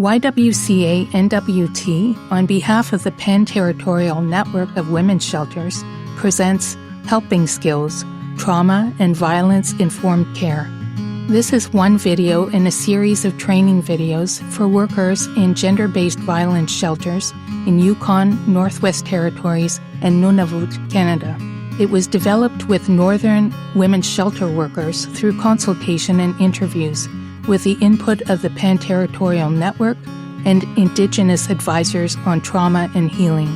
YWCA NWT, on behalf of the Pan-Territorial Network of Women's Shelters, presents Helping Skills, Trauma and Violence-Informed Care. This is one video in a series of training videos for workers in gender-based violence shelters in Yukon, Northwest Territories, and Nunavut, Canada. It was developed with Northern women's shelter workers through consultation and interviews, with the input of the Pan-Territorial Network and Indigenous advisors on trauma and healing.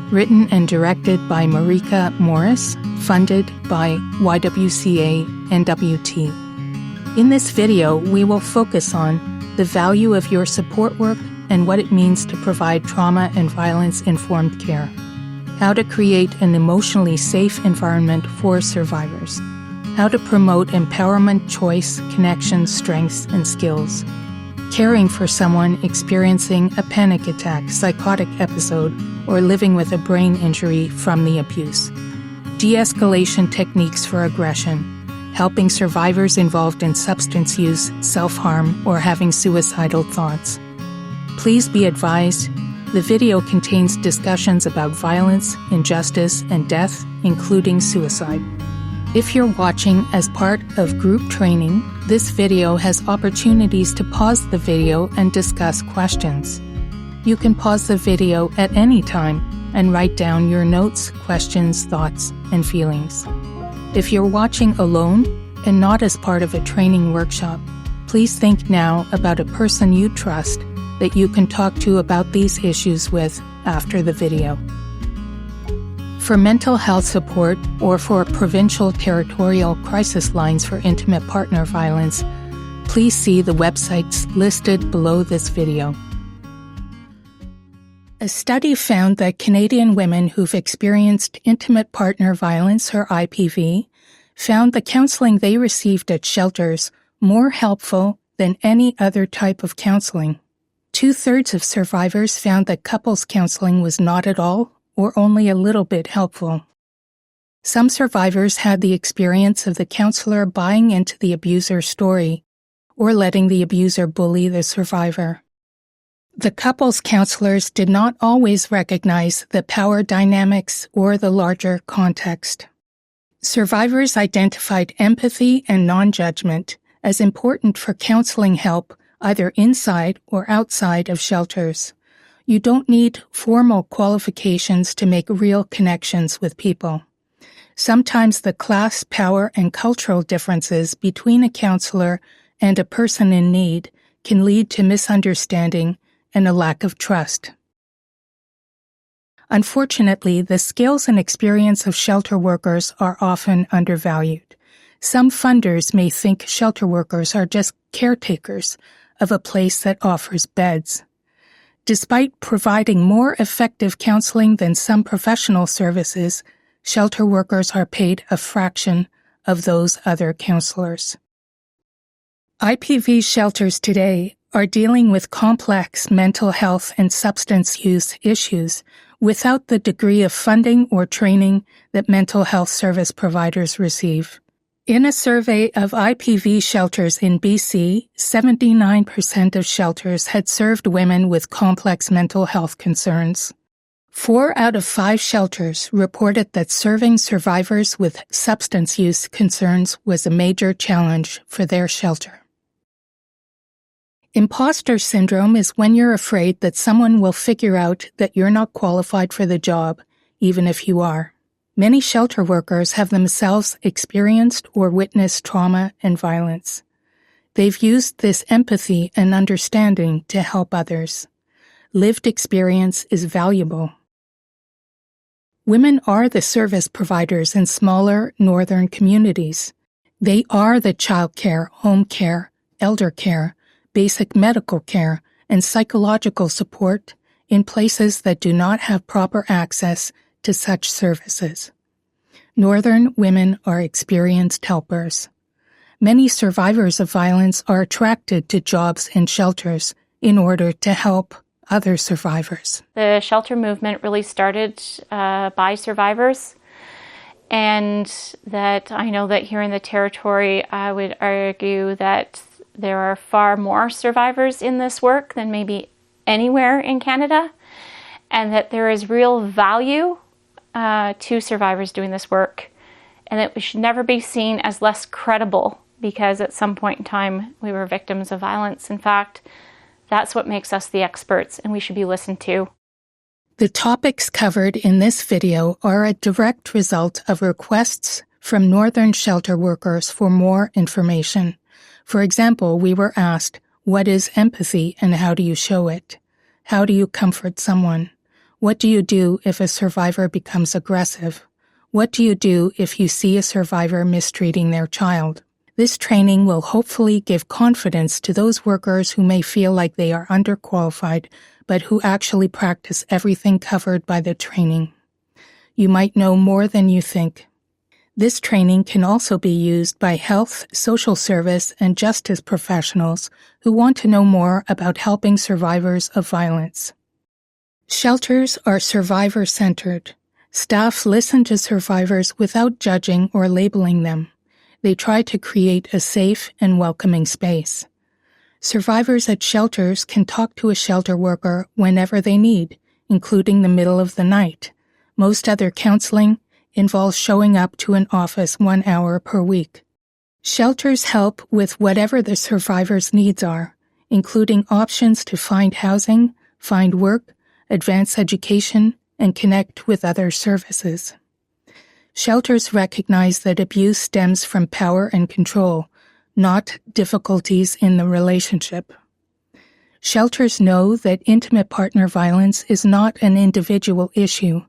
Written and directed by Marika Morris, funded by YWCA NWT. In this video, we will focus on the value of your support work and what it means to provide trauma and violence-informed care, how to create an emotionally safe environment for survivors, how to promote empowerment, choice, connection, strengths, and skills, caring for someone experiencing a panic attack, psychotic episode, or living with a brain injury from the abuse, de-escalation techniques for aggression, helping survivors involved in substance use, self-harm, or having suicidal thoughts. Please be advised, the video contains discussions about violence, injustice, and death, including suicide. If you're watching as part of group training, this video has opportunities to pause the video and discuss questions. You can pause the video at any time and write down your notes, questions, thoughts, and feelings. If you're watching alone and not as part of a training workshop, please think now about a person you trust that you can talk to about these issues with after the video. For mental health support or for provincial territorial crisis lines for intimate partner violence, please see the websites listed below this video. A study found that Canadian women who've experienced intimate partner violence, or IPV, found the counseling they received at shelters more helpful than any other type of counseling. 2/3 of survivors found that couples counseling was not at all or only a little bit helpful. Some survivors had the experience of the counselor buying into the abuser's story or letting the abuser bully the survivor. The couples counselors did not always recognize the power dynamics or the larger context. Survivors identified empathy and non-judgment as important for counseling help either inside or outside of shelters. You don't need formal qualifications to make real connections with people. Sometimes the class, power, and cultural differences between a counselor and a person in need can lead to misunderstanding and a lack of trust. Unfortunately, the skills and experience of shelter workers are often undervalued. Some funders may think shelter workers are just caretakers of a place that offers beds. Despite providing more effective counseling than some professional services, shelter workers are paid a fraction of those other counselors. IPV shelters today are dealing with complex mental health and substance use issues without the degree of funding or training that mental health service providers receive. In a survey of IPV shelters in BC, 79% of shelters had served women with complex mental health concerns. 4 out of 5 shelters reported that serving survivors with substance use concerns was a major challenge for their shelter. Imposter syndrome is when you're afraid that someone will figure out that you're not qualified for the job, even if you are. Many shelter workers have themselves experienced or witnessed trauma and violence. They've used this empathy and understanding to help others. Lived experience is valuable. Women are the service providers in smaller northern communities. They are the child care, home care, elder care, basic medical care, and psychological support in places that do not have proper access to such services. Northern women are experienced helpers. Many survivors of violence are attracted to jobs in shelters in order to help other survivors. The shelter movement really started by survivors, and that I know that here in the territory, I would argue that there are far more survivors in this work than maybe anywhere in Canada, and that there is real value to survivors doing this work, and that we should never be seen as less credible because at some point in time we were victims of violence. In fact, that's what makes us the experts, and we should be listened to. The topics covered in this video are a direct result of requests from Northern shelter workers for more information. For example, we were asked, what is empathy and how do you show it? How do you comfort someone? What do you do if a survivor becomes aggressive? What do you do if you see a survivor mistreating their child? This training will hopefully give confidence to those workers who may feel like they are underqualified, but who actually practice everything covered by the training. You might know more than you think. This training can also be used by health, social service, and justice professionals who want to know more about helping survivors of violence. Shelters are survivor-centered. Staff listen to survivors without judging or labeling them. They try to create a safe and welcoming space. Survivors at shelters can talk to a shelter worker whenever they need, including the middle of the night. Most other counseling involves showing up to an office 1 hour per week. Shelters help with whatever the survivor's needs are, including options to find housing, find work, advance education, and connect with other services. Shelters recognize that abuse stems from power and control, not difficulties in the relationship. Shelters know that intimate partner violence is not an individual issue.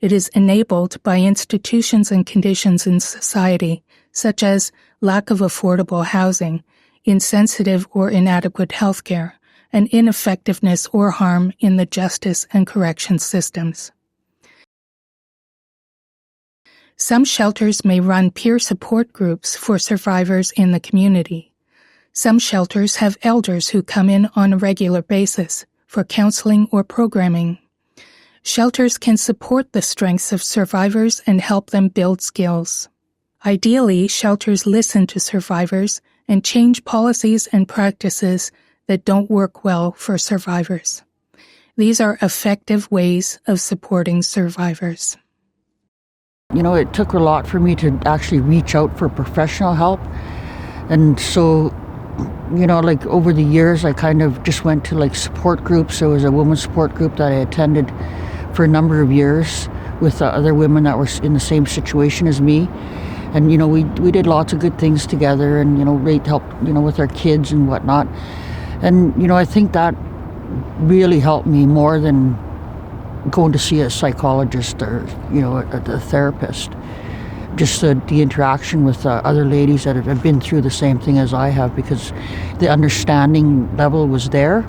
It is enabled by institutions and conditions in society, such as lack of affordable housing, insensitive or inadequate health care, and ineffectiveness or harm in the justice and corrections systems. Some shelters may run peer support groups for survivors in the community. Some shelters have elders who come in on a regular basis for counseling or programming. Shelters can support the strengths of survivors and help them build skills. Ideally, shelters listen to survivors and change policies and practices that don't work well for survivors. These are effective ways of supporting survivors. You know, it took a lot for me to actually reach out for professional help. And so, you know, like over the years, I kind of just went to like support groups. There was a women's support group that I attended for a number of years with other women that were in the same situation as me. And, you know, we did lots of good things together and, you know, they helped, you know, with our kids and whatnot. And, you know, I think that really helped me more than going to see a psychologist or, you know, a therapist. Just the interaction with other ladies that have been through the same thing as I have, because the understanding level was there.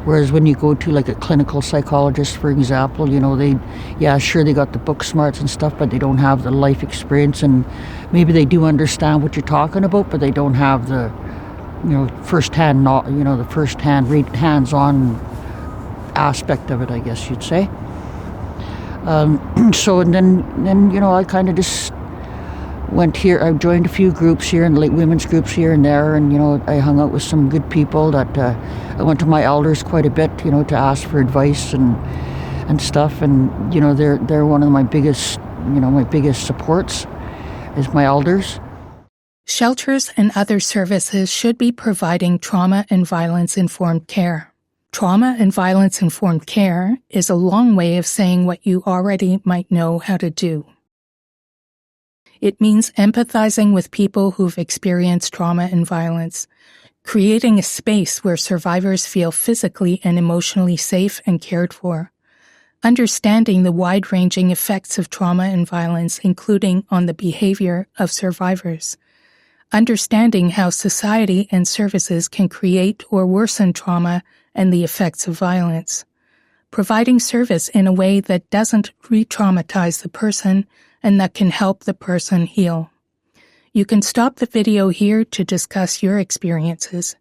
Whereas when you go to like a clinical psychologist, for example, you know, they got the book smarts and stuff, but they don't have the life experience, and maybe they do understand what you're talking about, but they don't have the, you know, hands-on aspect of it, I guess you'd say. So and then you know, I kind of just went here. I joined a few groups here, and like women's groups here and there, and you know, I hung out with some good people. That I went to my elders quite a bit, you know, to ask for advice and stuff. And you know, they're one of my biggest supports is my elders. Shelters and other services should be providing trauma and violence-informed care. Trauma and violence-informed care is a long way of saying what you already might know how to do. It means empathizing with people who've experienced trauma and violence, creating a space where survivors feel physically and emotionally safe and cared for, understanding the wide-ranging effects of trauma and violence, including on the behavior of survivors, understanding how society and services can create or worsen trauma and the effects of violence, providing service in a way that doesn't re-traumatize the person and that can help the person heal. You can stop the video here to discuss your experiences.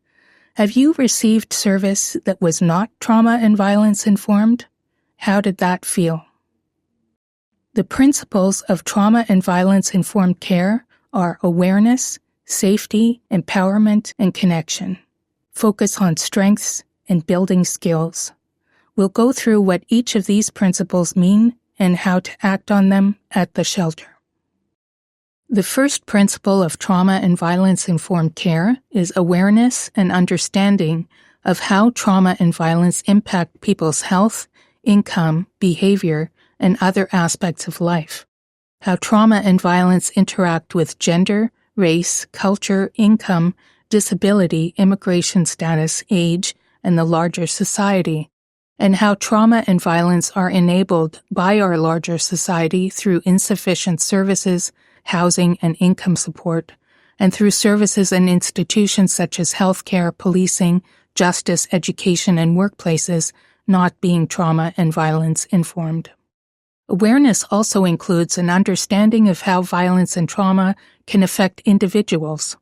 Have you received service that was not trauma and violence informed? How did that feel? The principles of trauma and violence informed care are awareness, safety, empowerment, and connection. Focus on strengths and building skills. We'll go through what each of these principles mean and how to act on them at the shelter. The first principle of trauma and violence-informed care is awareness and understanding of how trauma and violence impact people's health, income, behavior, and other aspects of life. How trauma and violence interact with gender, race, culture, income, disability, immigration status, age, and the larger society, and how trauma and violence are enabled by our larger society through insufficient services, housing, and income support, and through services and institutions such as healthcare, policing, justice, education, and workplaces not being trauma and violence informed. Awareness also includes an understanding of how violence and trauma can affect individuals.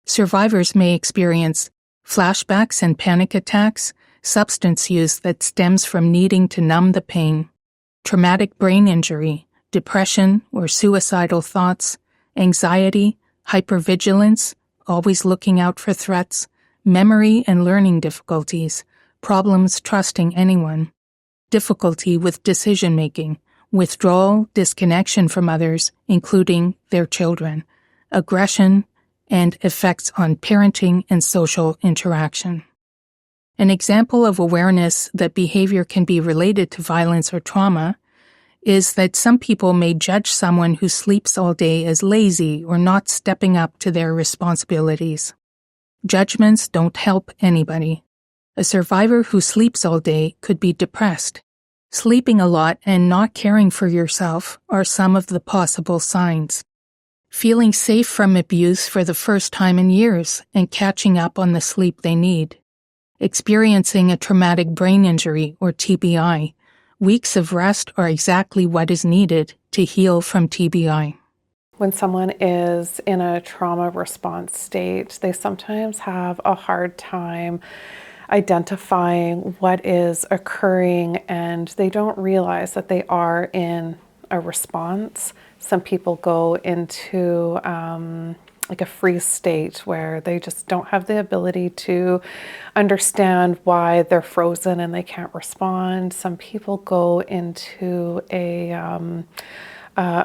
Survivors may experience flashbacks and panic attacks, substance use that stems from needing to numb the pain, traumatic brain injury, depression or suicidal thoughts, anxiety, hypervigilance, always looking out for threats, memory and learning difficulties, problems trusting anyone, difficulty with decision-making, withdrawal, disconnection from others, including their children, aggression, and effects on parenting and social interaction. An example of awareness that behavior can be related to violence or trauma is that some people may judge someone who sleeps all day as lazy or not stepping up to their responsibilities. Judgments don't help anybody. A survivor who sleeps all day could be depressed. Sleeping a lot and not caring for yourself are some of the possible signs. Feeling safe from abuse for the first time in years and catching up on the sleep they need. Experiencing a traumatic brain injury or TBI. Weeks of rest are exactly what is needed to heal from TBI. When someone is in a trauma response state, they sometimes have a hard time identifying what is occurring, and they don't realize that they are in a response. Some people go into like a freeze state where they just don't have the ability to understand why they're frozen and they can't respond. Some people go into a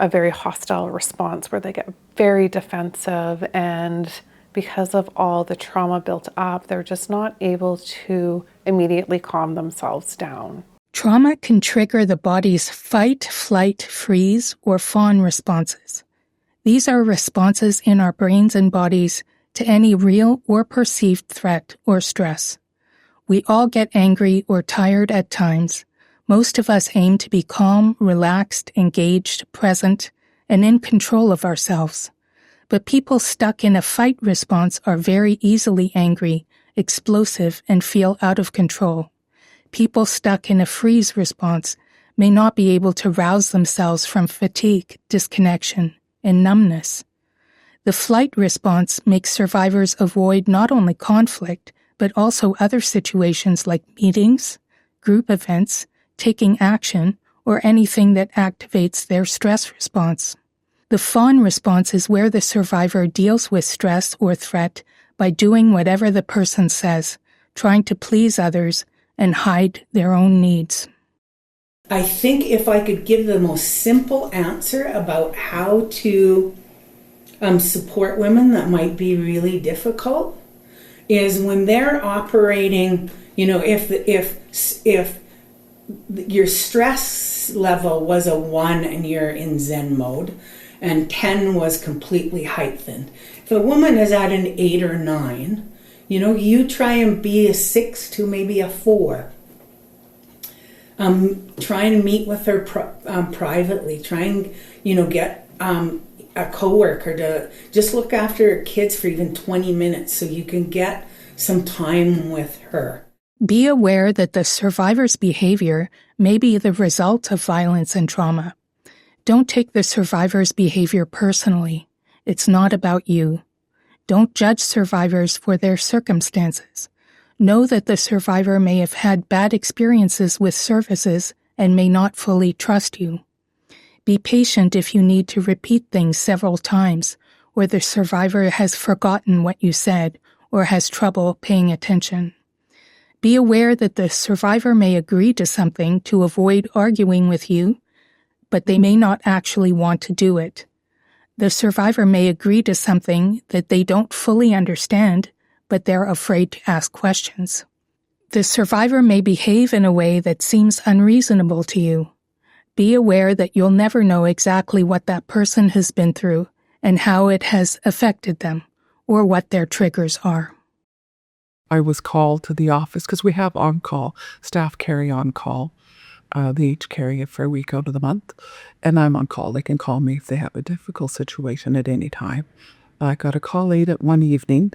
very hostile response where they get very defensive, and because of all the trauma built up, they're just not able to immediately calm themselves down. Trauma can trigger the body's fight, flight, freeze, or fawn responses. These are responses in our brains and bodies to any real or perceived threat or stress. We all get angry or tired at times. Most of us aim to be calm, relaxed, engaged, present, and in control of ourselves. But people stuck in a fight response are very easily angry, explosive, and feel out of control. People stuck in a freeze response may not be able to rouse themselves from fatigue, disconnection, and numbness. The flight response makes survivors avoid not only conflict, but also other situations like meetings, group events, taking action, or anything that activates their stress response. The fawn response is where the survivor deals with stress or threat by doing whatever the person says, trying to please others and hide their own needs. I think if I could give the most simple answer about how to support women that might be really difficult is when they're operating, if your stress level was a 1 and you're in Zen mode, and 10 was completely heightened. If a woman is at an 8 or 9, you try and be a 6 to maybe a 4. Try and meet with her privately. Try and, get a coworker to just look after her kids for even 20 minutes so you can get some time with her. Be aware that the survivor's behavior may be the result of violence and trauma. Don't take the survivor's behavior personally. It's not about you. Don't judge survivors for their circumstances. Know that the survivor may have had bad experiences with services and may not fully trust you. Be patient if you need to repeat things several times or the survivor has forgotten what you said or has trouble paying attention. Be aware that the survivor may agree to something to avoid arguing with you, but they may not actually want to do it. The survivor may agree to something that they don't fully understand, but they're afraid to ask questions. The survivor may behave in a way that seems unreasonable to you. Be aware that you'll never know exactly what that person has been through and how it has affected them, or what their triggers are. I was called to the office because we have on-call. Staff carry on-call. They each carry it for a week out of the month. And I'm on call. They can call me if they have a difficult situation at any time. I got a call late at one evening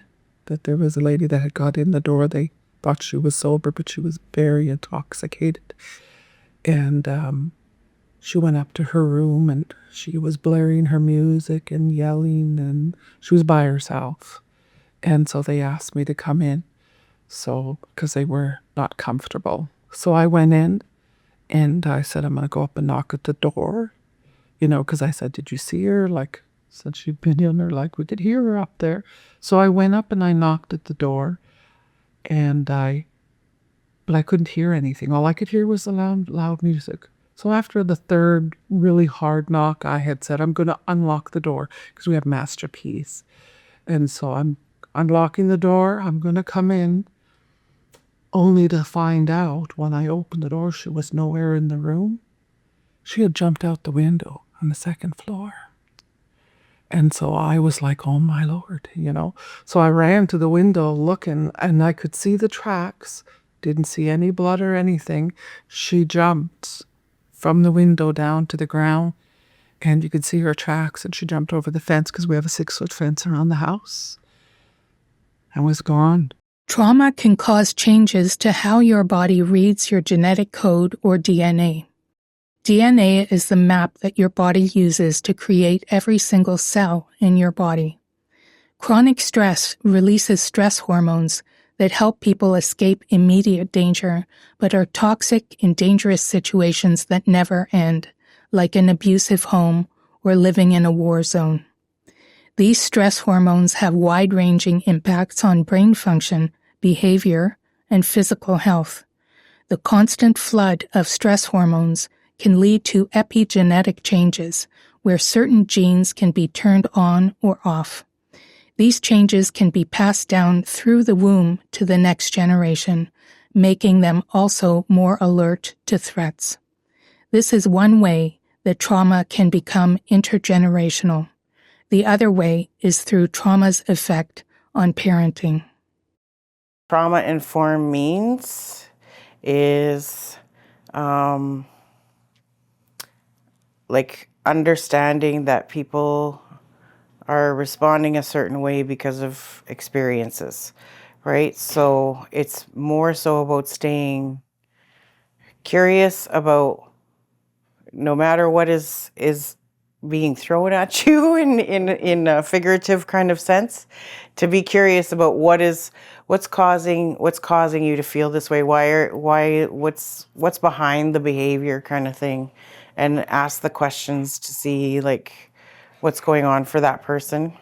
that there was a lady that had got in the door. They thought she was sober, but she was very intoxicated. And she went up to her room and she was blaring her music and yelling, and she was by herself. And so they asked me to come in, because they were not comfortable. So I went in and I said, I'm going to go up and knock at the door, because I said, did you see her? Said she'd been in her, we could hear her up there. So I went up and I knocked at the door, but I couldn't hear anything. All I could hear was the loud music. So after the third really hard knock, I had said, I'm going to unlock the door because we have master keys. And so I'm unlocking the door. I'm going to come in, only to find out when I opened the door, she was nowhere in the room. She had jumped out the window on the second floor. And so I was like, oh my Lord, So I ran to the window looking, and I could see the tracks, didn't see any blood or anything. She jumped from the window down to the ground, and you could see her tracks, and she jumped over the fence because we have a 6-foot fence around the house, and was gone. Trauma can cause changes to how your body reads your genetic code or DNA. DNA is the map that your body uses to create every single cell in your body. Chronic stress releases stress hormones that help people escape immediate danger, but are toxic in dangerous situations that never end, like an abusive home or living in a war zone. These stress hormones have wide-ranging impacts on brain function, behavior, and physical health. The constant flood of stress hormones can lead to epigenetic changes, where certain genes can be turned on or off. These changes can be passed down through the womb to the next generation, making them also more alert to threats. This is one way that trauma can become intergenerational. The other way is through trauma's effect on parenting. Trauma-informed means is understanding that people are responding a certain way because of experiences, right? So it's more so about staying curious about, no matter what is being thrown at you in a figurative kind of sense, to be curious about what's causing you to feel this way, what's behind the behavior kind of thing, and ask the questions to see what's going on for that person.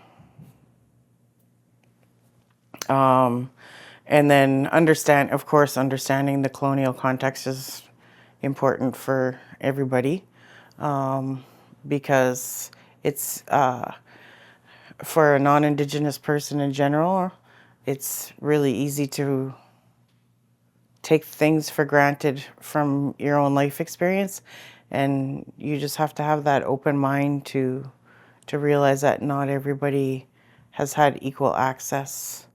And then understanding the colonial context is important for everybody, because it's, for a non-Indigenous person in general, it's really easy to take things for granted from your own life experience, and you just have to have that open mind to realize that not everybody has had equal access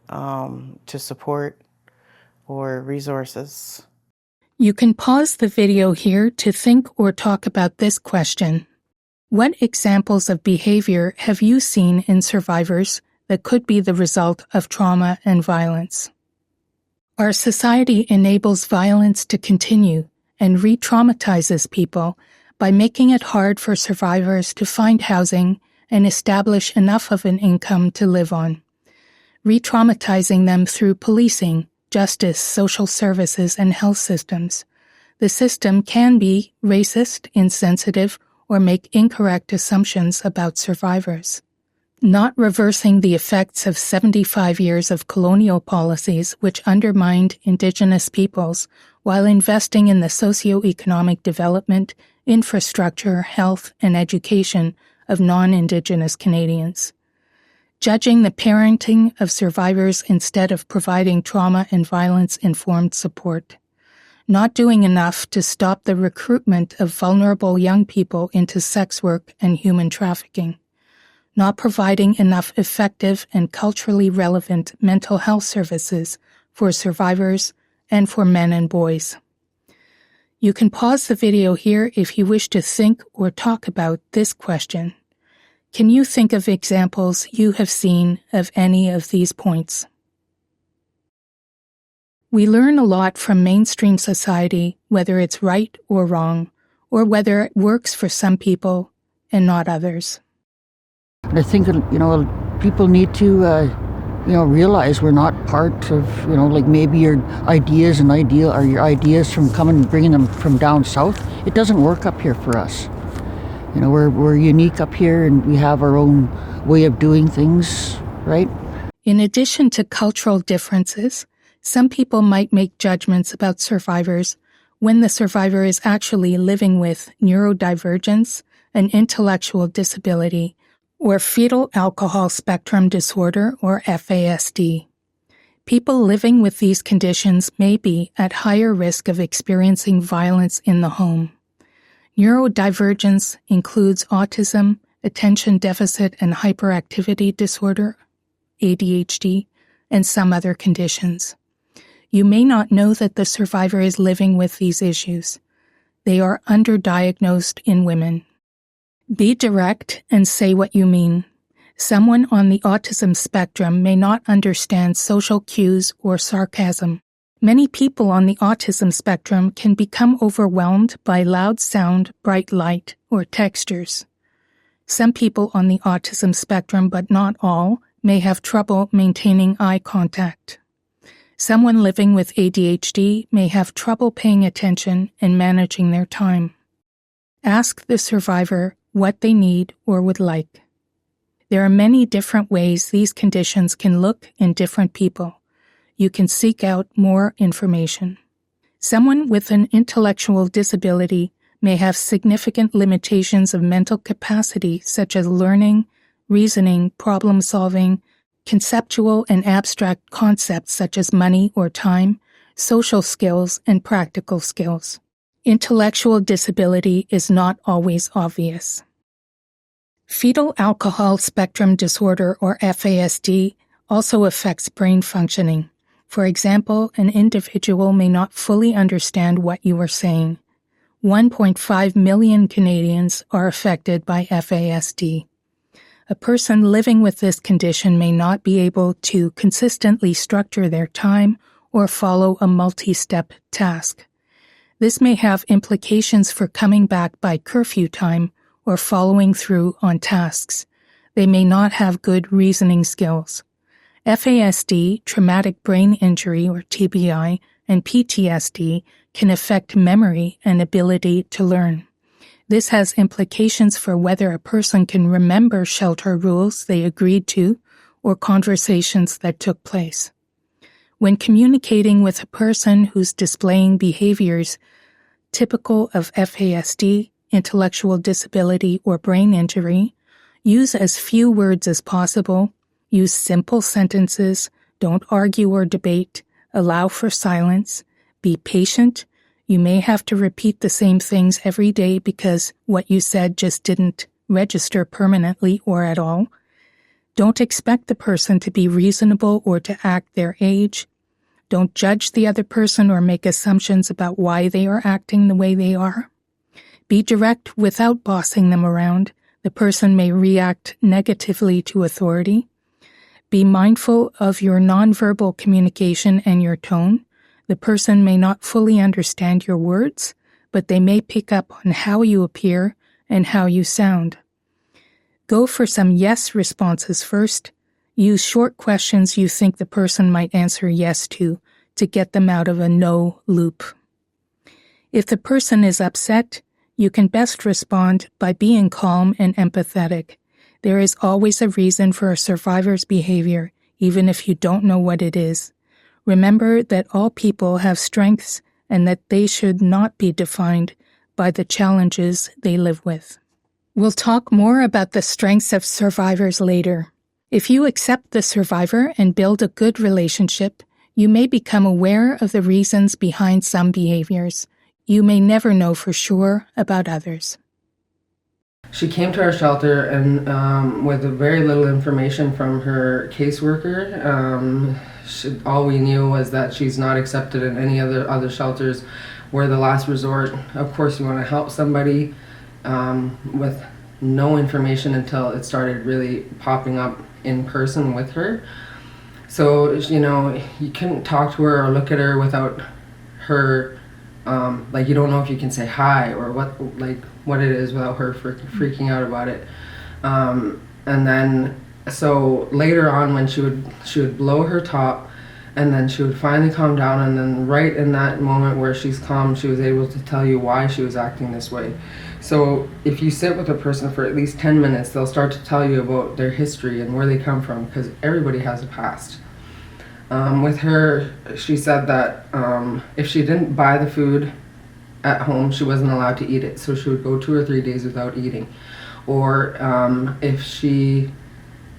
to support or resources. You can pause the video here to think or talk about this question. What examples of behavior have you seen in survivors that could be the result of trauma and violence? Our society enables violence to continue and re-traumatizes people by making it hard for survivors to find housing and establish enough of an income to live on, re-traumatizing them through policing, justice, social services, and health systems. The system can be racist, insensitive, or make incorrect assumptions about survivors. not reversing the effects of 75 years of colonial policies which undermined Indigenous peoples while investing in the socio-economic development, infrastructure, health, and education of non-Indigenous Canadians. Judging the parenting of survivors instead of providing trauma and violence-informed support. Not doing enough to stop the recruitment of vulnerable young people into sex work and human trafficking. Not providing enough effective and culturally relevant mental health services for survivors and for men and boys. You can pause the video here if you wish to think or talk about this question. Can you think of examples you have seen of any of these points? We learn a lot from mainstream society, whether it's right or wrong, or whether it works for some people and not others. I think, people need to, realize we're not part of, like maybe your ideas and your ideas from bringing them from down south. It doesn't work up here for us. We're unique up here and we have our own way of doing things, right? In addition to cultural differences, some people might make judgments about survivors when the survivor is actually living with neurodivergence, an intellectual disability, or fetal alcohol spectrum disorder, or FASD. People living with these conditions may be at higher risk of experiencing violence in the home. Neurodivergence includes autism, attention deficit and hyperactivity disorder, ADHD, and some other conditions. You may not know that the survivor is living with these issues. They are underdiagnosed in women. Be direct and say what you mean. Someone on the autism spectrum may not understand social cues or sarcasm. Many people on the autism spectrum can become overwhelmed by loud sound, bright light, or textures. Some people on the autism spectrum, but not all, may have trouble maintaining eye contact. Someone living with ADHD may have trouble paying attention and managing their time. Ask the survivor what they need or would like. There are many different ways these conditions can look in different people. You can seek out more information. Someone with an intellectual disability may have significant limitations of mental capacity such as learning, reasoning, problem-solving, conceptual and abstract concepts such as money or time, social skills, and practical skills. Intellectual disability is not always obvious. Fetal alcohol spectrum disorder, or FASD, also affects brain functioning. For example, an individual may not fully understand what you are saying. 1.5 million Canadians are affected by FASD. A person living with this condition may not be able to consistently structure their time or follow a multi-step task. This may have implications for coming back by curfew time or following through on tasks. They may not have good reasoning skills. FASD, traumatic brain injury or TBI, and PTSD can affect memory and ability to learn. This has implications for whether a person can remember shelter rules they agreed to or conversations that took place. When communicating with a person who's displaying behaviors typical of FASD, intellectual disability, or brain injury, use as few words as possible, use simple sentences, don't argue or debate, allow for silence, be patient. You may have to repeat the same things every day because what you said just didn't register permanently or at all. Don't expect the person to be reasonable or to act their age. Don't judge the other person or make assumptions about why they are acting the way they are. Be direct without bossing them around. The person may react negatively to authority. Be mindful of your nonverbal communication and your tone. The person may not fully understand your words, but they may pick up on how you appear and how you sound. Go for some yes responses first. Use short questions you think the person might answer yes to get them out of a no loop. If the person is upset, you can best respond by being calm and empathetic. There is always a reason for a survivor's behavior, even if you don't know what it is. Remember that all people have strengths and that they should not be defined by the challenges they live with. We'll talk more about the strengths of survivors later. If you accept the survivor and build a good relationship, you may become aware of the reasons behind some behaviors. You may never know for sure about others. She came to our shelter and with very little information from her caseworker. All we knew was that she's not accepted in any other shelters. We're the last resort. Of course, you want to help somebody with no information until it started really popping up in person with her. So, you couldn't talk to her or look at her without her, you don't know if you can say hi or what it is without her freaking out about it. And then, so later on when she would blow her top, and then she would finally calm down, and then right in that moment where she's calm, she was able to tell you why she was acting this way. So if you sit with a person for at least 10 minutes, they'll start to tell you about their history and where they come from, because everybody has a past. With her, she said that if she didn't buy the food at home, she wasn't allowed to eat it. So she would go 2 or 3 days without eating. Or if she,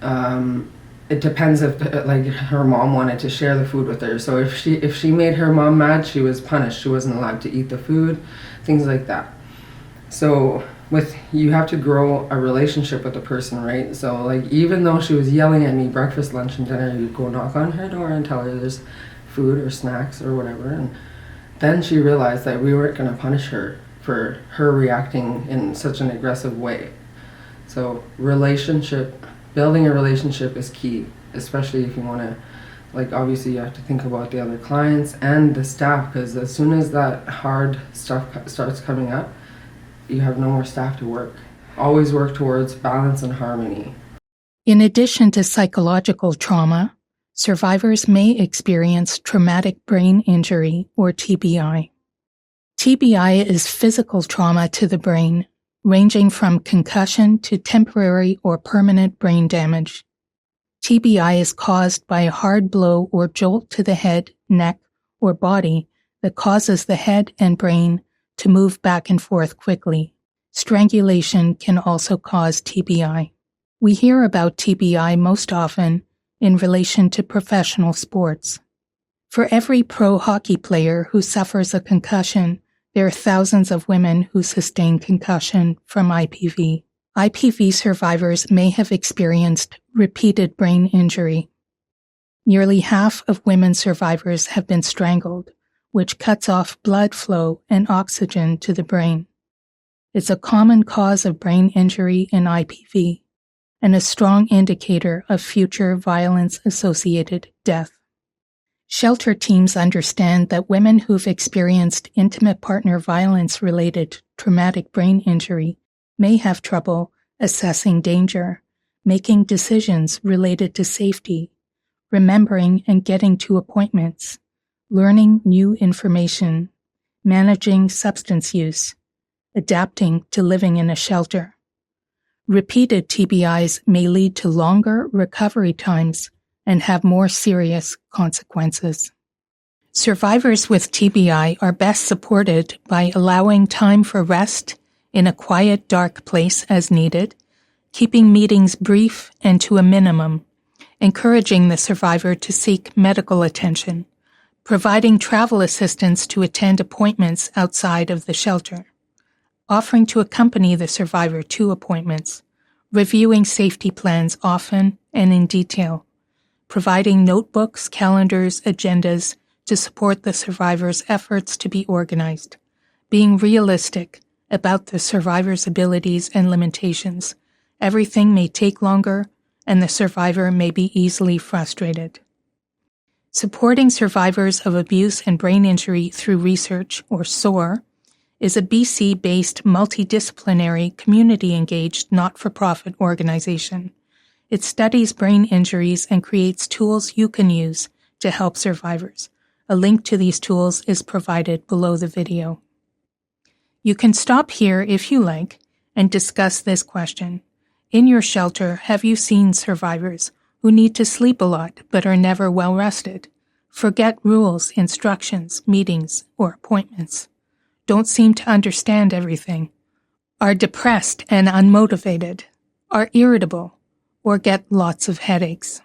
it depends if her mom wanted to share the food with her. So if she made her mom mad, she was punished. She wasn't allowed to eat the food, things like that. So you have to grow a relationship with the person, right? So even though she was yelling at me breakfast, lunch, and dinner, you'd go knock on her door and tell her there's food or snacks or whatever. And then she realized that we weren't going to punish her for her reacting in such an aggressive way. So building a relationship is key, especially if you want to, obviously you have to think about the other clients and the staff, because as soon as that hard stuff starts coming up, you have no more staff to work. Always work towards balance and harmony. In addition to psychological trauma, survivors may experience traumatic brain injury, or TBI. TBI is physical trauma to the brain, ranging from concussion to temporary or permanent brain damage. TBI is caused by a hard blow or jolt to the head, neck, or body that causes the head and brain to move back and forth quickly. Strangulation can also cause TBI. We hear about TBI most often in relation to professional sports. For every pro hockey player who suffers a concussion, there are thousands of women who sustain concussion from IPV. IPV survivors may have experienced repeated brain injury. Nearly half of women survivors have been strangled, which cuts off blood flow and oxygen to the brain. It's a common cause of brain injury in IPV and a strong indicator of future violence-associated death. Shelter teams understand that women who've experienced intimate partner violence-related traumatic brain injury may have trouble assessing danger, making decisions related to safety, remembering and getting to appointments, learning new information, managing substance use, adapting to living in a shelter. Repeated TBIs may lead to longer recovery times and have more serious consequences. Survivors with TBI are best supported by allowing time for rest in a quiet, dark place as needed, keeping meetings brief and to a minimum, encouraging the survivor to seek medical attention, providing travel assistance to attend appointments outside of the shelter, offering to accompany the survivor to appointments, reviewing safety plans often and in detail, providing notebooks, calendars, agendas to support the survivor's efforts to be organized, being realistic about the survivor's abilities and limitations. Everything may take longer, and the survivor may be easily frustrated. Supporting survivors of abuse and brain injury through research, or SOAR, is a BC-based multidisciplinary community-engaged not-for-profit organization. It studies brain injuries and creates tools you can use to help survivors. A link to these tools is provided below the video. You can stop here if you like and discuss this question. In your shelter, have you seen survivors who need to sleep a lot but are never well rested? Forget rules, instructions, meetings, or appointments. Don't seem to understand everything. Are depressed and unmotivated. Are irritable or get lots of headaches.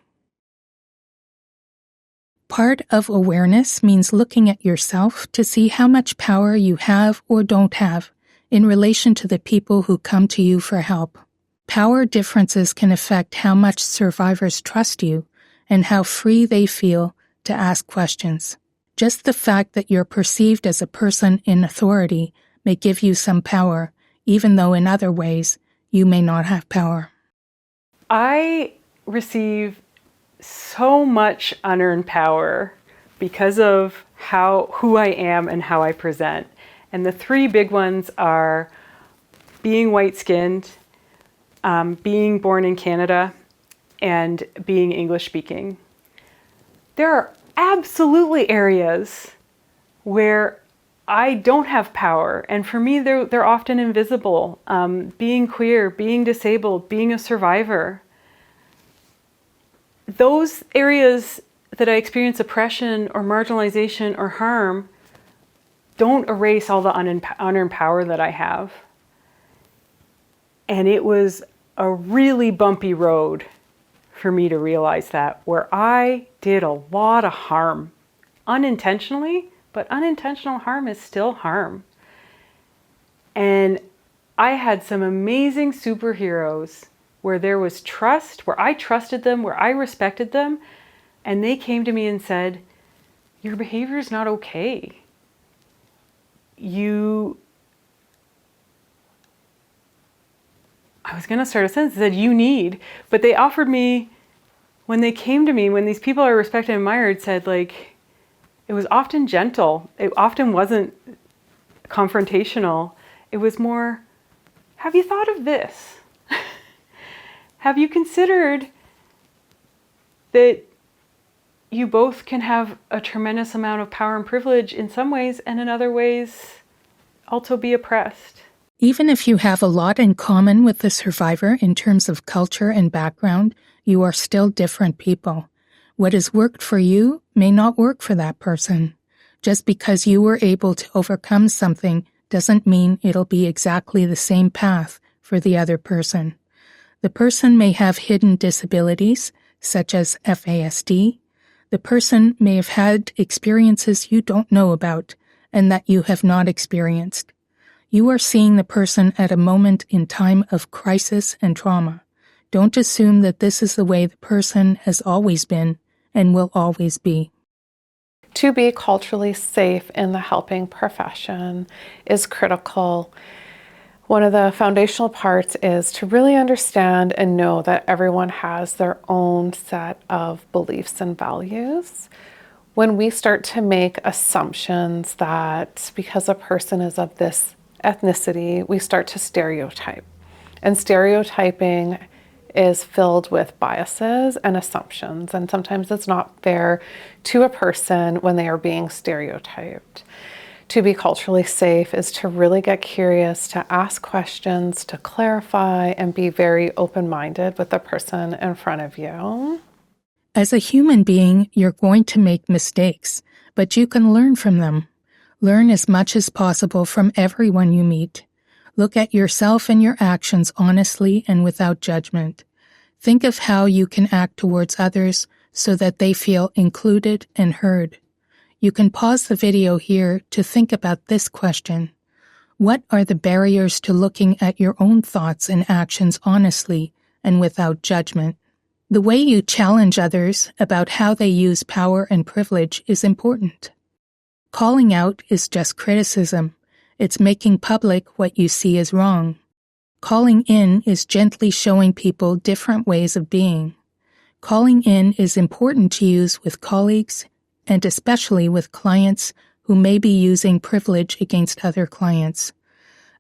Part of awareness means looking at yourself to see how much power you have or don't have in relation to the people who come to you for help. Power differences can affect how much survivors trust you and how free they feel to ask questions. Just the fact that you're perceived as a person in authority may give you some power, even though in other ways you may not have power. I receive so much unearned power because of who I am and how I present. And the three big ones are being white-skinned, being born in Canada, and being English-speaking. There are absolutely areas where I don't have power, and for me they're often invisible. Being queer, being disabled, being a survivor. Those areas that I experience oppression or marginalization or harm don't erase all the unearned power that I have. And it was a really bumpy road for me to realize that, where I did a lot of harm unintentionally, but unintentional harm is still harm. And I had some amazing superheroes where there was trust, where I trusted them, where I respected them, and they came to me and said, your behavior is not okay. I was going to start a sentence that said, but they offered me, when they came to me, when these people I respected and admired said, like, it was often gentle. It often wasn't confrontational. It was more, have you thought of this? Have you considered that you both can have a tremendous amount of power and privilege in some ways, and in other ways also be oppressed? Even if you have a lot in common with the survivor in terms of culture and background, you are still different people. What has worked for you may not work for that person. Just because you were able to overcome something doesn't mean it'll be exactly the same path for the other person. The person may have hidden disabilities, such as FASD. The person may have had experiences you don't know about and that you have not experienced. You are seeing the person at a moment in time of crisis and trauma. Don't assume that this is the way the person has always been and will always be. To be culturally safe in the helping profession is critical. One of the foundational parts is to really understand and know that everyone has their own set of beliefs and values. When we start to make assumptions that because a person is of this ethnicity, we start to stereotype. And stereotyping is filled with biases and assumptions, and sometimes it's not fair to a person when they are being stereotyped. To be culturally safe is to really get curious, to ask questions, to clarify, and be very open-minded with the person in front of you. As a human being, you're going to make mistakes, but you can learn from them. Learn as much as possible from everyone you meet. Look at yourself and your actions honestly and without judgment. Think of how you can act towards others so that they feel included and heard. You can pause the video here to think about this question. What are the barriers to looking at your own thoughts and actions honestly and without judgment? The way you challenge others about how they use power and privilege is important. Calling out is just criticism. It's making public what you see as wrong. Calling in is gently showing people different ways of being. Calling in is important to use with colleagues and especially with clients who may be using privilege against other clients.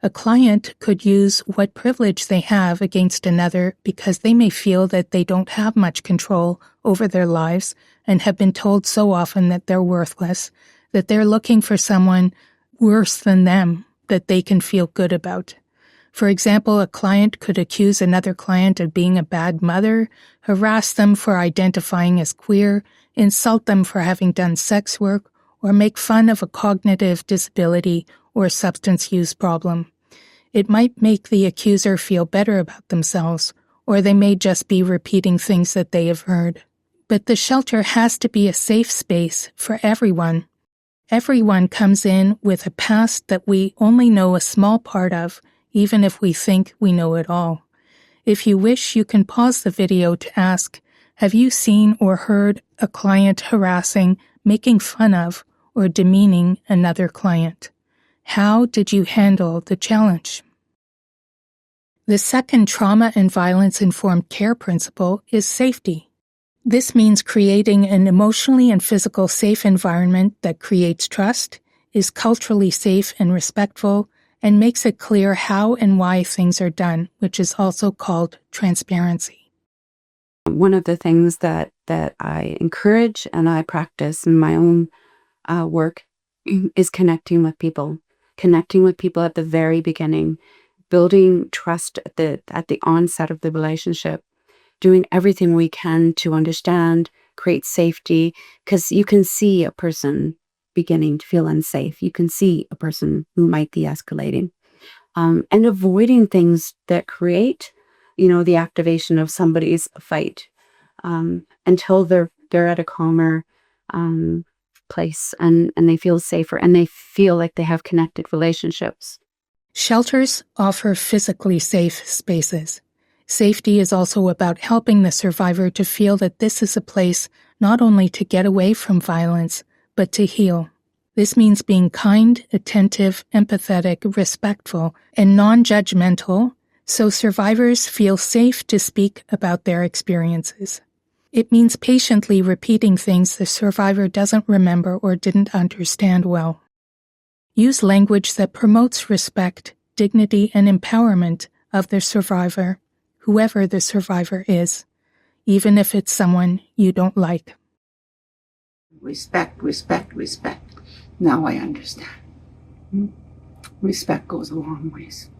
A client could use what privilege they have against another because they may feel that they don't have much control over their lives and have been told so often that they're worthless, that they're looking for someone worse than them that they can feel good about. For example, a client could accuse another client of being a bad mother, harass them for identifying as queer, insult them for having done sex work, or make fun of a cognitive disability or substance use problem. It might make the accuser feel better about themselves, or they may just be repeating things that they have heard. But the shelter has to be a safe space for everyone. Everyone comes in with a past that we only know a small part of, even if we think we know it all. If you wish, you can pause the video to ask, have you seen or heard a client harassing, making fun of, or demeaning another client? How did you handle the challenge? The second trauma and violence-informed care principle is safety. This means creating an emotionally and physically safe environment that creates trust, is culturally safe and respectful, and makes it clear how and why things are done, which is also called transparency. One of the things that I encourage and I practice in my own work is connecting with people at the very beginning, building trust at the onset of the relationship, doing everything we can to understand, create safety, because you can see a person beginning to feel unsafe. You can see a person who might be escalating, and avoiding things that create, the activation of somebody's fight, until they're at a calmer place and they feel safer and they feel like they have connected relationships. Shelters offer physically safe spaces. Safety is also about helping the survivor to feel that this is a place not only to get away from violence, but to heal. This means being kind, attentive, empathetic, respectful, and non-judgmental, so survivors feel safe to speak about their experiences. It means patiently repeating things the survivor doesn't remember or didn't understand well. Use language that promotes respect, dignity, and empowerment of the survivor, whoever the survivor is, even if it's someone you don't like. Respect, respect, respect. Now I understand. Respect goes a long ways.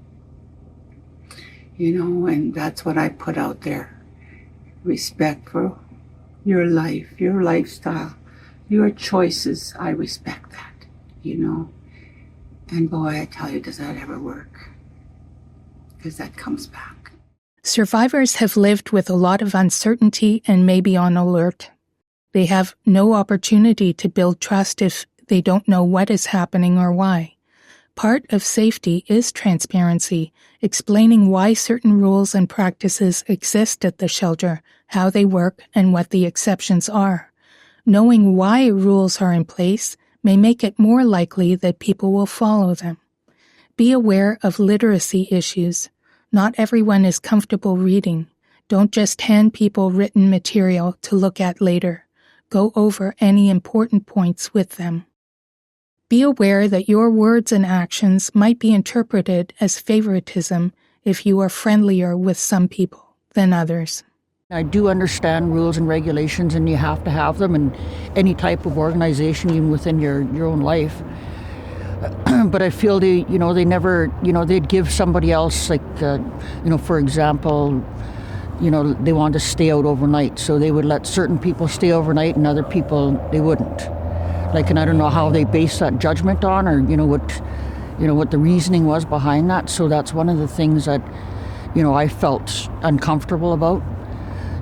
And that's what I put out there. Respect for your life, your lifestyle, your choices. I respect that, And boy, I tell you, does that ever work? Because that comes back. Survivors have lived with a lot of uncertainty and may be on alert. They have no opportunity to build trust if they don't know what is happening or why. Part of safety is transparency, explaining why certain rules and practices exist at the shelter, how they work, and what the exceptions are. Knowing why rules are in place may make it more likely that people will follow them. Be aware of literacy issues. Not everyone is comfortable reading. Don't just hand people written material to look at later. Go over any important points with them. Be aware that your words and actions might be interpreted as favoritism if you are friendlier with some people than others. I do understand rules and regulations, and you have to have them in any type of organization, even within your own life. But I feel they never, they'd give somebody else, for example, they wanted to stay out overnight, so they would let certain people stay overnight and other people, they wouldn't. And I don't know how they base that judgment on, or, what the reasoning was behind that. So that's one of the things that, I felt uncomfortable about.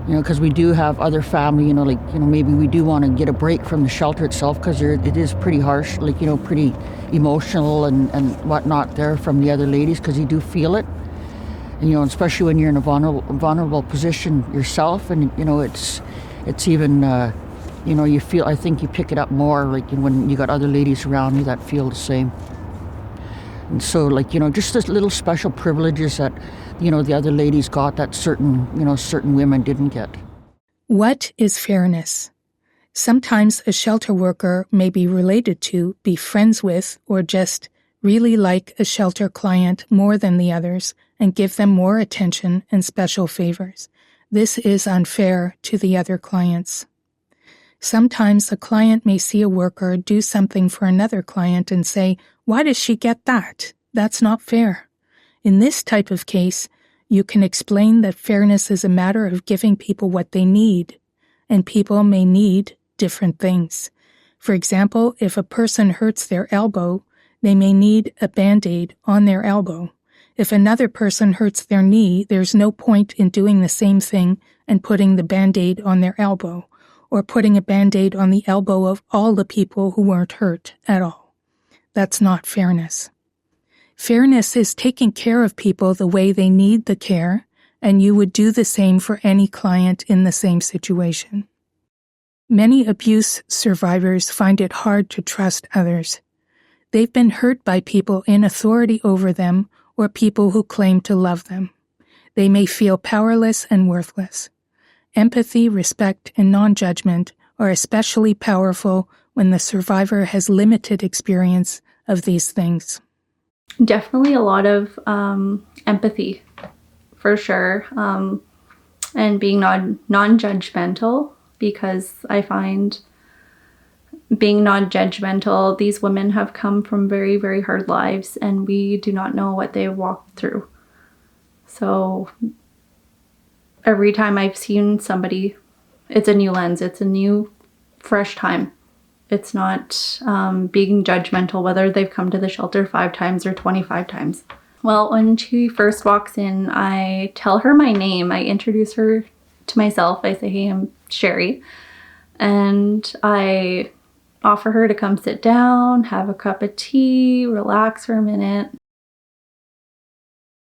Because we do have other family, maybe we do want to get a break from the shelter itself, because it is pretty harsh, pretty emotional and whatnot there from the other ladies, because you do feel it. And, especially when you're in a vulnerable position yourself, and, it's even, you feel, I think you pick it up more, when you got other ladies around you that feel the same. And so, just this little special privileges that, the other ladies got that certain women didn't get. What is fairness? Sometimes a shelter worker may be related to, be friends with, or just really like a shelter client more than the others and give them more attention and special favors. This is unfair to the other clients. Sometimes a client may see a worker do something for another client and say, "Why does she get that? That's not fair." In this type of case, you can explain that fairness is a matter of giving people what they need, and people may need different things. For example, if a person hurts their elbow, they may need a Band-Aid on their elbow. If another person hurts their knee, there's no point in doing the same thing and putting the Band-Aid on their elbow, or putting a Band-Aid on the elbow of all the people who weren't hurt at all. That's not fairness. Fairness is taking care of people the way they need the care, and you would do the same for any client in the same situation. Many abuse survivors find it hard to trust others. They've been hurt by people in authority over them or people who claim to love them. They may feel powerless and worthless. Empathy, respect, and non-judgment are especially powerful when the survivor has limited experience of these things. Definitely a lot of empathy, for sure, and being non-judgmental, because I find being non-judgmental, these women have come from very, very hard lives, and we do not know what they've walked through. So every time I've seen somebody, it's a new lens, it's a new, fresh time. It's not being judgmental whether they've come to the shelter 5 times or 25 times. Well, when she first walks in, I tell her my name. I introduce her to myself. I say, hey, I'm Sherry. And I offer her to come sit down, have a cup of tea, relax for a minute.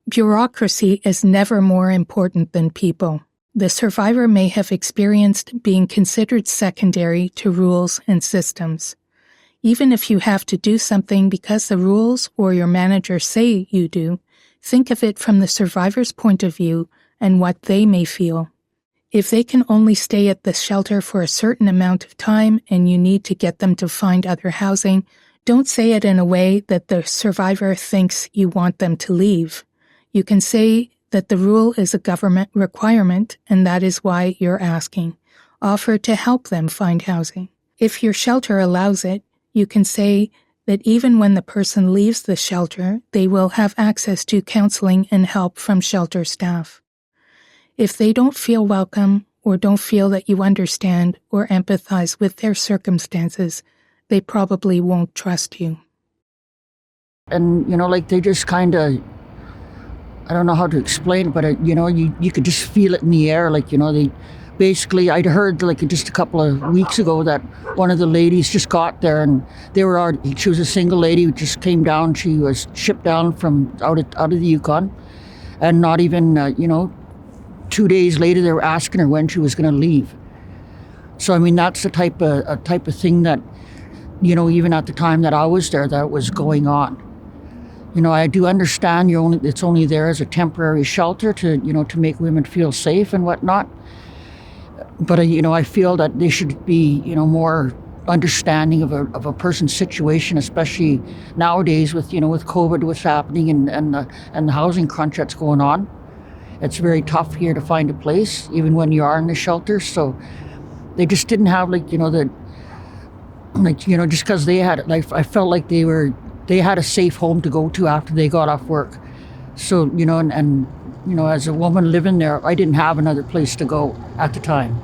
Bureaucracy is never more important than people. The survivor may have experienced being considered secondary to rules and systems. Even if you have to do something because the rules or your manager say you do, think of it from the survivor's point of view and what they may feel. If they can only stay at the shelter for a certain amount of time and you need to get them to find other housing, don't say it in a way that the survivor thinks you want them to leave. You can say that the rule is a government requirement and that is why you're asking. Offer to help them find housing. If your shelter allows it, you can say that even when the person leaves the shelter, they will have access to counseling and help from shelter staff. If they don't feel welcome or don't feel that you understand or empathize with their circumstances, they probably won't trust you. And, they just kind of, I don't know how to explain it, but, you could just feel it in the air. They basically, I'd heard just a couple of weeks ago that one of the ladies just got there and she was a single lady who just came down. She was shipped down from out of the Yukon, and not even, 2 days later they were asking her when she was going to leave. So, that's the type of thing that, even at the time that I was there, that was going on. I do understand it's only there as a temporary shelter to make women feel safe and whatnot. But, I feel that they should be, more understanding of a person's situation, especially nowadays with COVID, what's happening and the housing crunch that's going on. It's very tough here to find a place, even when you are in the shelter. So they just didn't have just because they had, I felt like they had a safe home to go to after they got off work. So, as a woman living there, I didn't have another place to go at the time.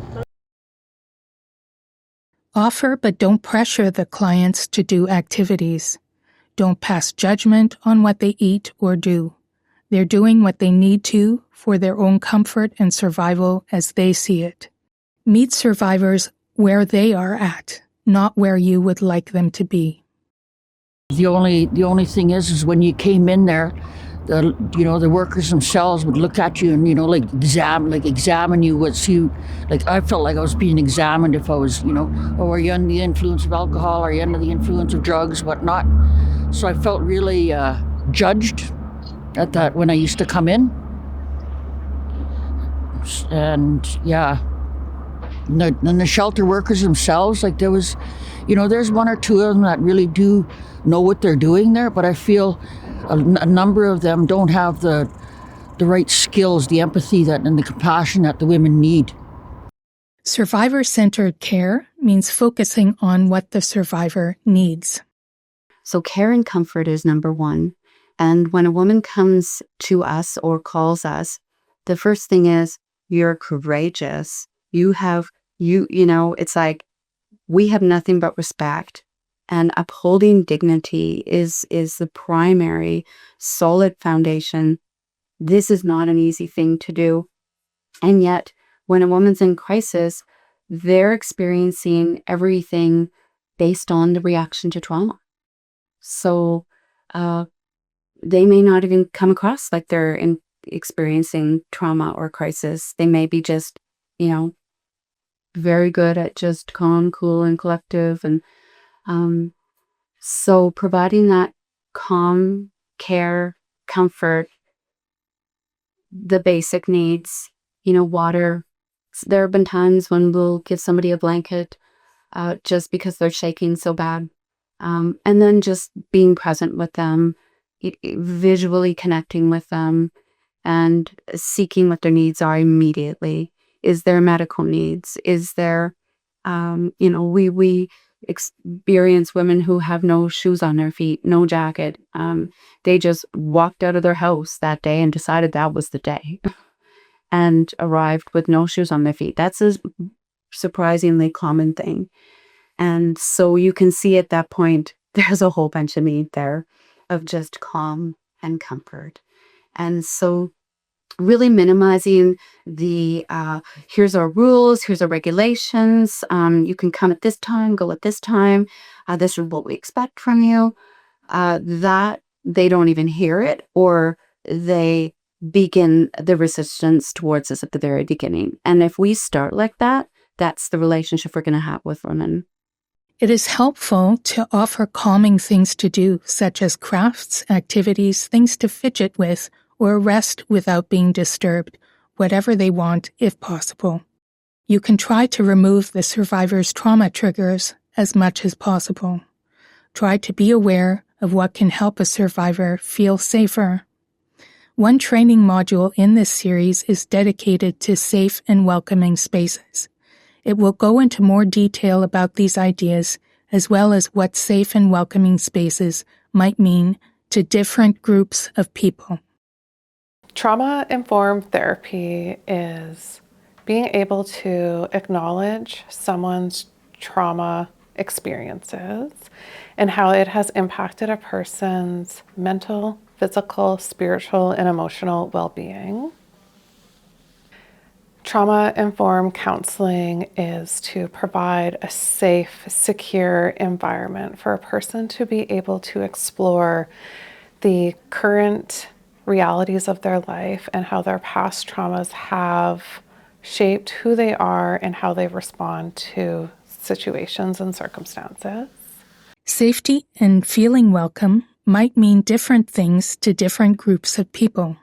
Offer but don't pressure the clients to do activities. Don't pass judgment on what they eat or do. They're doing what they need to for their own comfort and survival as they see it. Meet survivors where they are at, not where you would like them to be. The only thing is when you came in there, the workers themselves would look at you and examine you. I felt like I was being examined if I was, are you under the influence of alcohol? Are you under the influence of drugs, whatnot? So I felt really judged at that when I used to come in. And yeah, and the shelter workers themselves, there was, there's 1 or 2 of them that really do know what they're doing there, but I feel a number of them don't have the right skills, the empathy and the compassion that the women need. Survivor-centered care means focusing on what the survivor needs. So care and comfort is number 1. And when a woman comes to us or calls us, the first thing is, you're courageous. It's like, we have nothing but respect. And upholding dignity is the primary solid foundation. This is not an easy thing to do. And yet, when a woman's in crisis, they're experiencing everything based on the reaction to trauma. So they may not even come across like they're experiencing trauma or crisis. They may be just, very good at just calm, cool, and collective. And so providing that calm, care, comfort, the basic needs, water. There have been times when we'll give somebody a blanket just because they're shaking so bad. And then just being present with them, visually connecting with them, and seeking what their needs are immediately. Is there medical needs? Is there, we experience women who have no shoes on their feet, no jacket. They just walked out of their house that day and decided that was the day and arrived with no shoes on their feet. That's a surprisingly common thing. And so you can see at that point, there's a whole bunch of need there of just calm and comfort. And so really minimizing the, here's our rules, here's our regulations, you can come at this time, go at this time, this is what we expect from you, that they don't even hear it, or they begin the resistance towards us at the very beginning. And if we start like that, that's the relationship we're going to have with women. It is helpful to offer calming things to do, such as crafts, activities, things to fidget with, or rest without being disturbed, whatever they want, if possible. You can try to remove the survivor's trauma triggers as much as possible. Try to be aware of what can help a survivor feel safer. One training module in this series is dedicated to safe and welcoming spaces. It will go into more detail about these ideas, as well as what safe and welcoming spaces might mean to different groups of people. Trauma-informed therapy is being able to acknowledge someone's trauma experiences and how it has impacted a person's mental, physical, spiritual, and emotional well-being. Trauma-informed counseling is to provide a safe, secure environment for a person to be able to explore the current realities of their life and how their past traumas have shaped who they are and how they respond to situations and circumstances. Safety and feeling welcome might mean different things to different groups of people.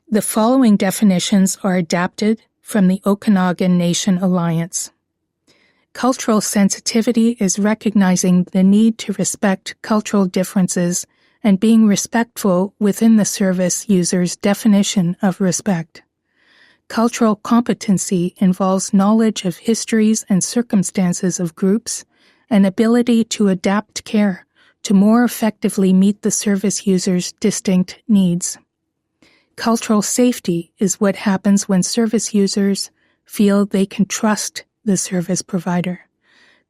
The following definitions are adapted from the Okanagan Nation Alliance. Cultural sensitivity is recognizing the need to respect cultural differences and being respectful within the service user's definition of respect. Cultural competency involves knowledge of histories and circumstances of groups and ability to adapt care to more effectively meet the service user's distinct needs. Cultural safety is what happens when service users feel they can trust the service provider.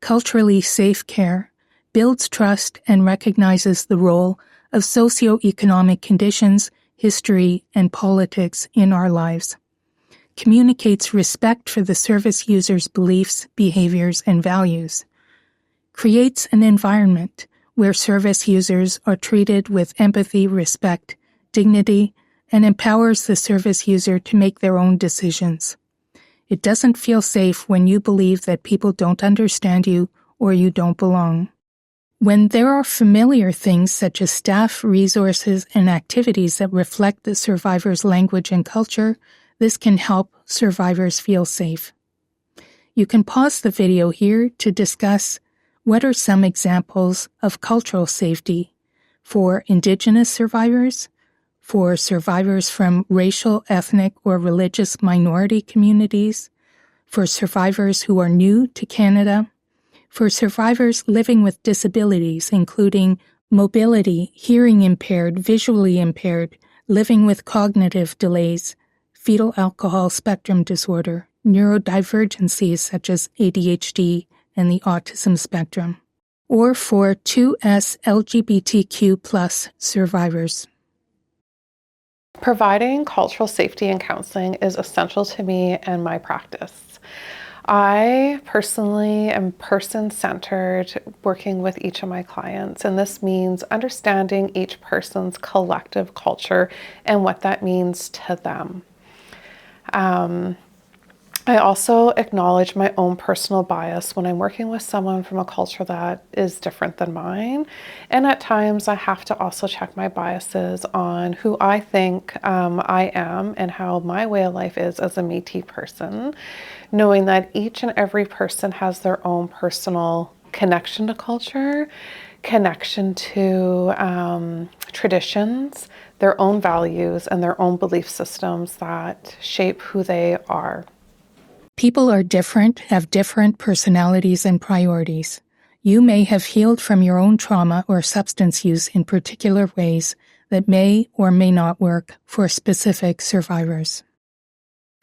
Culturally safe care builds trust and recognizes the role of socioeconomic conditions, history, and politics in our lives. Communicates respect for the service user's beliefs, behaviors, and values. Creates an environment where service users are treated with empathy, respect, dignity, and empowers the service user to make their own decisions. It doesn't feel safe when you believe that people don't understand you or you don't belong. When there are familiar things such as staff, resources, and activities that reflect the survivor's language and culture, this can help survivors feel safe. You can pause the video here to discuss what are some examples of cultural safety for Indigenous survivors, for survivors from racial, ethnic, or religious minority communities, for survivors who are new to Canada, for survivors living with disabilities, including mobility, hearing impaired, visually impaired, living with cognitive delays, fetal alcohol spectrum disorder, neurodivergencies such as ADHD and the autism spectrum, or for 2S LGBTQ+ survivors. Providing cultural safety and counseling is essential to me and my practice. I personally am person-centered, working with each of my clients, and this means understanding each person's collective culture and what that means to them. I also acknowledge my own personal bias when I'm working with someone from a culture that is different than mine. And at times I have to also check my biases on who I think I am and how my way of life is as a Métis person, knowing that each and every person has their own personal connection to culture, connection to traditions, their own values, and their own belief systems that shape who they are. People are different, have different personalities and priorities. You may have healed from your own trauma or substance use in particular ways that may or may not work for specific survivors.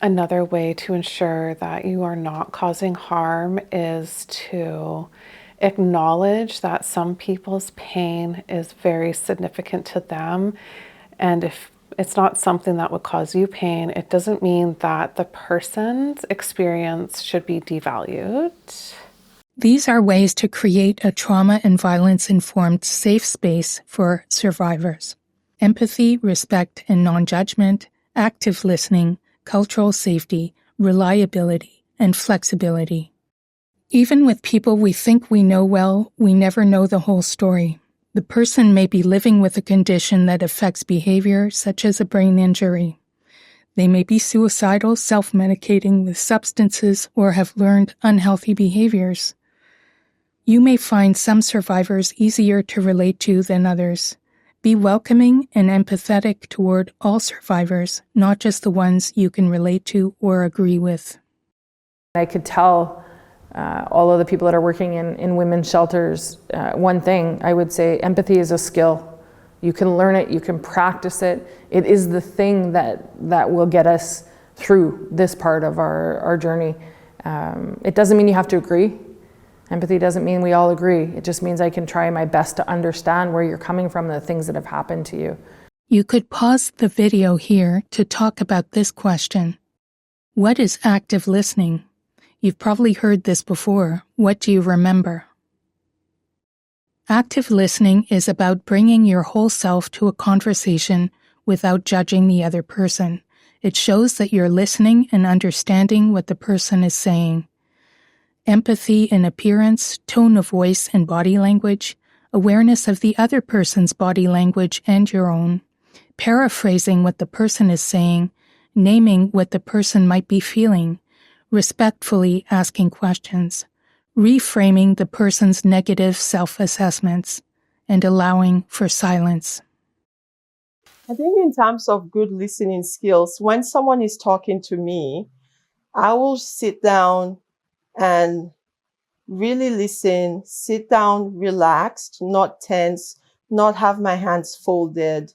Another way to ensure that you are not causing harm is to acknowledge that some people's pain is very significant to them. And if it's not something that would cause you pain, it doesn't mean that the person's experience should be devalued. These are ways to create a trauma and violence-informed safe space for survivors. Empathy, respect, and non-judgment, active listening, cultural safety, reliability, and flexibility. Even with people we think we know well, we never know the whole story. The person may be living with a condition that affects behavior, such as a brain injury. They may be suicidal, self-medicating with substances, or have learned unhealthy behaviors. You may find some survivors easier to relate to than others. Be welcoming and empathetic toward all survivors, not just the ones you can relate to or agree with. I could tell all of the people that are working in women's shelters, one thing I would say, empathy is a skill. You can learn it, you can practice it. It is the thing that will get us through this part of our journey. It doesn't mean you have to agree. Empathy doesn't mean we all agree. It just means I can try my best to understand where you're coming from and the things that have happened to you. You could pause the video here to talk about this question. What is active listening? You've probably heard this before. What do you remember? Active listening is about bringing your whole self to a conversation without judging the other person. It shows that you're listening and understanding what the person is saying. Empathy in appearance, tone of voice and body language, awareness of the other person's body language and your own, paraphrasing what the person is saying, naming what the person might be feeling, respectfully asking questions, reframing the person's negative self-assessments, and allowing for silence. I think in terms of good listening skills, when someone is talking to me, I will sit down and really listen, sit down relaxed, not tense, not have my hands folded,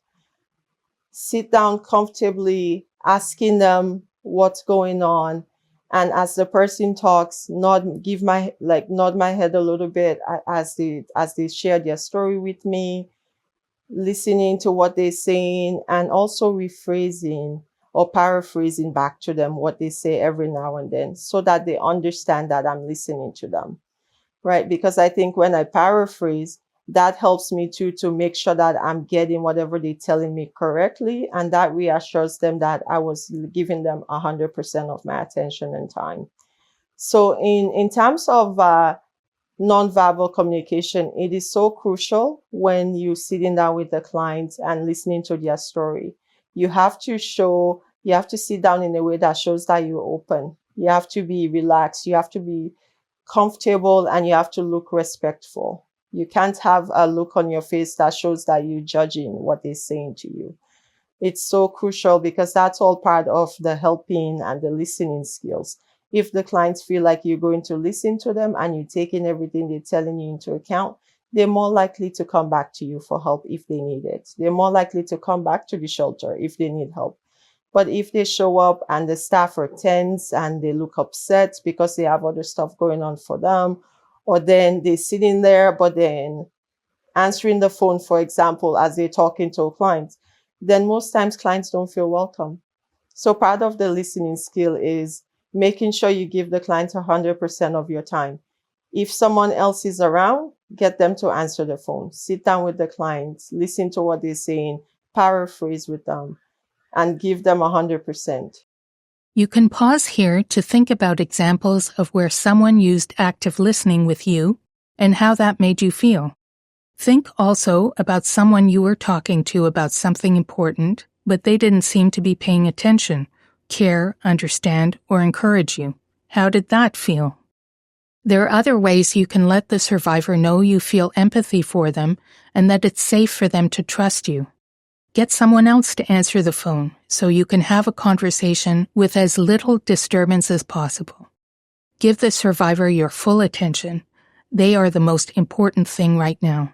sit down comfortably, asking them what's going on. And as the person talks, nod my head a little bit as they share their story with me, listening to what they're saying, and also rephrasing or paraphrasing back to them what they say every now and then, so that they understand that I'm listening to them, right? Because I think when I paraphrase, that helps me to make sure that I'm getting whatever they're telling me correctly, and that reassures them that I was giving them 100% of my attention and time. So in terms of nonverbal communication, it is so crucial when you're sitting down with the client and listening to their story. You have to sit down in a way that shows that you're open. You have to be relaxed. You have to be comfortable, and you have to look respectful. You can't have a look on your face that shows that you're judging what they're saying to you. It's so crucial because that's all part of the helping and the listening skills. If the clients feel like you're going to listen to them and you're taking everything they're telling you into account, they're more likely to come back to you for help if they need it. They're more likely to come back to the shelter if they need help. But if they show up and the staff are tense and they look upset because they have other stuff going on for them, or then they're sitting there, but then answering the phone, for example, as they're talking to a client, then most times clients don't feel welcome. So part of the listening skill is making sure you give the client 100% of your time. If someone else is around, get them to answer the phone. Sit down with the client, listen to what they're saying, paraphrase with them, and give them 100%. You can pause here to think about examples of where someone used active listening with you and how that made you feel. Think also about someone you were talking to about something important, but they didn't seem to be paying attention, care, understand, or encourage you. How did that feel? There are other ways you can let the survivor know you feel empathy for them and that it's safe for them to trust you. Get someone else to answer the phone so you can have a conversation with as little disturbance as possible. Give the survivor your full attention. They are the most important thing right now.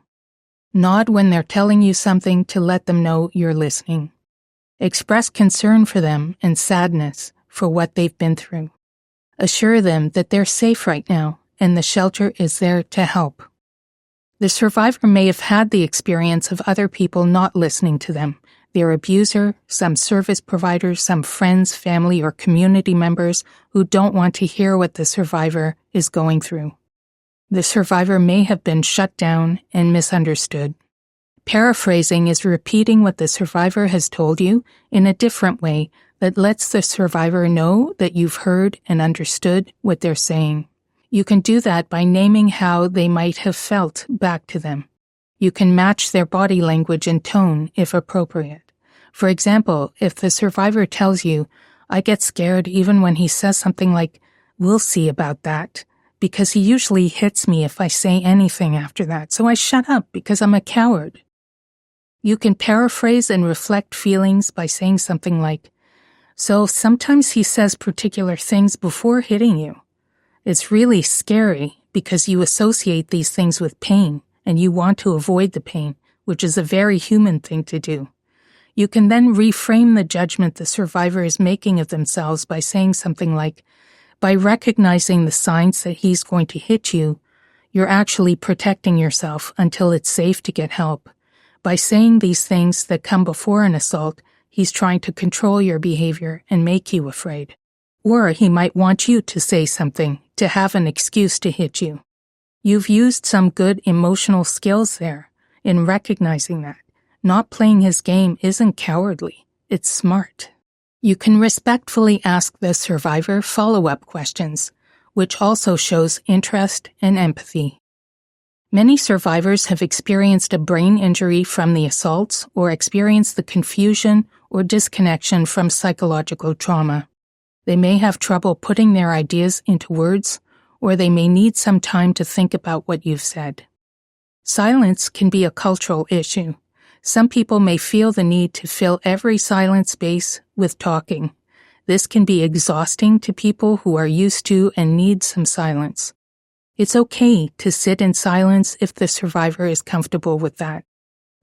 Nod when they're telling you something to let them know you're listening. Express concern for them and sadness for what they've been through. Assure them that they're safe right now and the shelter is there to help. The survivor may have had the experience of other people not listening to them, their abuser, some service providers, some friends, family, or community members who don't want to hear what the survivor is going through. The survivor may have been shut down and misunderstood. Paraphrasing is repeating what the survivor has told you in a different way that lets the survivor know that you've heard and understood what they're saying. You can do that by naming how they might have felt back to them. You can match their body language and tone if appropriate. For example, if the survivor tells you, "I get scared even when he says something like, 'We'll see about that,' because he usually hits me if I say anything after that, so I shut up because I'm a coward." You can paraphrase and reflect feelings by saying something like, "So sometimes he says particular things before hitting you. It's really scary because you associate these things with pain and you want to avoid the pain, which is a very human thing to do." You can then reframe the judgment the survivor is making of themselves by saying something like, "By recognizing the signs that he's going to hit you, you're actually protecting yourself until it's safe to get help. By saying these things that come before an assault, he's trying to control your behavior and make you afraid. Or he might want you to say something to have an excuse to hit you." You've used some good emotional skills there in recognizing that. Not playing his game isn't cowardly, it's smart. You can respectfully ask the survivor follow-up questions, which also shows interest and empathy. Many survivors have experienced a brain injury from the assaults or experienced the confusion or disconnection from psychological trauma. They may have trouble putting their ideas into words, or they may need some time to think about what you've said. Silence can be a cultural issue. Some people may feel the need to fill every silent space with talking. This can be exhausting to people who are used to and need some silence. It's okay to sit in silence if the survivor is comfortable with that.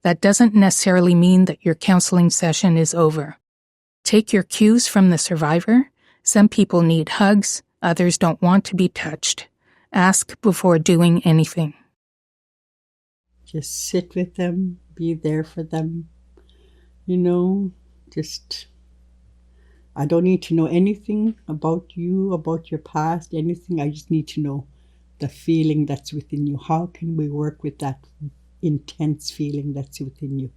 That doesn't necessarily mean that your counseling session is over. Take your cues from the survivor. Some people need hugs, others don't want to be touched. Ask before doing anything. Just sit with them, be there for them. I don't need to know anything about you, about your past, anything. I just need to know the feeling that's within you. How can we work with that intense feeling that's within you?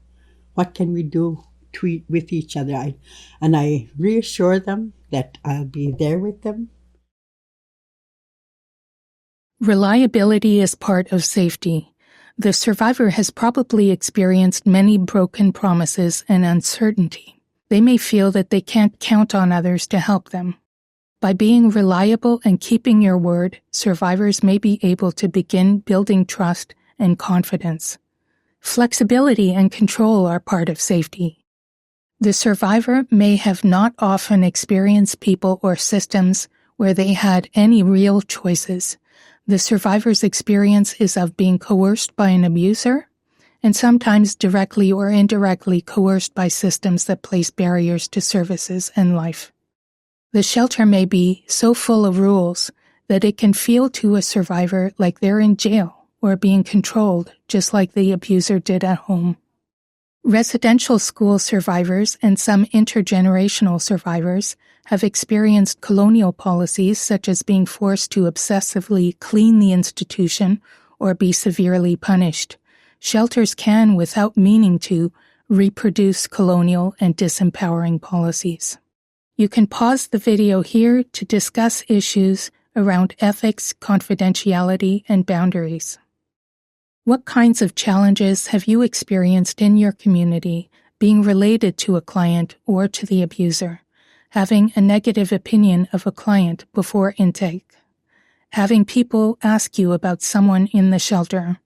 What can we do with each other? I reassure them that I'll be there with them. Reliability is part of safety. The survivor has probably experienced many broken promises and uncertainty. They may feel that they can't count on others to help them. By being reliable and keeping your word, survivors may be able to begin building trust and confidence. Flexibility and control are part of safety. The survivor may have not often experienced people or systems where they had any real choices. The survivor's experience is of being coerced by an abuser, and sometimes directly or indirectly coerced by systems that place barriers to services and life. The shelter may be so full of rules that it can feel to a survivor like they're in jail or being controlled, just like the abuser did at home. Residential school survivors and some intergenerational survivors have experienced colonial policies such as being forced to obsessively clean the institution or be severely punished. Shelters can, without meaning to, reproduce colonial and disempowering policies. You can pause the video here to discuss issues around ethics, confidentiality, and boundaries. What kinds of challenges have you experienced in your community being related to a client or to the abuser? Having a negative opinion of a client before intake. Having people ask you about someone in the shelter.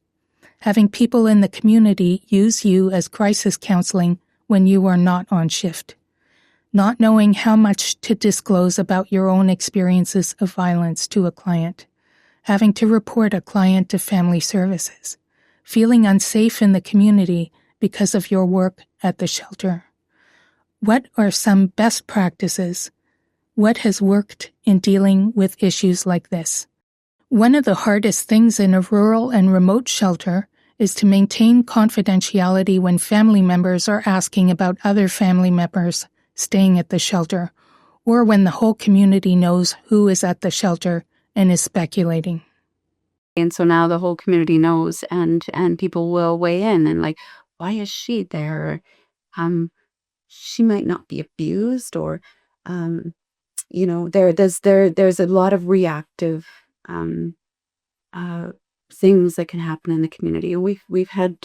Having people in the community use you as crisis counseling when you are not on shift. Not knowing how much to disclose about your own experiences of violence to a client. Having to report a client to family services. Feeling unsafe in the community because of your work at the shelter. What are some best practices? What has worked in dealing with issues like this? One of the hardest things in a rural and remote shelter is to maintain confidentiality when family members are asking about other family members staying at the shelter, or when the whole community knows who is at the shelter and is speculating. And so now the whole community knows, and people will weigh in and like, why is she there? She might not be abused, or there's a lot of reactive things that can happen in the community. We've had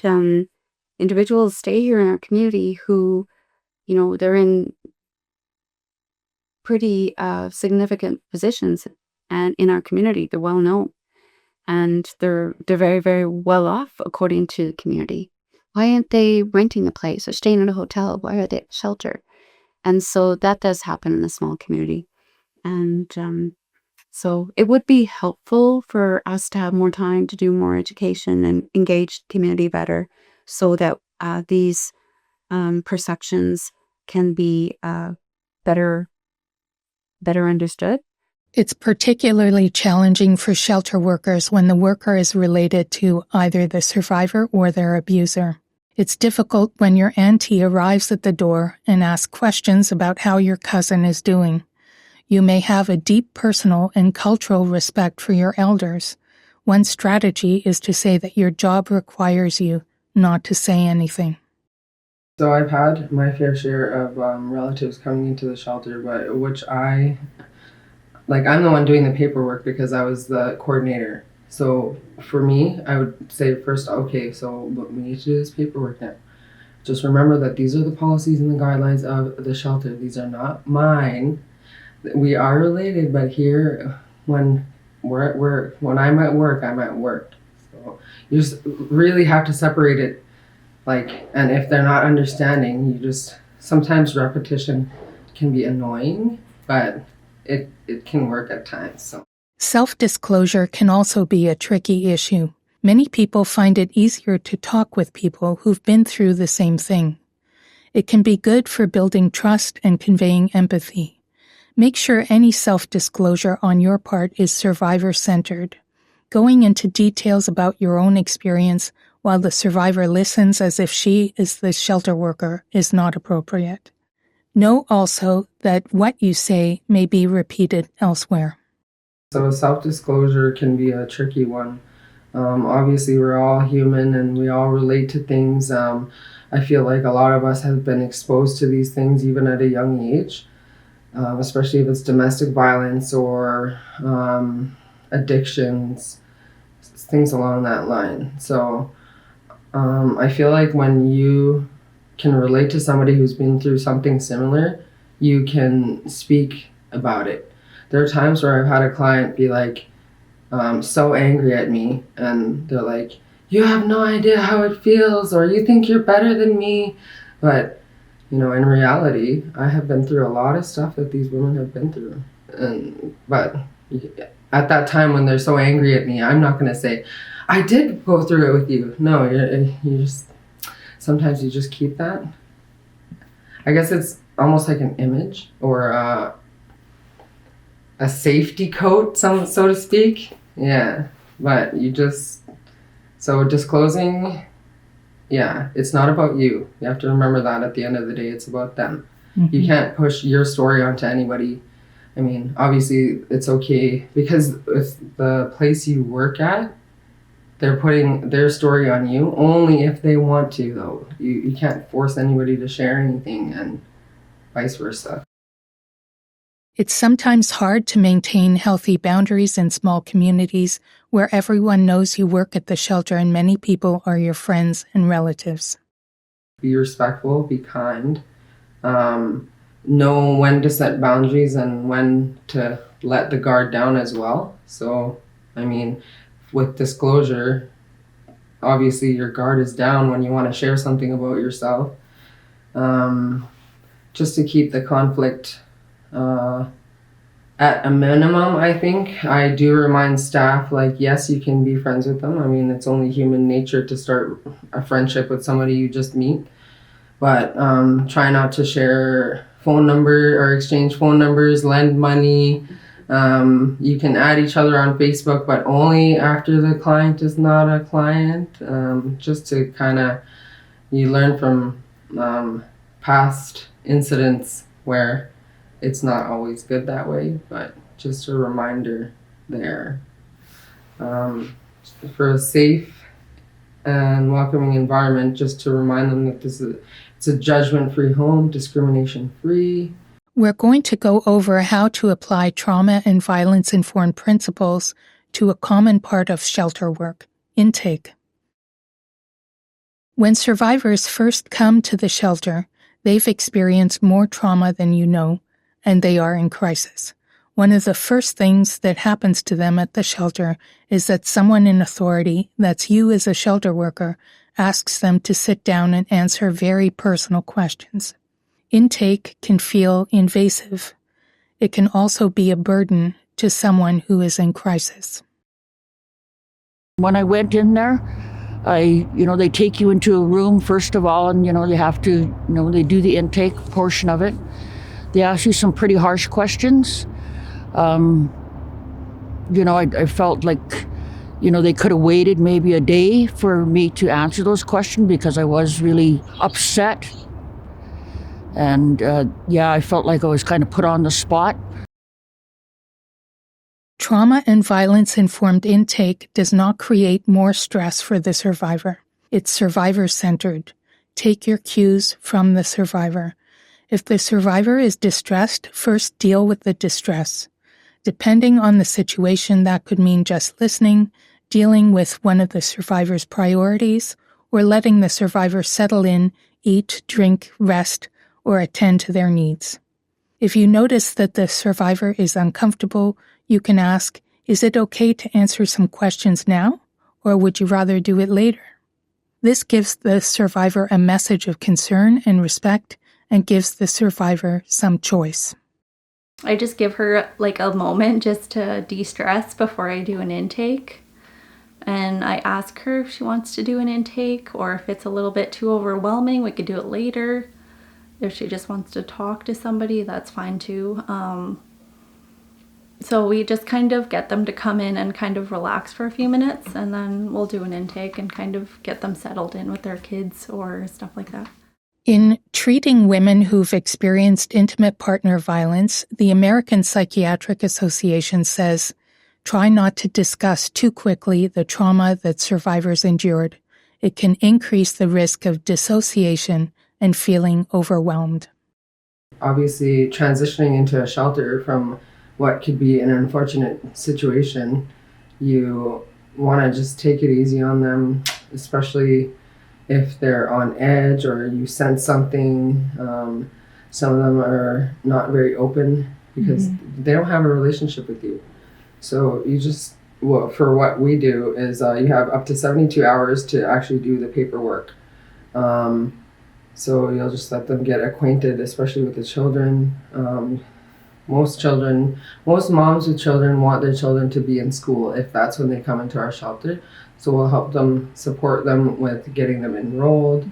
individuals stay here in our community who, they're in pretty significant positions and in our community. They're well known. And they're very, very well off according to the community. Why aren't they renting a place or staying in a hotel? Why are they at shelter? And so that does happen in a small community. And so it would be helpful for us to have more time to do more education and engage the community better, so that these perceptions can be better understood. It's particularly challenging for shelter workers when the worker is related to either the survivor or their abuser. It's difficult when your auntie arrives at the door and asks questions about how your cousin is doing. You may have a deep personal and cultural respect for your elders. One strategy is to say that your job requires you not to say anything. So I've had my fair share of relatives coming into the shelter, but I'm the one doing the paperwork because I was the coordinator. So for me, I would say first, okay, so what we need to do is paperwork now. Just remember that these are the policies and the guidelines of the shelter. These are not mine. We are related, but here, when we're at work, when I'm at work, I'm at work. So you just really have to separate it. And if they're not understanding, sometimes repetition can be annoying, but it can work at times. So self-disclosure can also be a tricky issue. Many people find it easier to talk with people who've been through the same thing. It can be good for building trust and conveying empathy. Make sure any self-disclosure on your part is survivor-centered. Going into details about your own experience while the survivor listens as if she is the shelter worker is not appropriate. Know also that what you say may be repeated elsewhere. So self-disclosure can be a tricky one. Obviously, we're all human and we all relate to things. I feel like a lot of us have been exposed to these things even at a young age, especially if it's domestic violence or addictions, things along that line. So I feel like when you can relate to somebody who's been through something similar, you can speak about it. There are times where I've had a client be like so angry at me, and they're like, you have no idea how it feels, or you think you're better than me. But in reality, I have been through a lot of stuff that these women have been through. But at that time when they're so angry at me, I'm not going to say, I did go through it with you. No, you just, sometimes you just keep that. I guess it's almost like an image or a safety coat, so to speak. Yeah, but you just, so disclosing, yeah, it's not about you. You have to remember that at the end of the day, it's about them. Mm-hmm. You can't push your story onto anybody. I mean, obviously it's okay because with the place you work at, they're putting their story on you only if they want to, though. You can't force anybody to share anything and vice versa. It's sometimes hard to maintain healthy boundaries in small communities where everyone knows you work at the shelter and many people are your friends and relatives. Be respectful, be kind, know when to set boundaries and when to let the guard down as well. So, I mean, with disclosure, obviously your guard is down when you want to share something about yourself. Just to keep the conflict at a minimum, I think. I do remind staff, like, yes, you can be friends with them. I mean, it's only human nature to start a friendship with somebody you just meet. But try not to share phone number or exchange phone numbers, lend money. You can add each other on Facebook, but only after the client is not a client. Just to kind of, you learn from past incidents where it's not always good that way, but just a reminder there. For a safe and welcoming environment, just to remind them that it's a judgment-free home, discrimination-free. We're going to go over how to apply trauma and violence-informed principles to a common part of shelter work, intake. When survivors first come to the shelter, they've experienced more trauma than you know, and they are in crisis. One of the first things that happens to them at the shelter is that someone in authority, that's you as a shelter worker, asks them to sit down and answer very personal questions. Intake can feel invasive. It can also be a burden to someone who is in crisis. When I went in there, they take you into a room first of all, and they have to, they do the intake portion of it. They ask you some pretty harsh questions. I felt like, they could have waited maybe a day for me to answer those questions because I was really upset. And I felt like I was kind of put on the spot. Trauma and violence-informed intake does not create more stress for the survivor. It's survivor-centered. Take your cues from the survivor. If the survivor is distressed, first deal with the distress. Depending on the situation, that could mean just listening, dealing with one of the survivor's priorities, or letting the survivor settle in, eat, drink, rest, or attend to their needs. If you notice that the survivor is uncomfortable, you can ask, is it okay to answer some questions now, or would you rather do it later? This gives the survivor a message of concern and respect and gives the survivor some choice. I just give her like a moment just to de-stress before I do an intake. And I ask her if she wants to do an intake, or if it's a little bit too overwhelming, we could do it later. If she just wants to talk to somebody, that's fine too. So we just kind of get them to come in and kind of relax for a few minutes, and then we'll do an intake and kind of get them settled in with their kids or stuff like that. In treating women who've experienced intimate partner violence, the American Psychiatric Association says, try not to discuss too quickly the trauma that survivors endured. It can increase the risk of dissociation and feeling overwhelmed. Obviously, transitioning into a shelter from what could be an unfortunate situation, you want to just take it easy on them, especially if they're on edge or you sense something. Some of them are not very open because they don't have a relationship with you. So you just, for what we do is you have up to 72 hours to actually do the paperwork. So you'll just let them get acquainted, especially with the children. Most moms with children want their children to be in school if that's when they come into our shelter. So we'll help them, support them with getting them enrolled.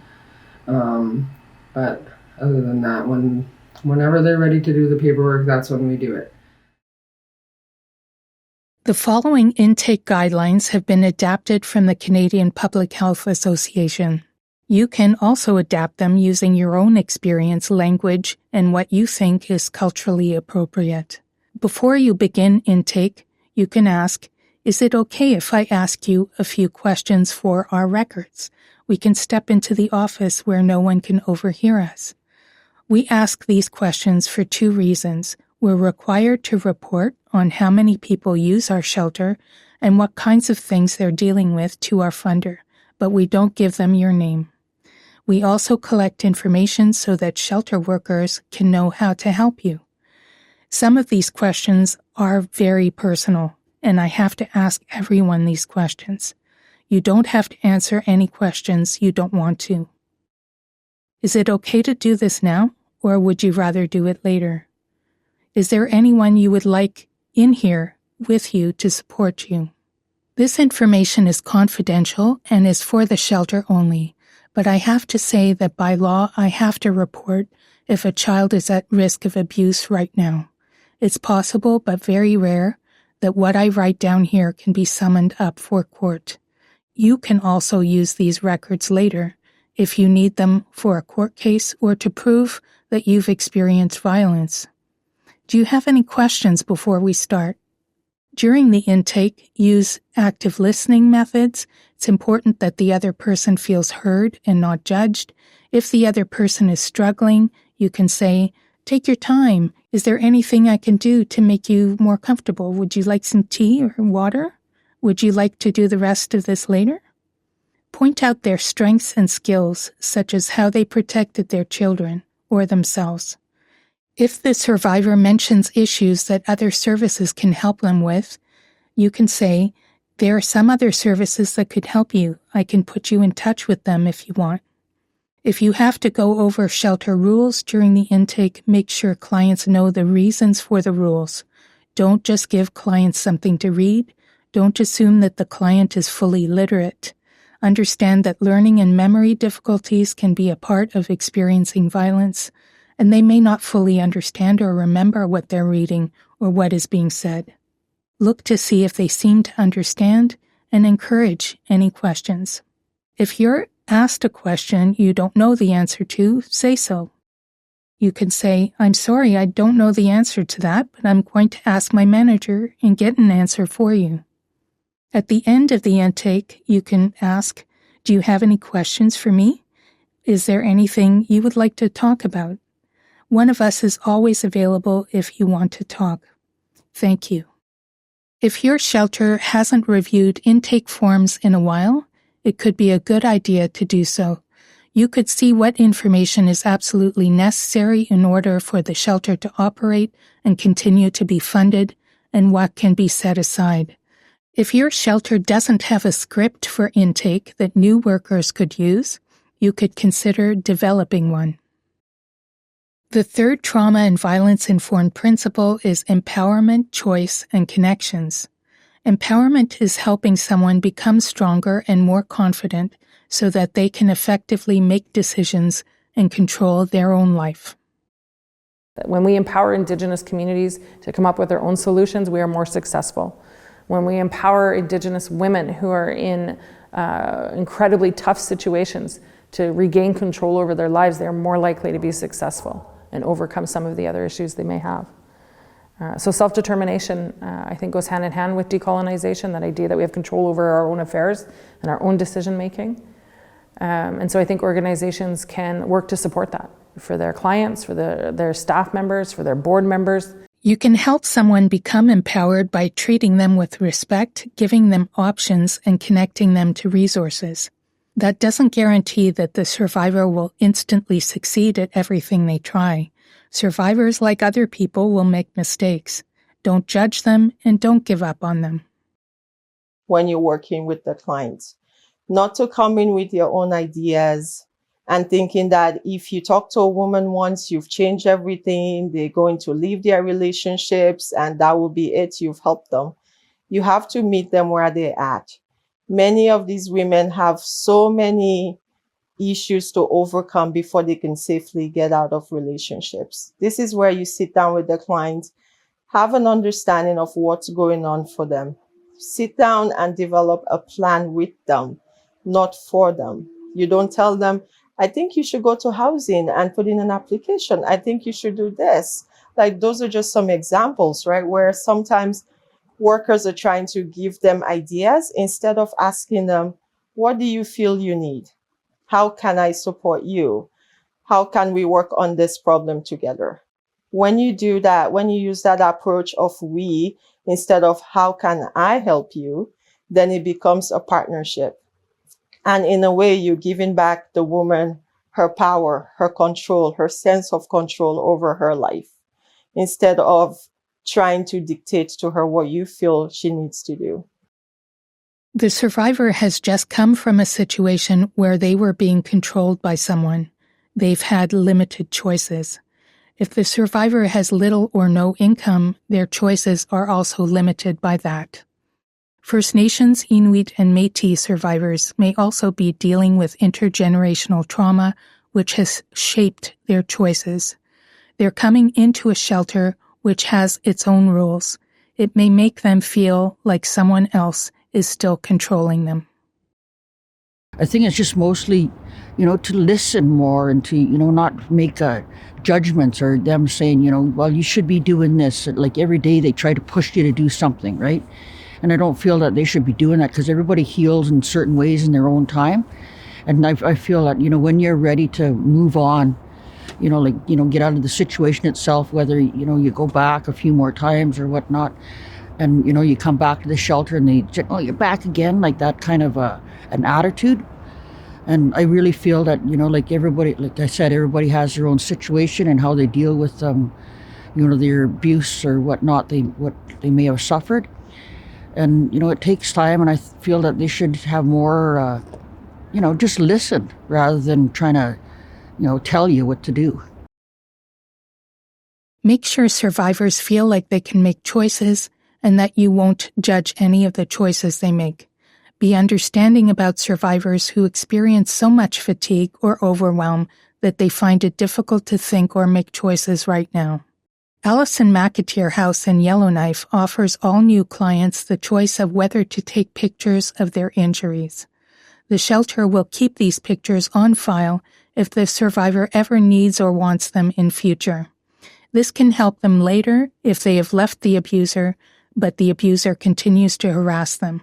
But other than that, whenever they're ready to do the paperwork, that's when we do it. The following intake guidelines have been adapted from the Canadian Public Health Association. You can also adapt them using your own experience, language, and what you think is culturally appropriate. Before you begin intake, you can ask, "Is it okay if I ask you a few questions for our records? We can step into the office where no one can overhear us." We ask these questions for two reasons. We're required to report on how many people use our shelter and what kinds of things they're dealing with to our funder, but we don't give them your name. We also collect information so that shelter workers can know how to help you. Some of these questions are very personal, and I have to ask everyone these questions. You don't have to answer any questions you don't want to. Is it okay to do this now, or would you rather do it later? Is there anyone you would like in here with you to support you? This information is confidential and is for the shelter only, but I have to say that by law I have to report if a child is at risk of abuse right now. It's possible, but very rare, that what I write down here can be summoned up for court. You can also use these records later if you need them for a court case or to prove that you've experienced violence. Do you have any questions before we start? During the intake, use active listening methods. It's important that the other person feels heard and not judged. If the other person is struggling, you can say, "Take your time. Is there anything I can do to make you more comfortable? Would you like some tea or water? Would you like to do the rest of this later?" Point out their strengths and skills, such as how they protected their children or themselves. If the survivor mentions issues that other services can help them with, you can say, "There are some other services that could help you. I can put you in touch with them if you want." If you have to go over shelter rules during the intake, make sure clients know the reasons for the rules. Don't just give clients something to read. Don't assume that the client is fully literate. Understand that learning and memory difficulties can be a part of experiencing violence, and they may not fully understand or remember what they're reading or what is being said. Look to see if they seem to understand and encourage any questions. If you're asked a question you don't know the answer to, say so. You can say, "I'm sorry, I don't know the answer to that, but I'm going to ask my manager and get an answer for you." At the end of the intake, you can ask, "Do you have any questions for me? Is there anything you would like to talk about?" One of us is always available if you want to talk. Thank you. If your shelter hasn't reviewed intake forms in a while, it could be a good idea to do so. You could see what information is absolutely necessary in order for the shelter to operate and continue to be funded, and what can be set aside. If your shelter doesn't have a script for intake that new workers could use, you could consider developing one. The third trauma and violence-informed principle is empowerment, choice, and connections. Empowerment is helping someone become stronger and more confident so that they can effectively make decisions and control their own life. When we empower Indigenous communities to come up with their own solutions, we are more successful. When we empower Indigenous women who are in incredibly tough situations to regain control over their lives, they are more likely to be successful and overcome some of the other issues they may have. So self-determination, I think, goes hand in hand with decolonization, that idea that we have control over our own affairs and our own decision-making. And so I think organizations can work to support that for their clients, for their staff members, for their board members. You can help someone become empowered by treating them with respect, giving them options, and connecting them to resources. That doesn't guarantee that the survivor will instantly succeed at everything they try. Survivors, like other people, will make mistakes. Don't judge them and don't give up on them. When you're working with the clients, not to come in with your own ideas and thinking that if you talk to a woman once, you've changed everything, they're going to leave their relationships and that will be it, you've helped them. You have to meet them where they're at. Many of these women have so many issues to overcome before they can safely get out of relationships. This is where you sit down with the client, have an understanding of what's going on for them. Sit down and develop a plan with them, not for them. You don't tell them, I think you should go to housing and put in an application. I think you should do this. Like, those are just some examples, right? Where sometimes workers are trying to give them ideas instead of asking them, what do you feel you need? How can I support you? How can we work on this problem together? When you do that, when you use that approach of we instead of how can I help you, then it becomes a partnership. And in a way, you're giving back the woman her power, her control, her sense of control over her life, instead of trying to dictate to her what you feel she needs to do. The survivor has just come from a situation where they were being controlled by someone. They've had limited choices. If the survivor has little or no income, their choices are also limited by that. First Nations, Inuit, and Métis survivors may also be dealing with intergenerational trauma, which has shaped their choices. They're coming into a shelter which has its own rules. It may make them feel like someone else is still controlling them. I think it's just mostly, to listen more and to, not make judgments or them saying, well, you should be doing this. Like every day they try to push you to do something, right? And I don't feel that they should be doing that because everybody heals in certain ways in their own time. And I feel that, when you're ready to move on, get out of the situation itself, whether, you go back a few more times or whatnot, and, you come back to the shelter and they say, oh, you're back again, like that kind of an attitude. And I really feel that, everybody, like I said, everybody has their own situation and how they deal with, their abuse or what they may have suffered. And, it takes time, and I feel that they should have more, just listen rather than trying to, tell you what to do. Make sure survivors feel like they can make choices and that you won't judge any of the choices they make. Be understanding about survivors who experience so much fatigue or overwhelm that they find it difficult to think or make choices right now. Alison McAteer House in Yellowknife offers all new clients the choice of whether to take pictures of their injuries. The shelter will keep these pictures on file if the survivor ever needs or wants them in future. This can help them later if they have left the abuser, but the abuser continues to harass them.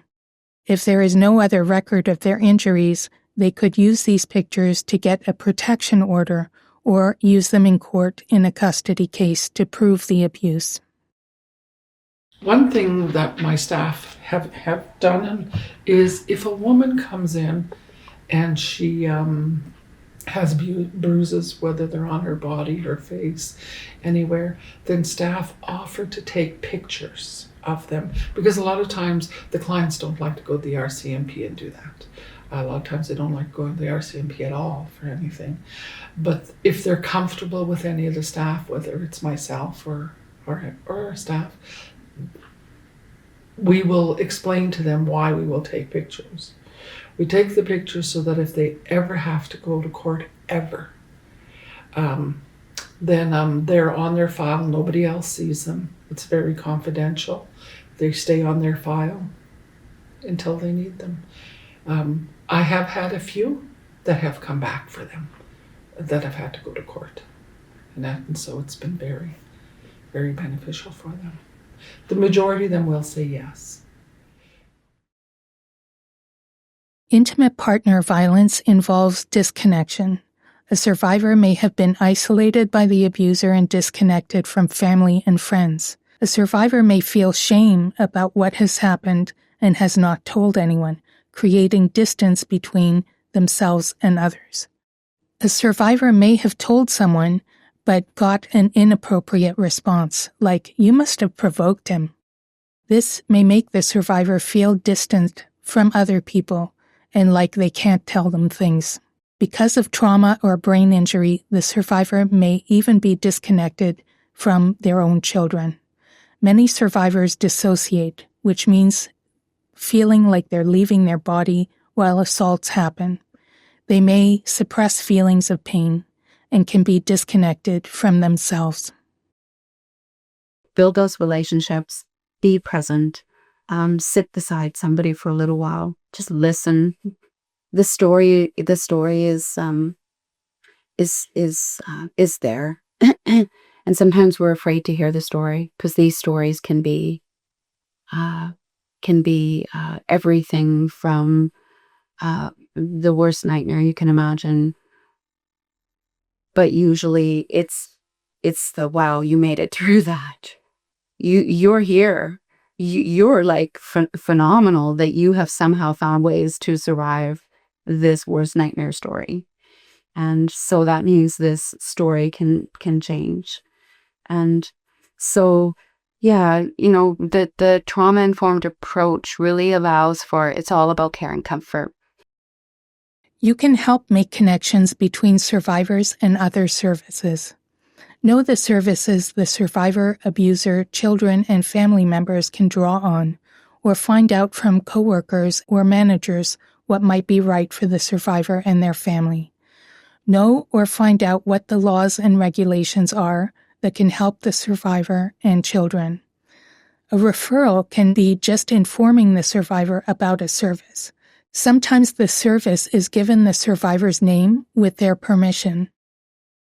If there is no other record of their injuries, they could use these pictures to get a protection order or use them in court in a custody case to prove the abuse. One thing that my staff have done is if a woman comes in and she has bruises, whether they're on her body, her face, anywhere, then staff offer to take pictures of them, because a lot of times the clients don't like to go to the RCMP and do that. A lot of times they don't like going to the RCMP at all for anything. But if they're comfortable with any of the staff, whether it's myself or our staff, we will explain to them why we will take pictures. We take the pictures so that if they ever have to go to court, then they're on their file. Nobody else sees them. It's very confidential. They stay on their file until they need them. I have had a few that have come back for them, that have had to go to court. And so it's been very, very beneficial for them. The majority of them will say yes. Intimate partner violence involves disconnection. A survivor may have been isolated by the abuser and disconnected from family and friends. A survivor may feel shame about what has happened and has not told anyone, creating distance between themselves and others. A survivor may have told someone, but got an inappropriate response, like, "You must have provoked him." This may make the survivor feel distant from other people and like they can't tell them things. Because of trauma or brain injury, the survivor may even be disconnected from their own children. Many survivors dissociate, which means feeling like they're leaving their body while assaults happen. They may suppress feelings of pain and can be disconnected from themselves. Build those relationships, be present, sit beside somebody for a little while, just listen. The story is there. And sometimes we're afraid to hear the story because these stories can be everything from the worst nightmare you can imagine. But usually it's the, wow, you made it through that. You're here. You're like phenomenal that you have somehow found ways to survive this worst nightmare story. And so that means this story can change. And so, yeah, the trauma-informed approach really allows for, it's all about care and comfort. You can help make connections between survivors and other services. Know the services the survivor, abuser, children, and family members can draw on, or find out from coworkers or managers what might be right for the survivor and their family. Know or find out what the laws and regulations are that can help the survivor and children. A referral can be just informing the survivor about a service. Sometimes the service is given the survivor's name with their permission.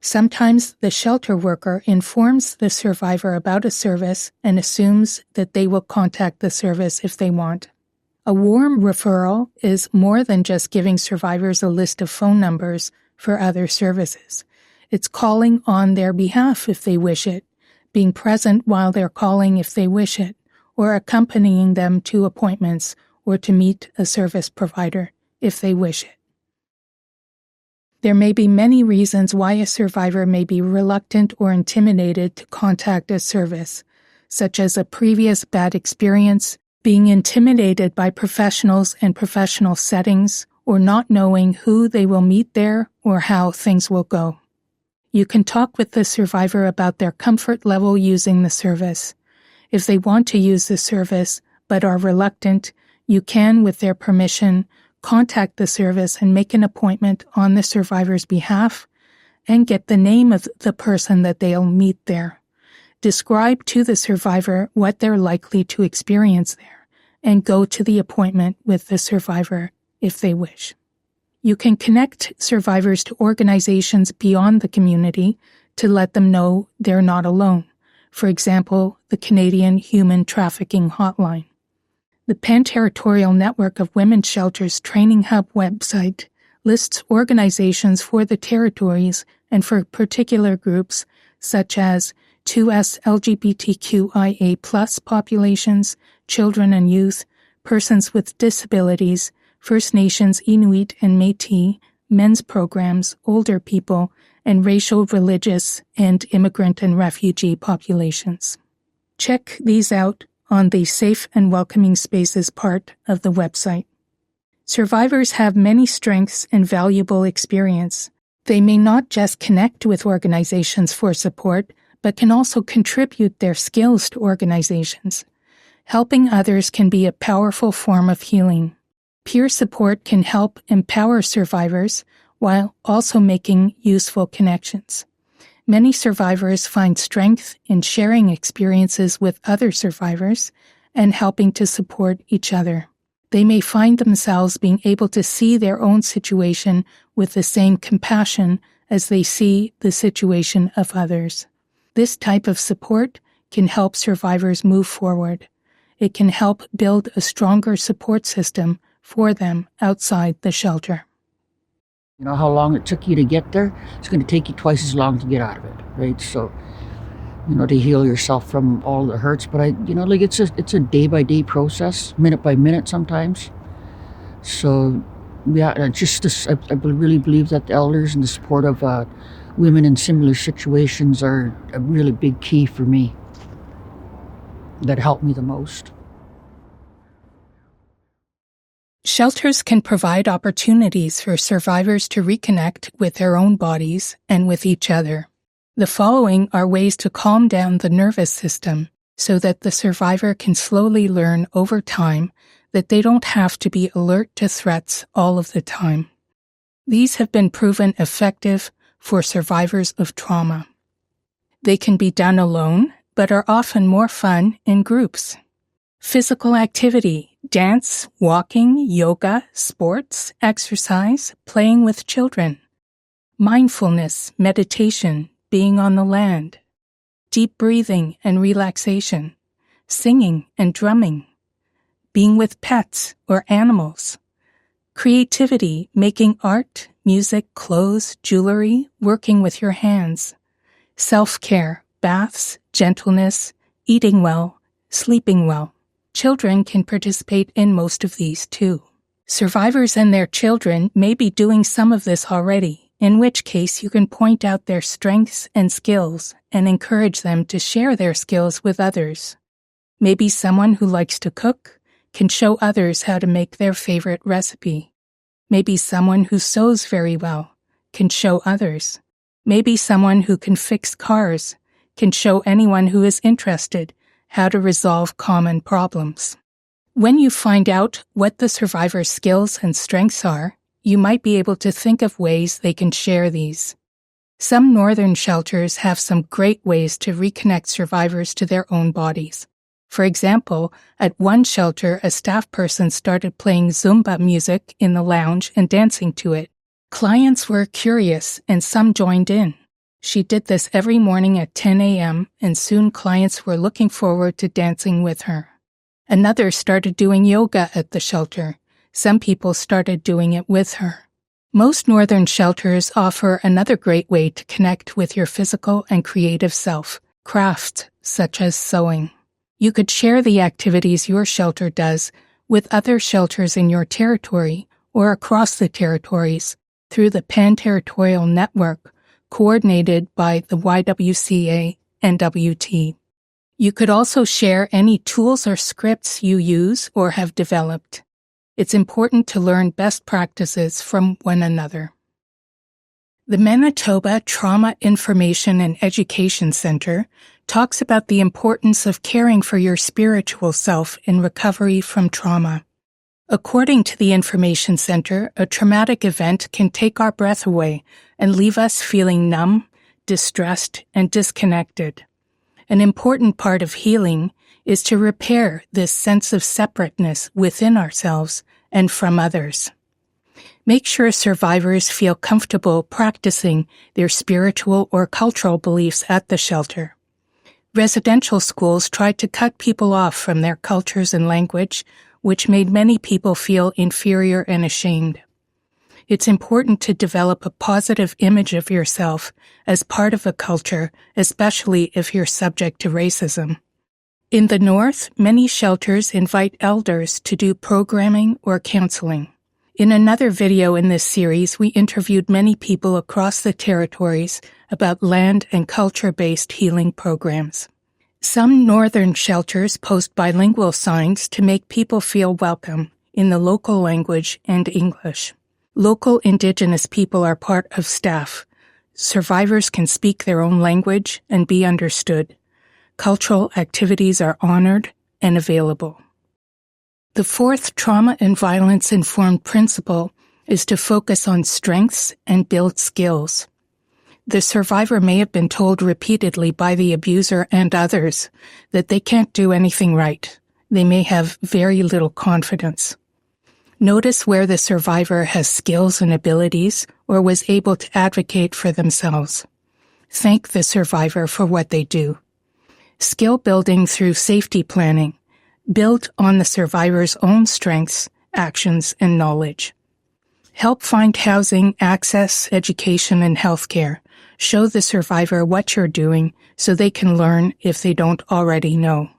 Sometimes the shelter worker informs the survivor about a service and assumes that they will contact the service if they want. A warm referral is more than just giving survivors a list of phone numbers for other services. It's calling on their behalf if they wish it, being present while they're calling if they wish it, or accompanying them to appointments or to meet a service provider if they wish it. There may be many reasons why a survivor may be reluctant or intimidated to contact a service, such as a previous bad experience, being intimidated by professionals and professional settings, or not knowing who they will meet there or how things will go. You can talk with the survivor about their comfort level using the service. If they want to use the service but are reluctant, you can, with their permission, contact the service and make an appointment on the survivor's behalf and get the name of the person that they'll meet there. Describe to the survivor what they're likely to experience there and go to the appointment with the survivor if they wish. You can connect survivors to organizations beyond the community to let them know they're not alone. For example, the Canadian Human Trafficking Hotline. The Pan-Territorial Network of Women's Shelters Training Hub website lists organizations for the territories and for particular groups such as 2S LGBTQIA+ populations, children and youth, persons with disabilities, First Nations, Inuit and Métis, men's programs, older people, and racial, religious, and immigrant and refugee populations. Check these out on the Safe and Welcoming Spaces part of the website. Survivors have many strengths and valuable experience. They may not just connect with organizations for support, but can also contribute their skills to organizations. Helping others can be a powerful form of healing. Peer support can help empower survivors while also making useful connections. Many survivors find strength in sharing experiences with other survivors and helping to support each other. They may find themselves being able to see their own situation with the same compassion as they see the situation of others. This type of support can help survivors move forward. It can help build a stronger support system for them outside the shelter. You know how long it took you to get there? It's going to take you twice as long to get out of it, right? So, to heal yourself from all the hurts. But it's a day-by-day process, minute by minute sometimes. So, yeah, I really believe that the elders and the support of women in similar situations are a really big key for me. That helped me the most. Shelters can provide opportunities for survivors to reconnect with their own bodies and with each other. The following are ways to calm down the nervous system so that the survivor can slowly learn over time that they don't have to be alert to threats all of the time. These have been proven effective for survivors of trauma. They can be done alone, but are often more fun in groups. Physical activity, dance, walking, yoga, sports, exercise, playing with children. Mindfulness, meditation, being on the land. Deep breathing and relaxation. Singing and drumming. Being with pets or animals. Creativity, making art, music, clothes, jewelry, working with your hands. Self-care, baths, gentleness, eating well, sleeping well. Children can participate in most of these too. Survivors and their children may be doing some of this already, in which case you can point out their strengths and skills and encourage them to share their skills with others. Maybe someone who likes to cook can show others how to make their favorite recipe. Maybe someone who sews very well can show others. Maybe someone who can fix cars can show anyone who is interested how to resolve common problems. When you find out what the survivor's skills and strengths are, you might be able to think of ways they can share these. Some northern shelters have some great ways to reconnect survivors to their own bodies. For example, at one shelter, a staff person started playing Zumba music in the lounge and dancing to it. Clients were curious and some joined in. She did this every morning at 10 a.m. and soon clients were looking forward to dancing with her. Another started doing yoga at the shelter. Some people started doing it with her. Most northern shelters offer another great way to connect with your physical and creative self, crafts such as sewing. You could share the activities your shelter does with other shelters in your territory or across the territories through the pan-territorial network coordinated by the YWCA NWT. You could also share any tools or scripts you use or have developed. It's important to learn best practices from one another. The Manitoba Trauma Information and Education Center talks about the importance of caring for your spiritual self in recovery from trauma. According to the Information Center, a traumatic event can take our breath away and leave us feeling numb, distressed, and disconnected. An important part of healing is to repair this sense of separateness within ourselves and from others. Make sure survivors feel comfortable practicing their spiritual or cultural beliefs at the shelter. Residential schools tried to cut people off from their cultures and language, which made many people feel inferior and ashamed. It's important to develop a positive image of yourself as part of a culture, especially if you're subject to racism. In the North, many shelters invite elders to do programming or counseling. In another video in this series, we interviewed many people across the territories about land and culture-based healing programs. Some northern shelters post bilingual signs to make people feel welcome in the local language and English. Local Indigenous people are part of staff. Survivors can speak their own language and be understood. Cultural activities are honored and available. The fourth trauma and violence-informed principle is to focus on strengths and build skills. The survivor may have been told repeatedly by the abuser and others that they can't do anything right. They may have very little confidence. Notice where the survivor has skills and abilities or was able to advocate for themselves. Thank the survivor for what they do. Skill building through safety planning. Build on the survivor's own strengths, actions, and knowledge. Help find housing, access, education, and healthcare. Show the survivor what you're doing so they can learn if they don't already know.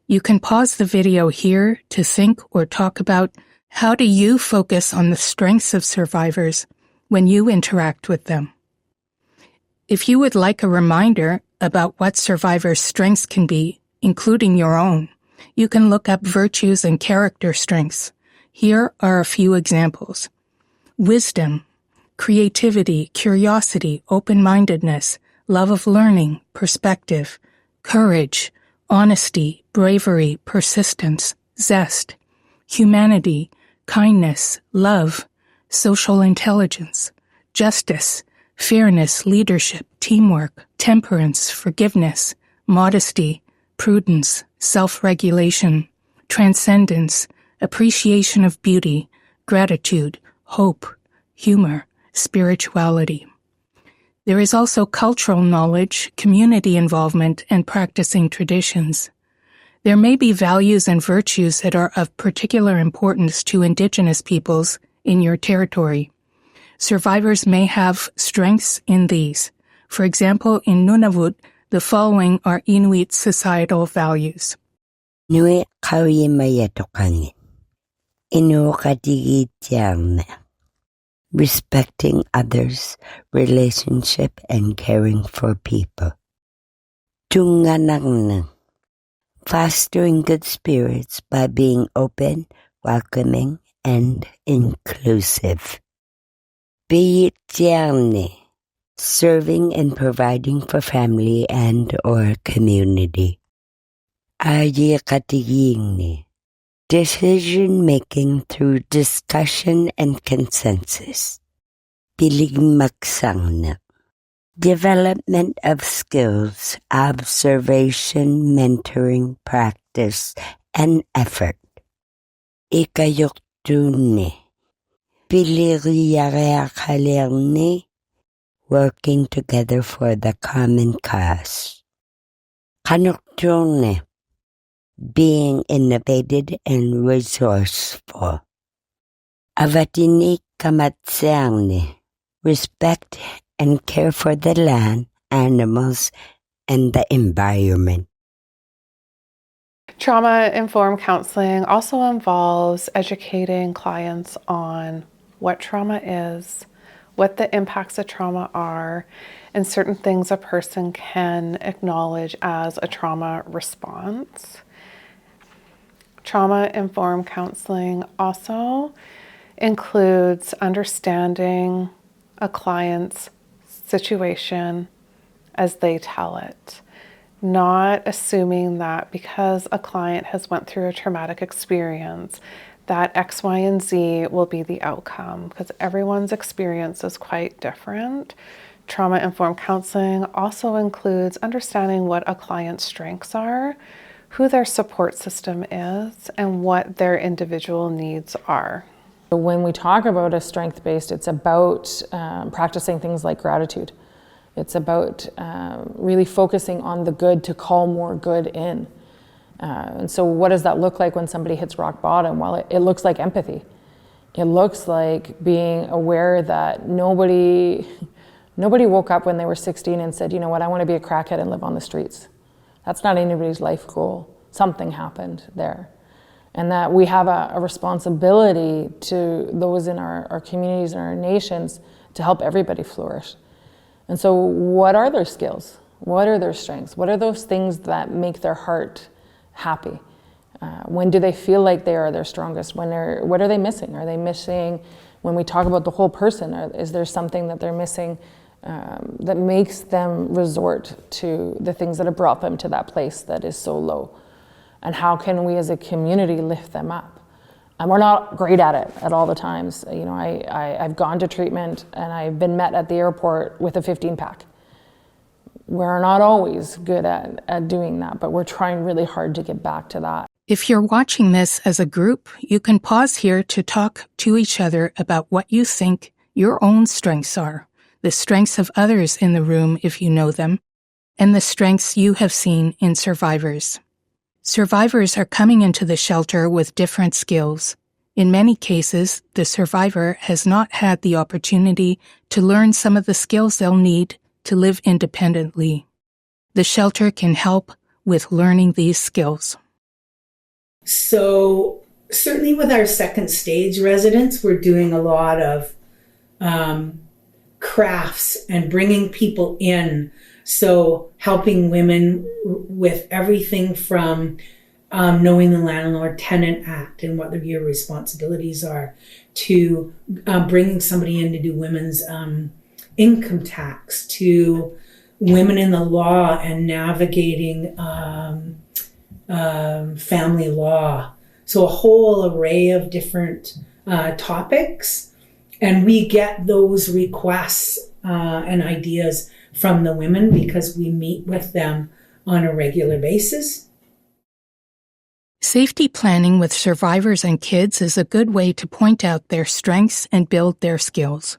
You can pause the video here to think or talk about how do you focus on the strengths of survivors when you interact with them. If you would like a reminder about what survivors' strengths can be, including your own, you can look up virtues and character strengths. Here are a few examples. Wisdom, creativity, curiosity, open-mindedness, love of learning, perspective, courage, honesty, bravery, persistence, zest, humanity, kindness, love, social intelligence, justice, fairness, leadership, teamwork, temperance, forgiveness, modesty, prudence, self-regulation, transcendence, appreciation of beauty, gratitude, hope, humor, spirituality. There is also cultural knowledge, community involvement, and practicing traditions. There may be values and virtues that are of particular importance to Indigenous peoples in your territory. Survivors may have strengths in these. For example, in Nunavut, the following are Inuit societal values. Nui kawi mayatokangin. Inu katigitiarne. Respecting others, relationship, and caring for people. Tunganang. Fostering good spirits by being open, welcoming, and inclusive. Biyitiarne. Serving and providing for family and or community. Ayikatigini. Decision-making through discussion and consensus. Piligmaksangna. Development of skills, observation, mentoring, practice, and effort. Ikayuktune. Piliriyareakalerni. Working together for the common cause. Kanuktune. Being innovative and resourceful. Avatini kamatseangne. Respect and care for the land, animals, and the environment. Trauma-informed counseling also involves educating clients on what trauma is, what the impacts of trauma are, and certain things a person can acknowledge as a trauma response. Trauma-informed counseling also includes understanding a client's situation as they tell it, not assuming that because a client has went through a traumatic experience that X, Y, and Z will be the outcome, because everyone's experience is quite different. Trauma-informed counseling also includes understanding what a client's strengths are, who their support system is, and what their individual needs are. When we talk about a strength-based, it's about practicing things like gratitude. It's about really focusing on the good to call more good in. And so what does that look like when somebody hits rock bottom? Well, it looks like empathy. It looks like being aware that nobody woke up when they were 16 and said, you know what, I want to be a crackhead and live on the streets. That's not anybody's life goal. Something happened there. And that we have a responsibility to those in our communities and our nations to help everybody flourish. And so what are their skills? What are their strengths? What are those things that make their heart happy? When do they feel like they are their strongest? What are they missing? Are they missing, when we talk about the whole person, is there something that they're missing that makes them resort to the things that have brought them to that place that is so low? And how can we as a community lift them up? And we're not great at it at all the times. You know, I've gone to treatment and I've been met at the airport with a 15-pack. We're not always good at doing that, but we're trying really hard to get back to that. If you're watching this as a group, you can pause here to talk to each other about what you think your own strengths are, the strengths of others in the room if you know them, and the strengths you have seen in survivors. Survivors are coming into the shelter with different skills. In many cases, the survivor has not had the opportunity to learn some of the skills they'll need to live independently. The shelter can help with learning these skills. So certainly with our second stage residents, we're doing a lot of crafts and bringing people in. So helping women with everything from knowing the Landlord-Tenant Act and what your responsibilities are, to bringing somebody in to do women's income tax, to women in the law and navigating family law. So a whole array of different topics. And we get those requests and ideas from the women because we meet with them on a regular basis. Safety planning with survivors and kids is a good way to point out their strengths and build their skills.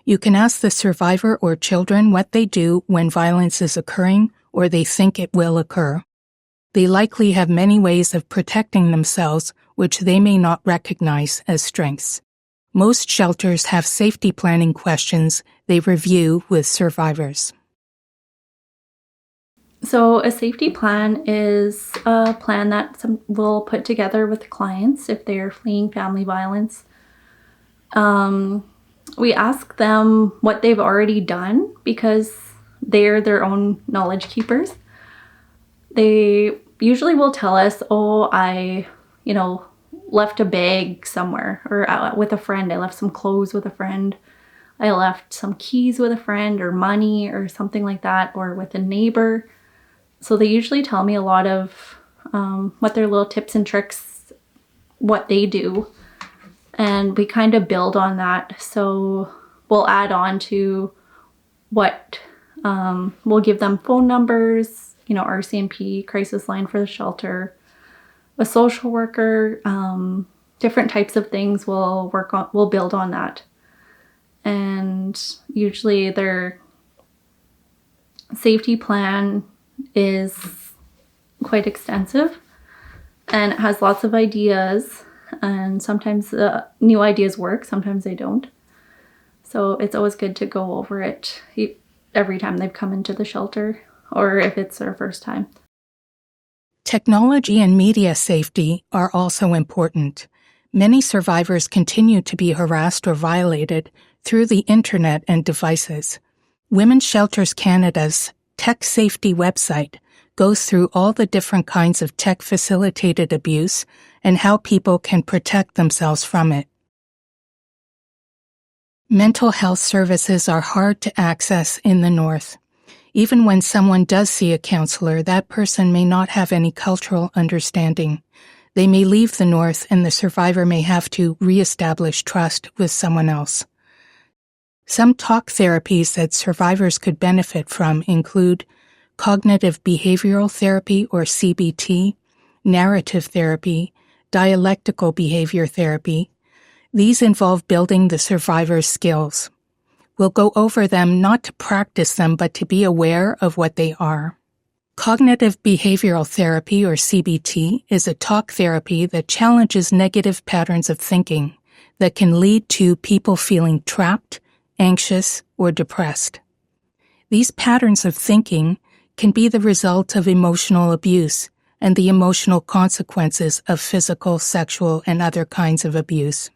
You can ask the survivor or children what they do when violence is occurring or they think it will occur. They likely have many ways of protecting themselves which they may not recognize as strengths. Most shelters have safety planning questions they review with survivors. So a safety plan is a plan that we'll put together with clients if they are fleeing family violence. We ask them what they've already done because they're their own knowledge keepers. They usually will tell us, I left a bag somewhere, or with a friend. I left some clothes with a friend. I left some keys with a friend, or money, or something like that, or with a neighbor. So they usually tell me a lot of what their little tips and tricks, what they do. And we kind of build on that. So we'll add on to what, we'll give them phone numbers, RCMP, crisis line for the shelter, a social worker, different types of things we'll build on that. And usually their safety plan is quite extensive and it has lots of ideas, and sometimes the new ideas work, sometimes they don't. So it's always good to go over it every time they've come into the shelter or if it's their first time. Technology and media safety are also important. Many survivors continue to be harassed or violated through the internet and devices. Women's Shelters Canada's Tech Safety website goes through all the different kinds of tech-facilitated abuse and how people can protect themselves from it. Mental health services are hard to access in the North. Even when someone does see a counselor, that person may not have any cultural understanding. They may leave the North and the survivor may have to reestablish trust with someone else. Some talk therapies that survivors could benefit from include cognitive behavioral therapy or CBT, narrative therapy, dialectical behavior therapy. These involve building the survivor's skills. We'll go over them not to practice them, but to be aware of what they are. Cognitive behavioral therapy, or CBT, is a talk therapy that challenges negative patterns of thinking that can lead to people feeling trapped, anxious, or depressed. These patterns of thinking can be the result of emotional abuse and the emotional consequences of physical, sexual, and other kinds of abuse.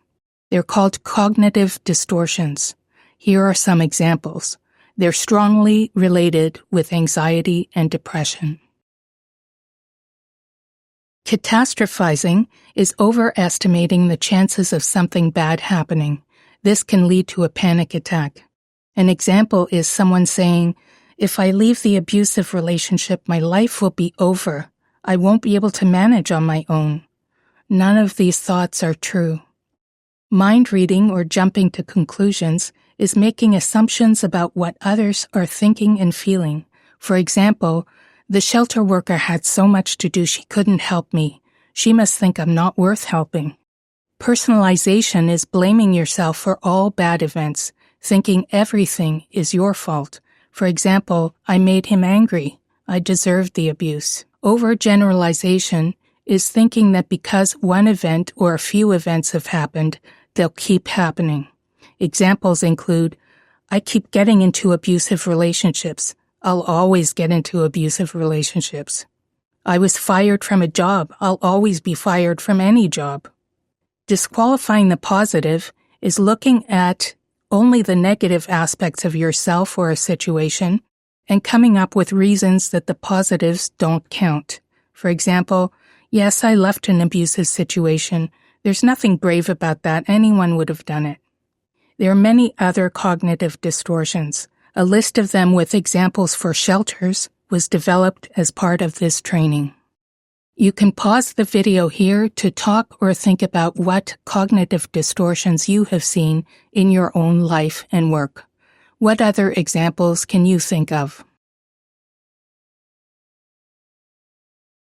They're called cognitive distortions. Here are some examples. They're strongly related with anxiety and depression. Catastrophizing is overestimating the chances of something bad happening. This can lead to a panic attack. An example is someone saying, "If I leave the abusive relationship, my life will be over. I won't be able to manage on my own." None of these thoughts are true. Mind reading or jumping to conclusions is making assumptions about what others are thinking and feeling. For example, the shelter worker had so much to do she couldn't help me. She must think I'm not worth helping. Personalization is blaming yourself for all bad events, thinking everything is your fault. For example, I made him angry. I deserved the abuse. Overgeneralization is thinking that because one event or a few events have happened, they'll keep happening. Examples include, I keep getting into abusive relationships. I'll always get into abusive relationships. I was fired from a job. I'll always be fired from any job. Disqualifying the positive is looking at only the negative aspects of yourself or a situation and coming up with reasons that the positives don't count. For example, Yes, I left an abusive situation. There's nothing brave about that. Anyone would have done it. There are many other cognitive distortions. A list of them with examples for shelters was developed as part of this training. You can pause the video here to talk or think about what cognitive distortions you have seen in your own life and work. What other examples can you think of?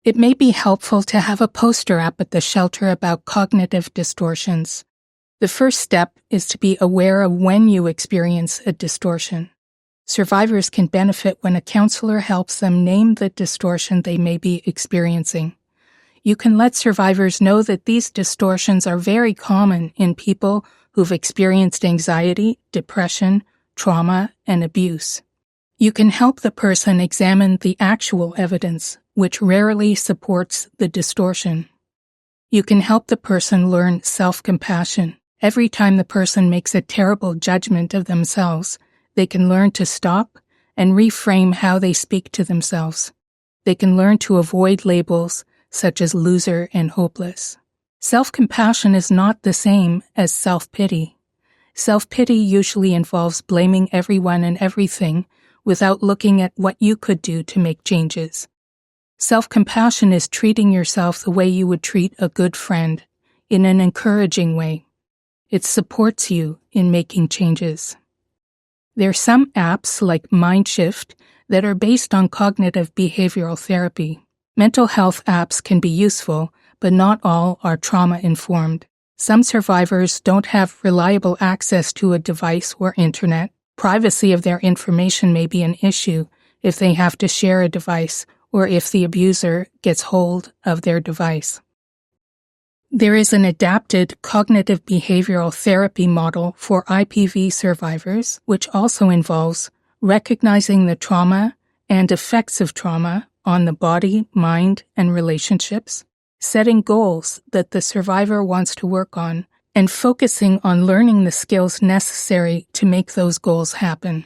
It may be helpful to have a poster up at the shelter about cognitive distortions. The first step is to be aware of when you experience a distortion. Survivors can benefit when a counselor helps them name the distortion they may be experiencing. You can let survivors know that these distortions are very common in people who've experienced anxiety, depression, trauma, and abuse. You can help the person examine the actual evidence, which rarely supports the distortion. You can help the person learn self-compassion. Every time the person makes a terrible judgment of themselves, they can learn to stop and reframe how they speak to themselves. They can learn to avoid labels such as loser and hopeless. Self-compassion is not the same as self-pity. Self-pity usually involves blaming everyone and everything without looking at what you could do to make changes. Self-compassion is treating yourself the way you would treat a good friend, in an encouraging way. It supports you in making changes. There are some apps like MindShift that are based on cognitive behavioral therapy. Mental health apps can be useful, but not all are trauma-informed. Some survivors don't have reliable access to a device or internet. Privacy of their information may be an issue if they have to share a device or if the abuser gets hold of their device. There is an adapted cognitive behavioral therapy model for IPV survivors, which also involves recognizing the trauma and effects of trauma on the body, mind, and relationships, setting goals that the survivor wants to work on, and focusing on learning the skills necessary to make those goals happen.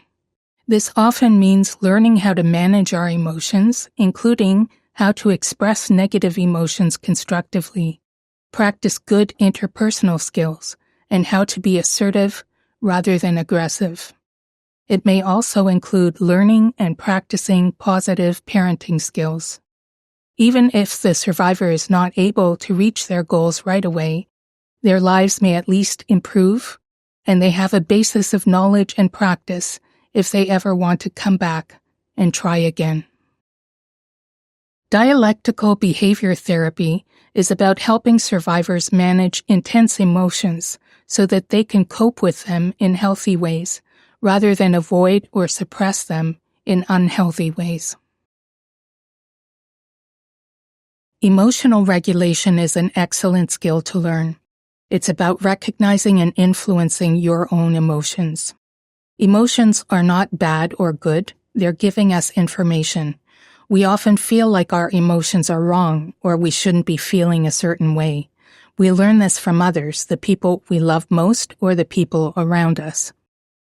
This often means learning how to manage our emotions, including how to express negative emotions constructively, practice good interpersonal skills, and how to be assertive rather than aggressive. It may also include learning and practicing positive parenting skills. Even if the survivor is not able to reach their goals right away, their lives may at least improve, and they have a basis of knowledge and practice if they ever want to come back and try again. Dialectical behavior therapy is about helping survivors manage intense emotions so that they can cope with them in healthy ways, rather than avoid or suppress them in unhealthy ways. Emotional regulation is an excellent skill to learn. It's about recognizing and influencing your own emotions. Emotions are not bad or good, they're giving us information. We often feel like our emotions are wrong or we shouldn't be feeling a certain way. We learn this from others, the people we love most or the people around us.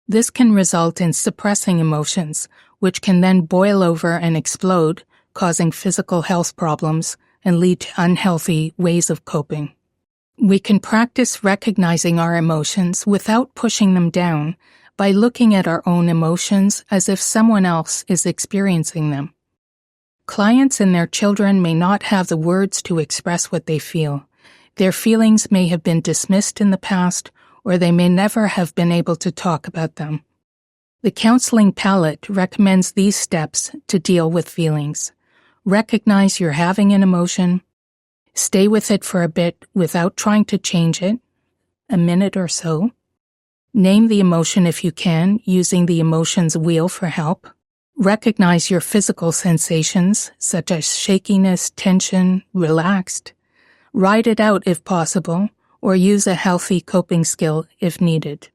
This can result in suppressing emotions, which can then boil over and explode, causing physical health problems and lead to unhealthy ways of coping. We can practice recognizing our emotions without pushing them down by looking at our own emotions as if someone else is experiencing them. Clients and their children may not have the words to express what they feel. Their feelings may have been dismissed in the past, or they may never have been able to talk about them. The counseling palette recommends these steps to deal with feelings. Recognize you're having an emotion. Stay with it for a bit without trying to change it, a minute or so. Name the emotion if you can, using the emotions wheel for help. Recognize your physical sensations, such as shakiness, tension, relaxed. Write it out if possible, or use a healthy coping skill if needed.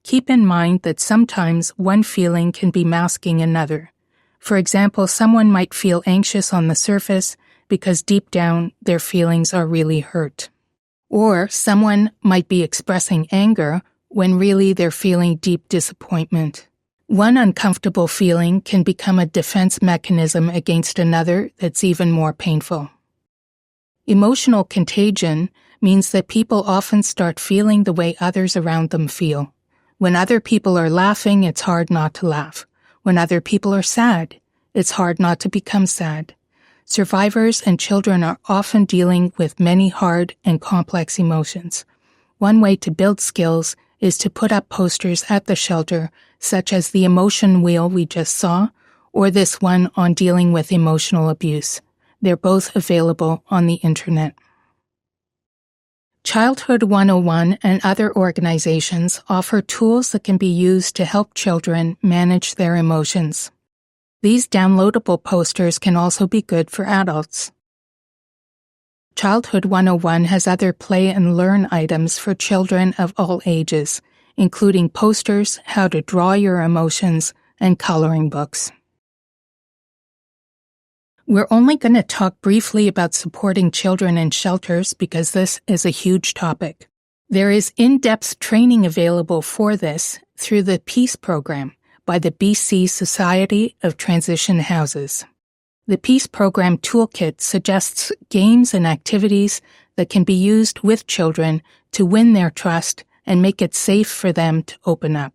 Keep in mind that sometimes one feeling can be masking another. For example, someone might feel anxious on the surface because deep down their feelings are really hurt. Or someone might be expressing anger when really they're feeling deep disappointment. One uncomfortable feeling can become a defense mechanism against another that's even more painful. Emotional contagion means that people often start feeling the way others around them feel. When other people are laughing, it's hard not to laugh. When other people are sad, it's hard not to become sad. Survivors and children are often dealing with many hard and complex emotions. One way to build skills is to put up posters at the shelter, such as the emotion wheel we just saw, or this one on dealing with emotional abuse. They're both available on the internet. Childhood 101 and other organizations offer tools that can be used to help children manage their emotions. These downloadable posters can also be good for adults. Childhood 101 has other play and learn items for children of all ages, including posters, how to draw your emotions, and coloring books. We're only going to talk briefly about supporting children in shelters because this is a huge topic. There is in-depth training available for this through the PEACE program by the BC Society of Transition Houses. The PEACE program toolkit suggests games and activities that can be used with children to win their trust and make it safe for them to open up.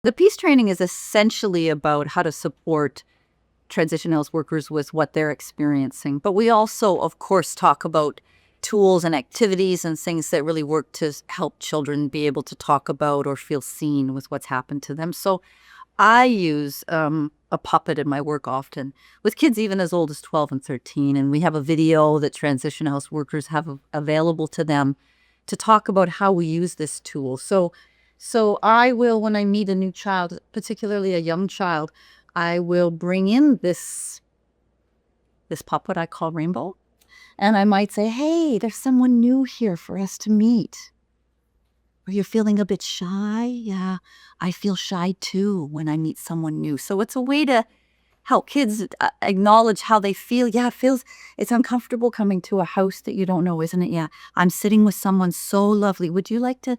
The PEACE training is essentially about how to support transition house workers with what they're experiencing. But we also, of course, talk about tools and activities and things that really work to help children be able to talk about or feel seen with what's happened to them. So I use a puppet in my work often with kids even as old as 12 and 13. And we have a video that transition house workers have available to them to talk about how we use this tool. So I will, when I meet a new child, particularly a young child, I will bring in this puppet I call Rainbow. And I might say, hey, there's someone new here for us to meet. Or you're feeling a bit shy? Yeah, I feel shy too when I meet someone new. So it's a way to help kids acknowledge how they feel. Yeah, it's uncomfortable coming to a house that you don't know, isn't it? Yeah, I'm sitting with someone so lovely. Would you like to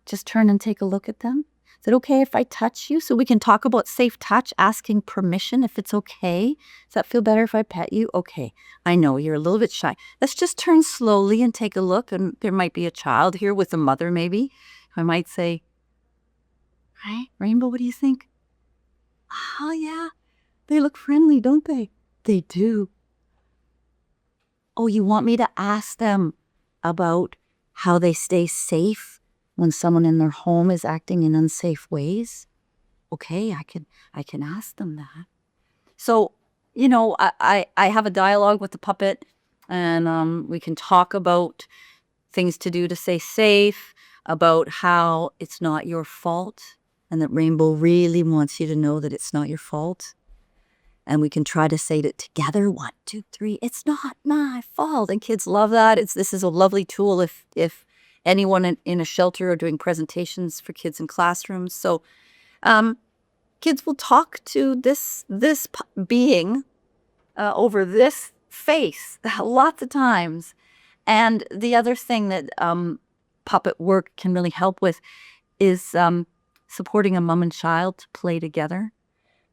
just turn and take a look at them? Is it okay if I touch you? So we can talk about safe touch, asking permission if it's okay. Does that feel better if I pet you? Okay, I know you're a little bit shy. Let's just turn slowly and take a look. And there might be a child here with a mother maybe. I might say, hi, Rainbow, what do you think? Oh, yeah, they look friendly, don't they? They do. Oh, you want me to ask them about how they stay safe when someone in their home is acting in unsafe ways? Okay, I can ask them that. So, you know, I have a dialogue with the puppet, and we can talk about things to do to stay safe, about how it's not your fault, and that Rainbow really wants you to know that it's not your fault. And we can try to say it together, 1, 2, 3, it's not my fault. And kids love that. This is a lovely tool if anyone in a shelter are doing presentations for kids in classrooms. So kids will talk to this being over this face lots of times. And the other thing that puppet work can really help with is supporting a mom and child to play together.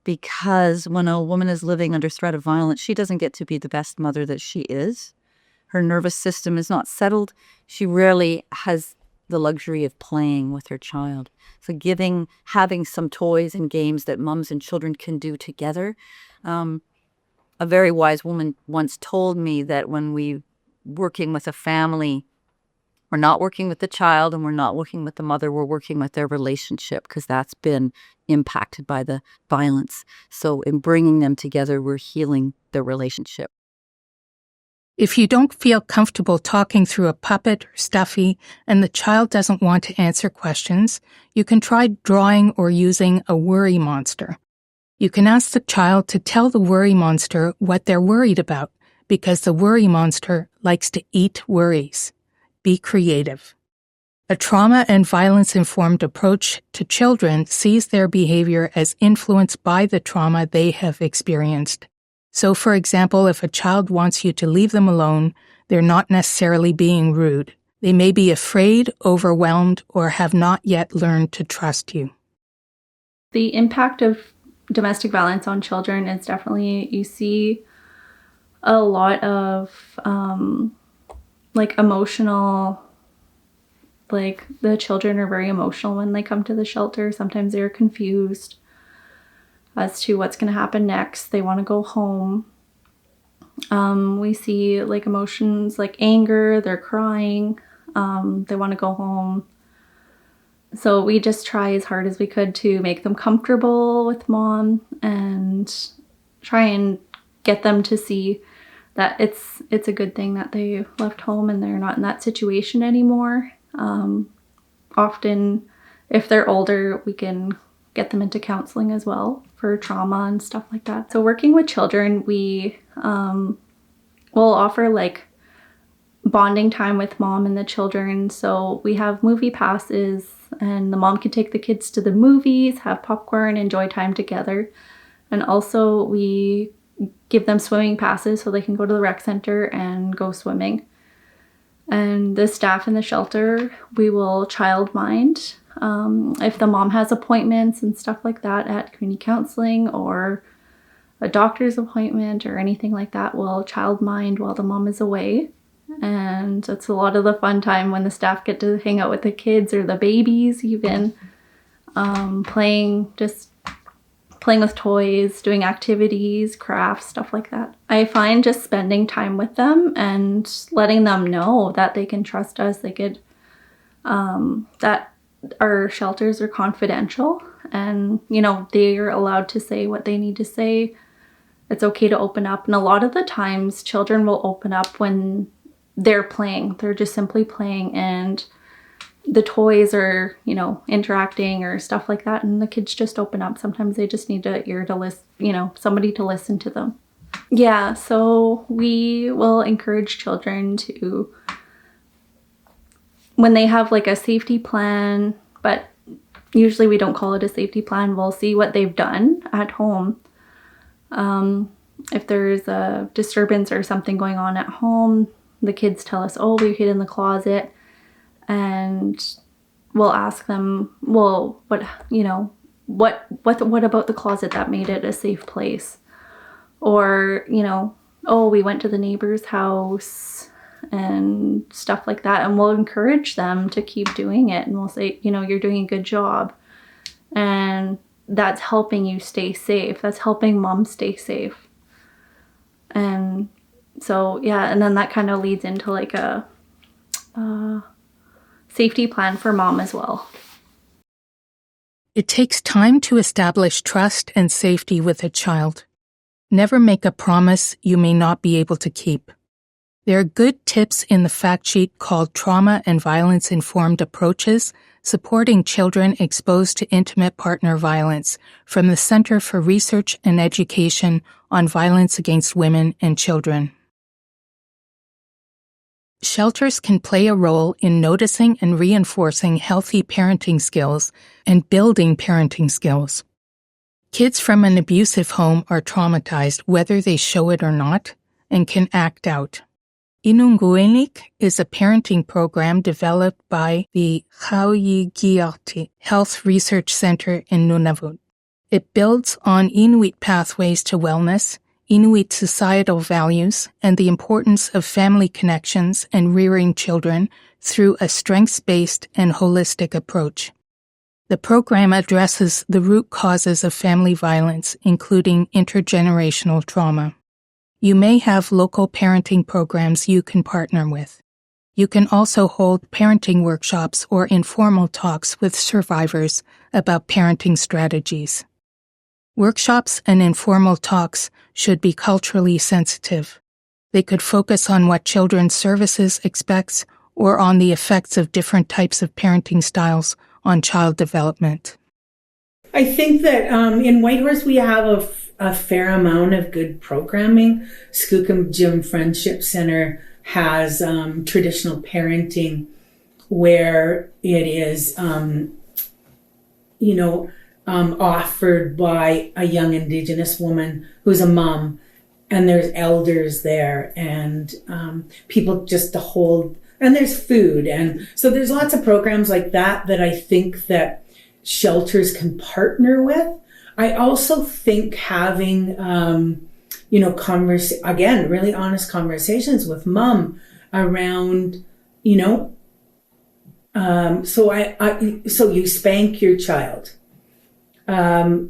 Because when a woman is living under threat of violence, she doesn't get to be the best mother that she is. Her nervous system is not settled. She rarely has the luxury of playing with her child. So having some toys and games that moms and children can do together. A very wise woman once told me that when we're working with a family, we're not working with the child and we're not working with the mother, we're working with their relationship because that's been impacted by the violence. So in bringing them together, we're healing the relationship. If you don't feel comfortable talking through a puppet or stuffy and the child doesn't want to answer questions, you can try drawing or using a worry monster. You can ask the child to tell the worry monster what they're worried about because the worry monster likes to eat worries. Be creative. A trauma and violence-informed approach to children sees their behavior as influenced by the trauma they have experienced. So, for example, if a child wants you to leave them alone, they're not necessarily being rude. They may be afraid, overwhelmed, or have not yet learned to trust you. The impact of domestic violence on children is definitely, you see a lot of emotional, the children are very emotional when they come to the shelter. Sometimes they're confused as to what's going to happen next. They want to go home. We see emotions like anger, they're crying, they want to go home. So we just try as hard as we could to make them comfortable with mom and try and get them to see that it's a good thing that they left home and they're not in that situation anymore. Often, if they're older, we can get them into counseling as well for trauma and stuff like that. So working with children, we will offer bonding time with mom and the children. So we have movie passes and the mom can take the kids to the movies, have popcorn, enjoy time together. And also we give them swimming passes so they can go to the rec center and go swimming. And the staff in the shelter, we will child mind. If the mom has appointments and stuff like that at community counseling or a doctor's appointment or anything like that, we'll child mind while the mom is away. And it's a lot of the fun time when the staff get to hang out with the kids or the babies even, playing with toys, doing activities, crafts, stuff like that. I find just spending time with them and letting them know that they can trust us, that our shelters are confidential and, they're allowed to say what they need to say. It's okay to open up. And a lot of the times children will open up when they're playing. They're just simply playing and the toys are, interacting or stuff like that. And the kids just open up. Sometimes they just need an ear to listen, somebody to listen to them. Yeah, so we will encourage children to, when they have a safety plan, but usually we don't call it a safety plan, we'll see what they've done at home. If there's a disturbance or something going on at home, the kids tell us, oh, we hid in the closet, and we'll ask them, well, what about the closet that made it a safe place? Or, oh, we went to the neighbor's house and stuff like that. And we'll encourage them to keep doing it. And we'll say, you're doing a good job. And that's helping you stay safe. That's helping mom stay safe. And so, yeah, and then that kind of leads into a safety plan for mom as well. It takes time to establish trust and safety with a child. Never make a promise you may not be able to keep. There are good tips in the fact sheet called Trauma and Violence Informed Approaches, Supporting Children Exposed to Intimate Partner Violence from the Center for Research and Education on Violence Against Women and Children. Shelters can play a role in noticing and reinforcing healthy parenting skills and building parenting skills. Kids from an abusive home are traumatized whether they show it or not and can act out. Inunguinik is a parenting program developed by the YWCA Health Research Center in Nunavut. It builds on Inuit pathways to wellness, Inuit societal values, and the importance of family connections and rearing children through a strengths-based and holistic approach. The program addresses the root causes of family violence, including intergenerational trauma. You may have local parenting programs you can partner with. You can also hold parenting workshops or informal talks with survivors about parenting strategies. Workshops and informal talks should be culturally sensitive. They could focus on what Children's Services expects or on the effects of different types of parenting styles on child development. I think that in Whitehorse we have a fair amount of good programming. Skookum Friendship Center has traditional parenting where it is, offered by a young Indigenous woman who's a mom, and there's elders there and people just to hold, and there's food. And so there's lots of programs like that I think that shelters can partner with. I also think having, again, really honest conversations with mom around, so you spank your child. That's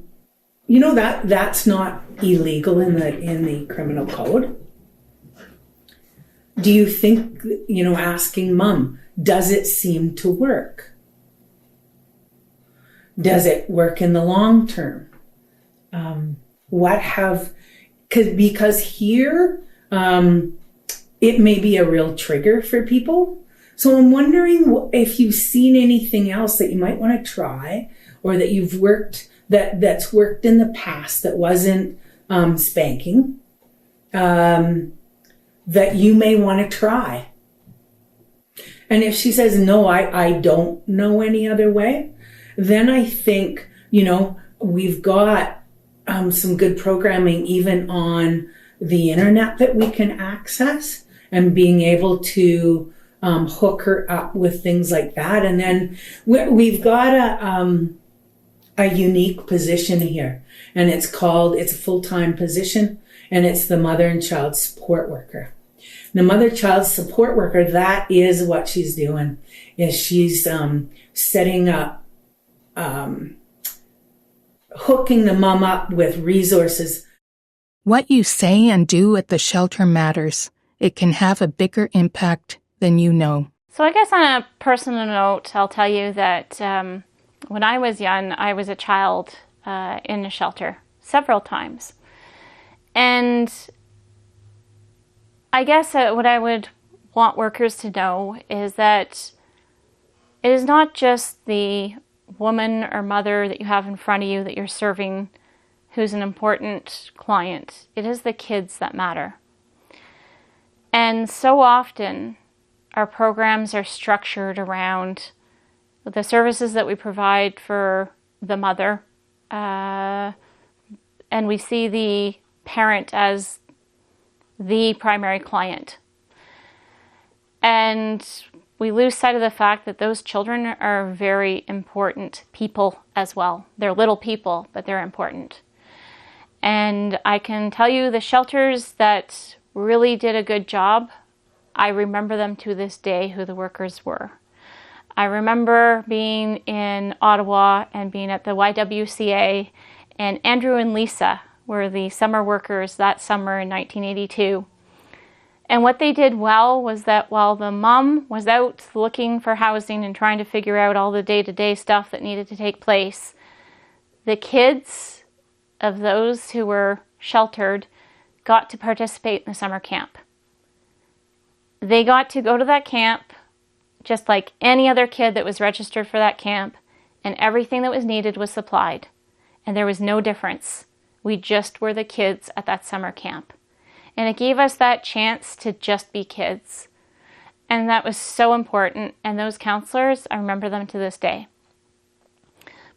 not illegal in the criminal code. Do you think, asking mom, does it seem to work? Does it work in the long term? Because here, it may be a real trigger for people. So I'm wondering if you've seen anything else that you might want to try, or that you've worked, that's worked in the past that wasn't spanking, that you may want to try. And if she says, no, I don't know any other way, then I think, we've got some good programming even on the internet that we can access, and being able to hook her up with things like that. And then we've got a unique position here, and it's a full-time position, and it's the mother and child support worker. The mother-child support worker, that is what she's doing, is she's setting up, hooking the mom up with resources. What you say and do at the shelter matters. It can have a bigger impact than you know. So I guess on a personal note, I'll tell you that when I was young, I was a child in a shelter several times. And I guess what I would want workers to know is that it is not just the woman or mother that you have in front of you that you're serving who's an important client. It is the kids that matter. And so often our programs are structured around the services that we provide for the mother, and we see the parent as the primary client. And we lose sight of the fact that those children are very important people as well. They're little people, but they're important. And I can tell you the shelters that really did a good job, I remember them to this day, who the workers were. I remember being in Ottawa and being at the YWCA, and Andrew and Lisa were the summer workers that summer in 1982. And what they did well was that while the mom was out looking for housing and trying to figure out all the day-to-day stuff that needed to take place, the kids of those who were sheltered got to participate in the summer camp. They got to go to that camp just like any other kid that was registered for that camp, and everything that was needed was supplied. And there was no difference. We just were the kids at that summer camp. And it gave us that chance to just be kids. And that was so important. And those counselors, I remember them to this day.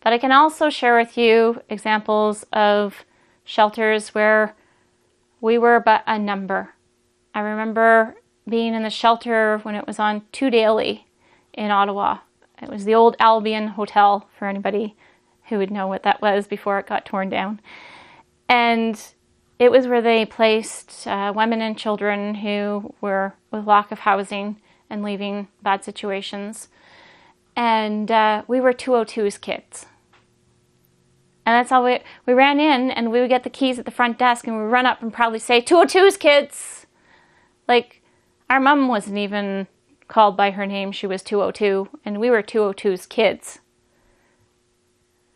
But I can also share with you examples of shelters where we were but a number. I remember being in the shelter when it was on 2 Daily in Ottawa. It was the old Albion Hotel, for anybody who would know what that was before it got torn down. And it was where they placed women and children who were with lack of housing and leaving bad situations. And we were 202's kids. And that's how we ran in, and we would get the keys at the front desk, and we would run up and proudly say, 202's kids! Like, our mom wasn't even called by her name. She was 202, and we were 202's kids.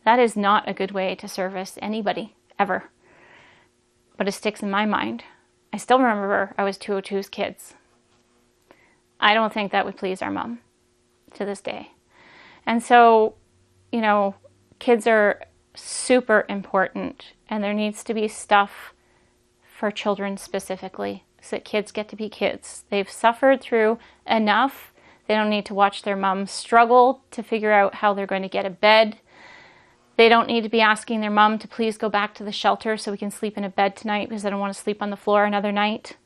That is not a good way to service anybody, ever. But it sticks in my mind. I still remember I was 202's kids. I don't think that would please our mom to this day. And so, you know, kids are super important, and there needs to be stuff for children specifically so that kids get to be kids. They've suffered through enough. They don't need to watch their mom struggle to figure out how they're going to get a bed. They don't need to be asking their mom to please go back to the shelter so we can sleep in a bed tonight because I don't want to sleep on the floor another night.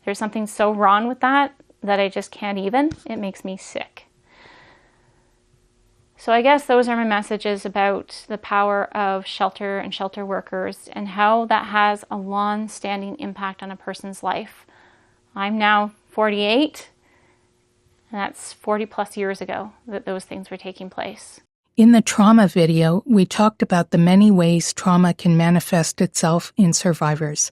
There's something so wrong with that I just can't even. It makes me sick. So I guess those are my messages about the power of shelter and shelter workers and how that has a long-standing impact on a person's life. I'm now 48, and that's 40 plus years ago that those things were taking place. In the trauma video, we talked about the many ways trauma can manifest itself in survivors.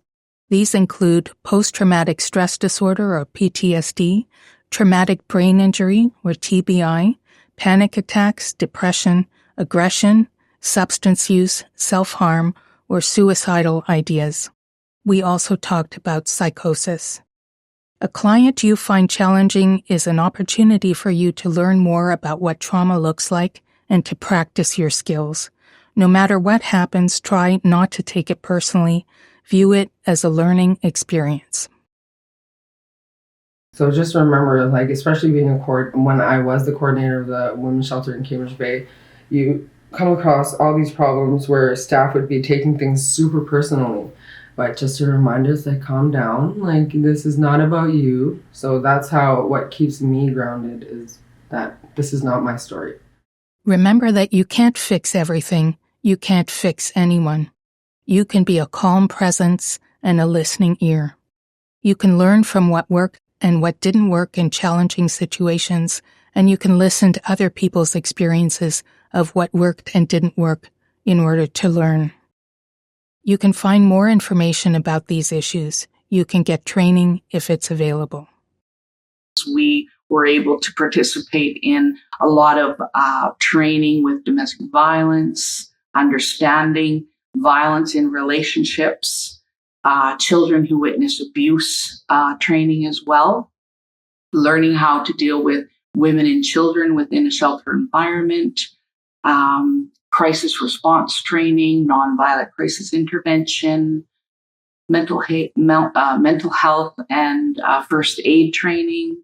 These include post-traumatic stress disorder or PTSD, traumatic brain injury or TBI, panic attacks, depression, aggression, substance use, self-harm, or suicidal ideas. We also talked about psychosis. A client you find challenging is an opportunity for you to learn more about what trauma looks like and to practice your skills. No matter what happens, try not to take it personally. View it as a learning experience. So just remember, like, especially being when I was the coordinator of the women's shelter in Cambridge Bay, you come across all these problems where staff would be taking things super personally. But just a reminder is like, calm down, like, this is not about you. So that's what keeps me grounded, is that this is not my story. Remember that you can't fix everything. You can't fix anyone. You can be a calm presence and a listening ear. You can learn from what worked and what didn't work in challenging situations, and you can listen to other people's experiences of what worked and didn't work in order to learn. You can find more information about these issues. You can get training if it's available. We were able to participate in a lot of training with domestic violence, understanding violence in relationships, children who witness abuse training as well, learning how to deal with women and children within a shelter environment, crisis response training, nonviolent crisis intervention, mental health and first aid training,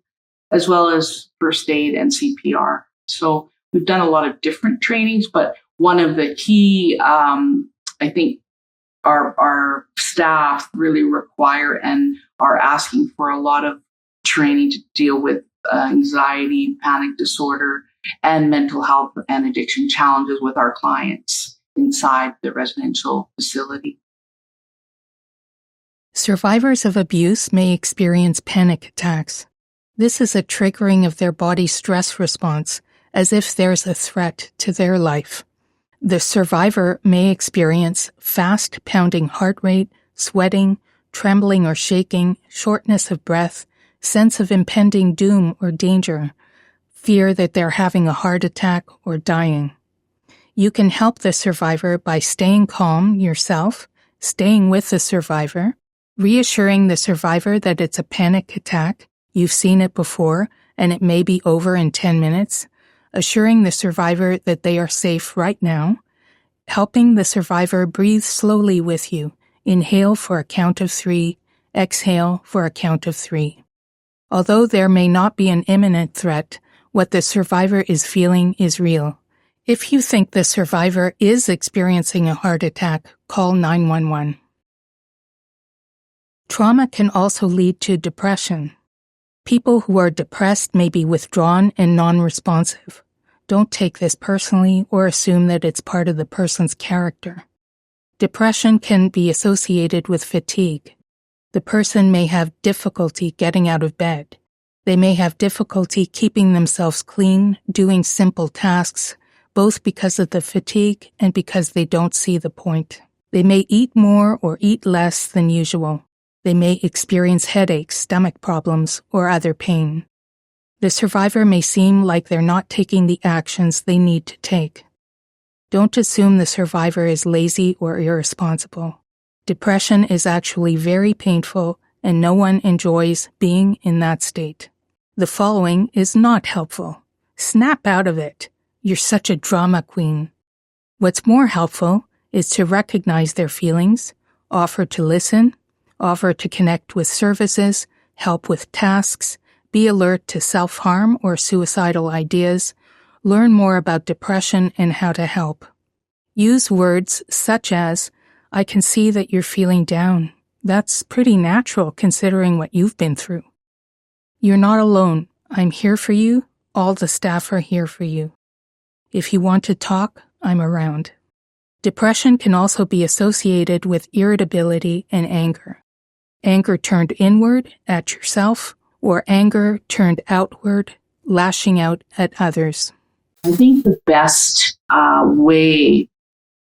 as well as first aid and CPR. So we've done a lot of different trainings, but one of the key, I think, our staff really require and are asking for a lot of training to deal with anxiety, panic disorder, and mental health and addiction challenges with our clients inside the residential facility. Survivors of abuse may experience panic attacks. This is a triggering of their body's stress response, as if there's a threat to their life. The survivor may experience fast pounding heart rate, sweating, trembling or shaking, shortness of breath, sense of impending doom or danger, fear that they're having a heart attack or dying. You can help the survivor by staying calm yourself, staying with the survivor, reassuring the survivor that it's a panic attack, you've seen it before, and it may be over in 10 minutes, assuring the survivor that they are safe right now, helping the survivor breathe slowly with you. Inhale for a count of 3, exhale for a count of 3. Although there may not be an imminent threat, what the survivor is feeling is real. If you think the survivor is experiencing a heart attack, call 911. Trauma can also lead to depression. People who are depressed may be withdrawn and non-responsive. Don't take this personally or assume that it's part of the person's character. Depression can be associated with fatigue. The person may have difficulty getting out of bed. They may have difficulty keeping themselves clean, doing simple tasks, both because of the fatigue and because they don't see the point. They may eat more or eat less than usual. They may experience headaches, stomach problems, or other pain. The survivor may seem like they're not taking the actions they need to take. Don't assume the survivor is lazy or irresponsible. Depression is actually very painful, and no one enjoys being in that state. The following is not helpful. Snap out of it. You're such a drama queen. What's more helpful is to recognize their feelings, offer to listen, offer to connect with services, help with tasks, be alert to self-harm or suicidal ideas, learn more about depression and how to help. Use words such as, I can see that you're feeling down. That's pretty natural considering what you've been through. You're not alone. I'm here for you. All the staff are here for you. If you want to talk, I'm around. Depression can also be associated with irritability and anger. Anger turned inward at yourself, or anger turned outward, lashing out at others. I think the best way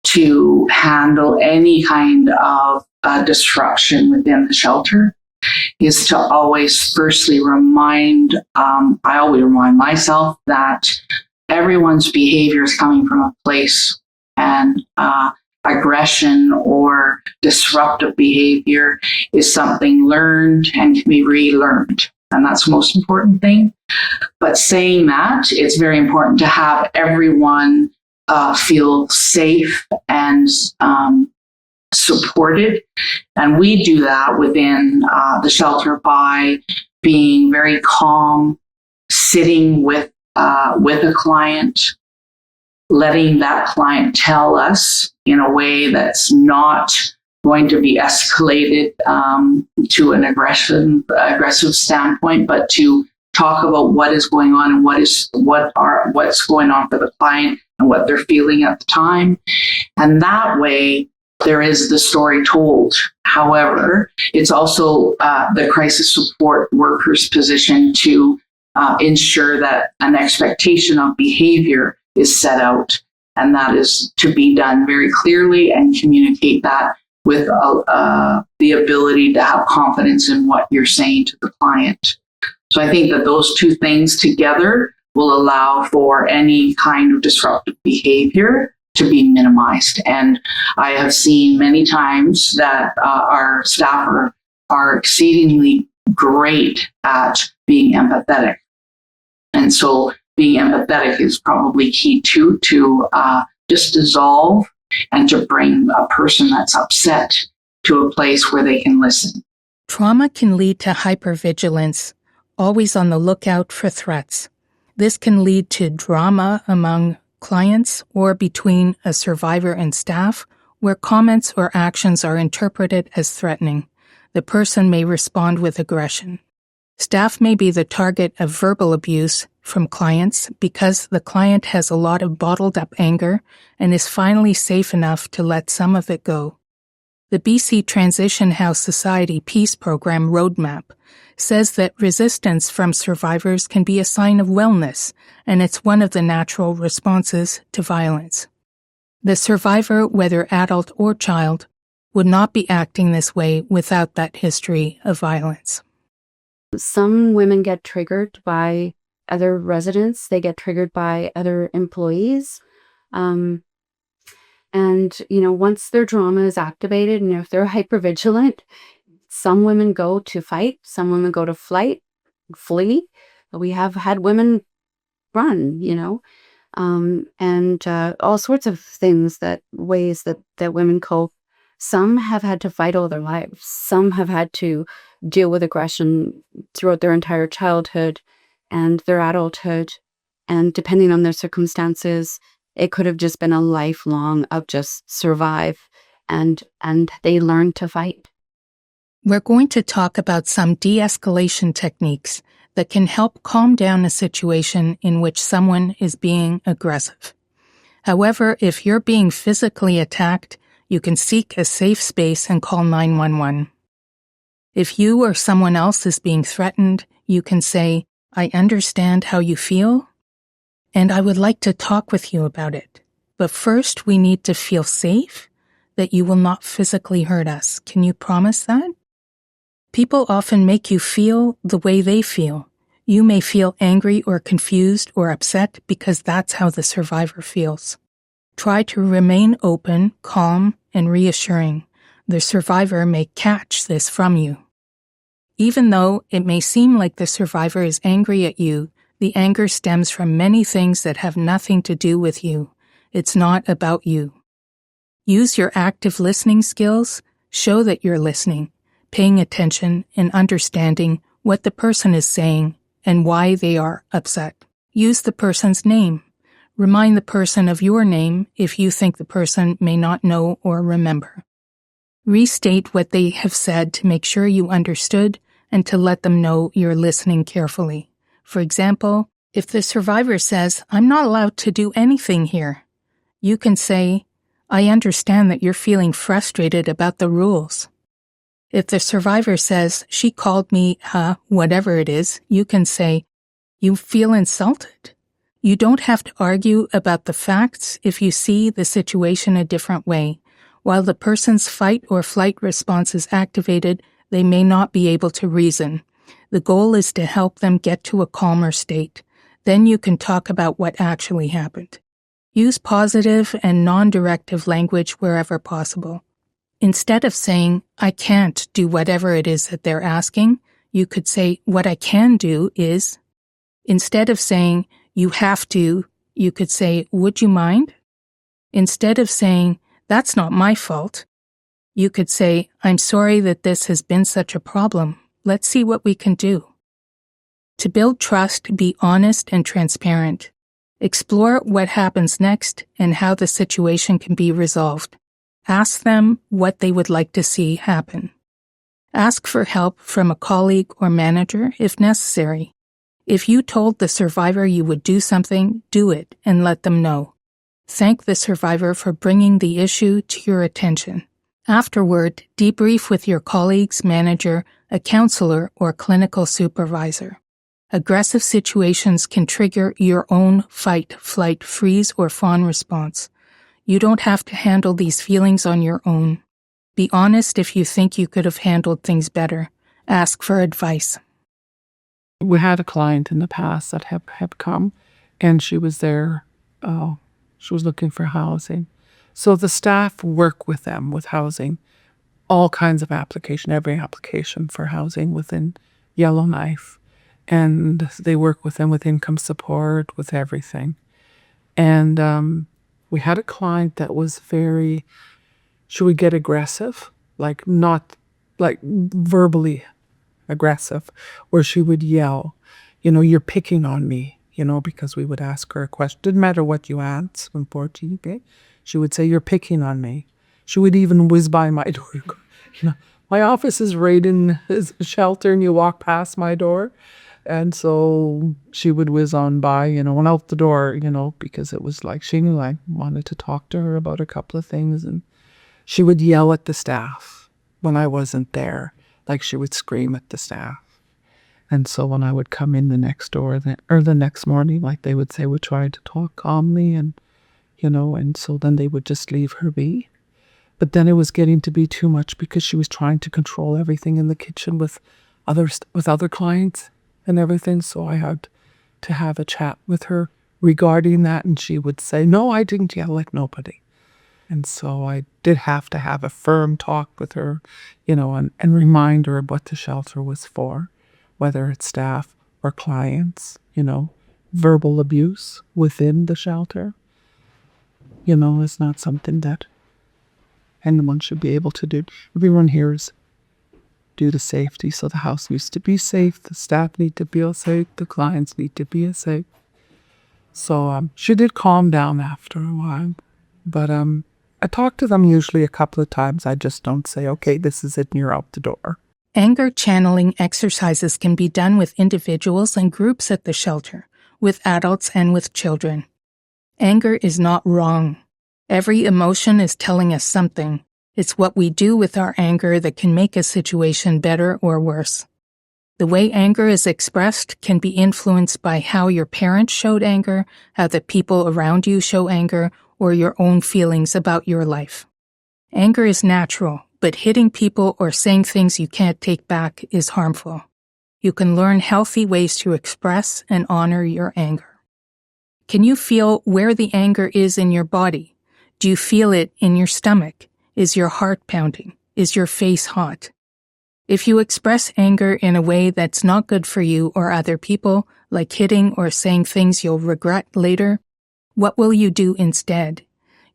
to handle any kind of disruption within the shelter is to always firstly I always remind myself that everyone's behavior is coming from a place, and aggression or disruptive behavior is something learned and can be relearned. And that's the most important thing. But saying that, it's very important to have everyone feel safe and supported. And we do that within the shelter by being very calm, sitting with a client, letting that client tell us in a way that's not going to be escalated to an aggressive standpoint, but to talk about what is going on and what's going on for the client and what they're feeling at the time. And that way, there is the story told. However, it's also the crisis support worker's position to ensure that an expectation of behavior is set out, and that is to be done very clearly and communicate that with the ability to have confidence in what you're saying to the client. So I think that those two things together will allow for any kind of disruptive behavior to be minimized. And I have seen many times that our staff are exceedingly great at being empathetic. And so being empathetic is probably key too, to just dissolve and to bring a person that's upset to a place where they can listen. Trauma can lead to hypervigilance, always on the lookout for threats. This can lead to drama among clients or between a survivor and staff, where comments or actions are interpreted as threatening. The person may respond with aggression. Staff may be the target of verbal abuse from clients because the client has a lot of bottled up anger and is finally safe enough to let some of it go. The BC Transition House Society Peace Program Roadmap says that resistance from survivors can be a sign of wellness, and it's one of the natural responses to violence. The survivor, whether adult or child, would not be acting this way without that history of violence. Some women get triggered by other residents. They get triggered by other employees. And, once their trauma is activated, and if they're hypervigilant, some women go to fight, some women go to flee. We have had women run, and all sorts of things, ways that women cope. Some have had to fight all their lives. Some have had to deal with aggression throughout their entire childhood and their adulthood. And depending on their circumstances, it could have just been a lifelong of just survive, and they learn to fight. We're going to talk about some de-escalation techniques that can help calm down a situation in which someone is being aggressive. However, if you're being physically attacked, you can seek a safe space and call 911. If you or someone else is being threatened, you can say, "I understand how you feel, and I would like to talk with you about it. But first, we need to feel safe, that you will not physically hurt us. Can you promise that?" People often make you feel the way they feel. You may feel angry or confused or upset because that's how the survivor feels. Try to remain open, calm, and reassuring. The survivor may catch this from you. Even though it may seem like the survivor is angry at you, the anger stems from many things that have nothing to do with you. It's not about you. Use your active listening skills. Show that you're listening, paying attention, and understanding what the person is saying and why they are upset. Use the person's name. Remind the person of your name if you think the person may not know or remember. Restate what they have said to make sure you understood and to let them know you're listening carefully. For example, If the survivor says, "I'm not allowed to do anything here," you can say, "I understand that you're feeling frustrated about the rules." If the survivor says, "She called me, whatever it is," you can say, "You feel insulted." You don't have to argue about the facts if you see the situation a different way. While the person's fight or flight response is activated, they may not be able to reason. The goal is to help them get to a calmer state. Then you can talk about what actually happened. Use positive and non-directive language wherever possible. Instead of saying, "I can't do whatever it is that they're asking," you could say, "What I can do is." Instead of saying, "You have to," you could say, "Would you mind?" Instead of saying, "That's not my fault," you could say, "I'm sorry that this has been such a problem. Let's see what we can do." To build trust, be honest and transparent. Explore what happens next and how the situation can be resolved. Ask them what they would like to see happen. Ask for help from a colleague or manager if necessary. If you told the survivor you would do something, do it and let them know. Thank the survivor for bringing the issue to your attention. Afterward, debrief with your colleagues, manager, a counselor, or clinical supervisor. Aggressive situations can trigger your own fight, flight, freeze, or fawn response. You don't have to handle these feelings on your own. Be honest if you think you could have handled things better. Ask for advice. We had a client in the past that had come, and she was there. She was looking for housing. So the staff work with them with housing, all kinds of application, every application for housing within Yellowknife. And they work with them with income support, with everything. And we had a client that was she would get aggressive, like not like verbally aggressive, where she would yell, "You're picking on me," because we would ask her a question. Didn't matter what you asked, unfortunately. She would say, "You're picking on me." She would even whiz by my door. My office is right in his shelter and you walk past my door. And so she would whiz on by, and out the door, because it was like she knew I wanted to talk to her about a couple of things. And she would yell at the staff when I wasn't there. Like she would scream at the staff. And so when I would come in the next door or the next morning, like they would say, we tried to talk calmly and so then they would just leave her be. But then it was getting to be too much because she was trying to control everything in the kitchen with other clients and everything. So I had to have a chat with her regarding that. And she would say, "No, I didn't yell at nobody." And so I did have to have a firm talk with her, and remind her of what the shelter was for, whether it's staff or clients, verbal abuse within the shelter, is not something that anyone should be able to do. Everyone here is due to safety. So the house needs to be safe, the staff need to feel safe, the clients need to be safe. So she did calm down after a while. But I talk to them usually a couple of times. I just don't say, "Okay, this is it and you're out the door." Anger channeling exercises can be done with individuals and groups at the shelter, with adults and with children. Anger is not wrong. Every emotion is telling us something. It's what we do with our anger that can make a situation better or worse. The way anger is expressed can be influenced by how your parents showed anger, how the people around you show anger, or your own feelings about your life. Anger is natural, but hitting people or saying things you can't take back is harmful. You can learn healthy ways to express and honor your anger. Can you feel where the anger is in your body? Do you feel it in your stomach? Is your heart pounding? Is your face hot? If you express anger in a way that's not good for you or other people, like hitting or saying things you'll regret later, what will you do instead?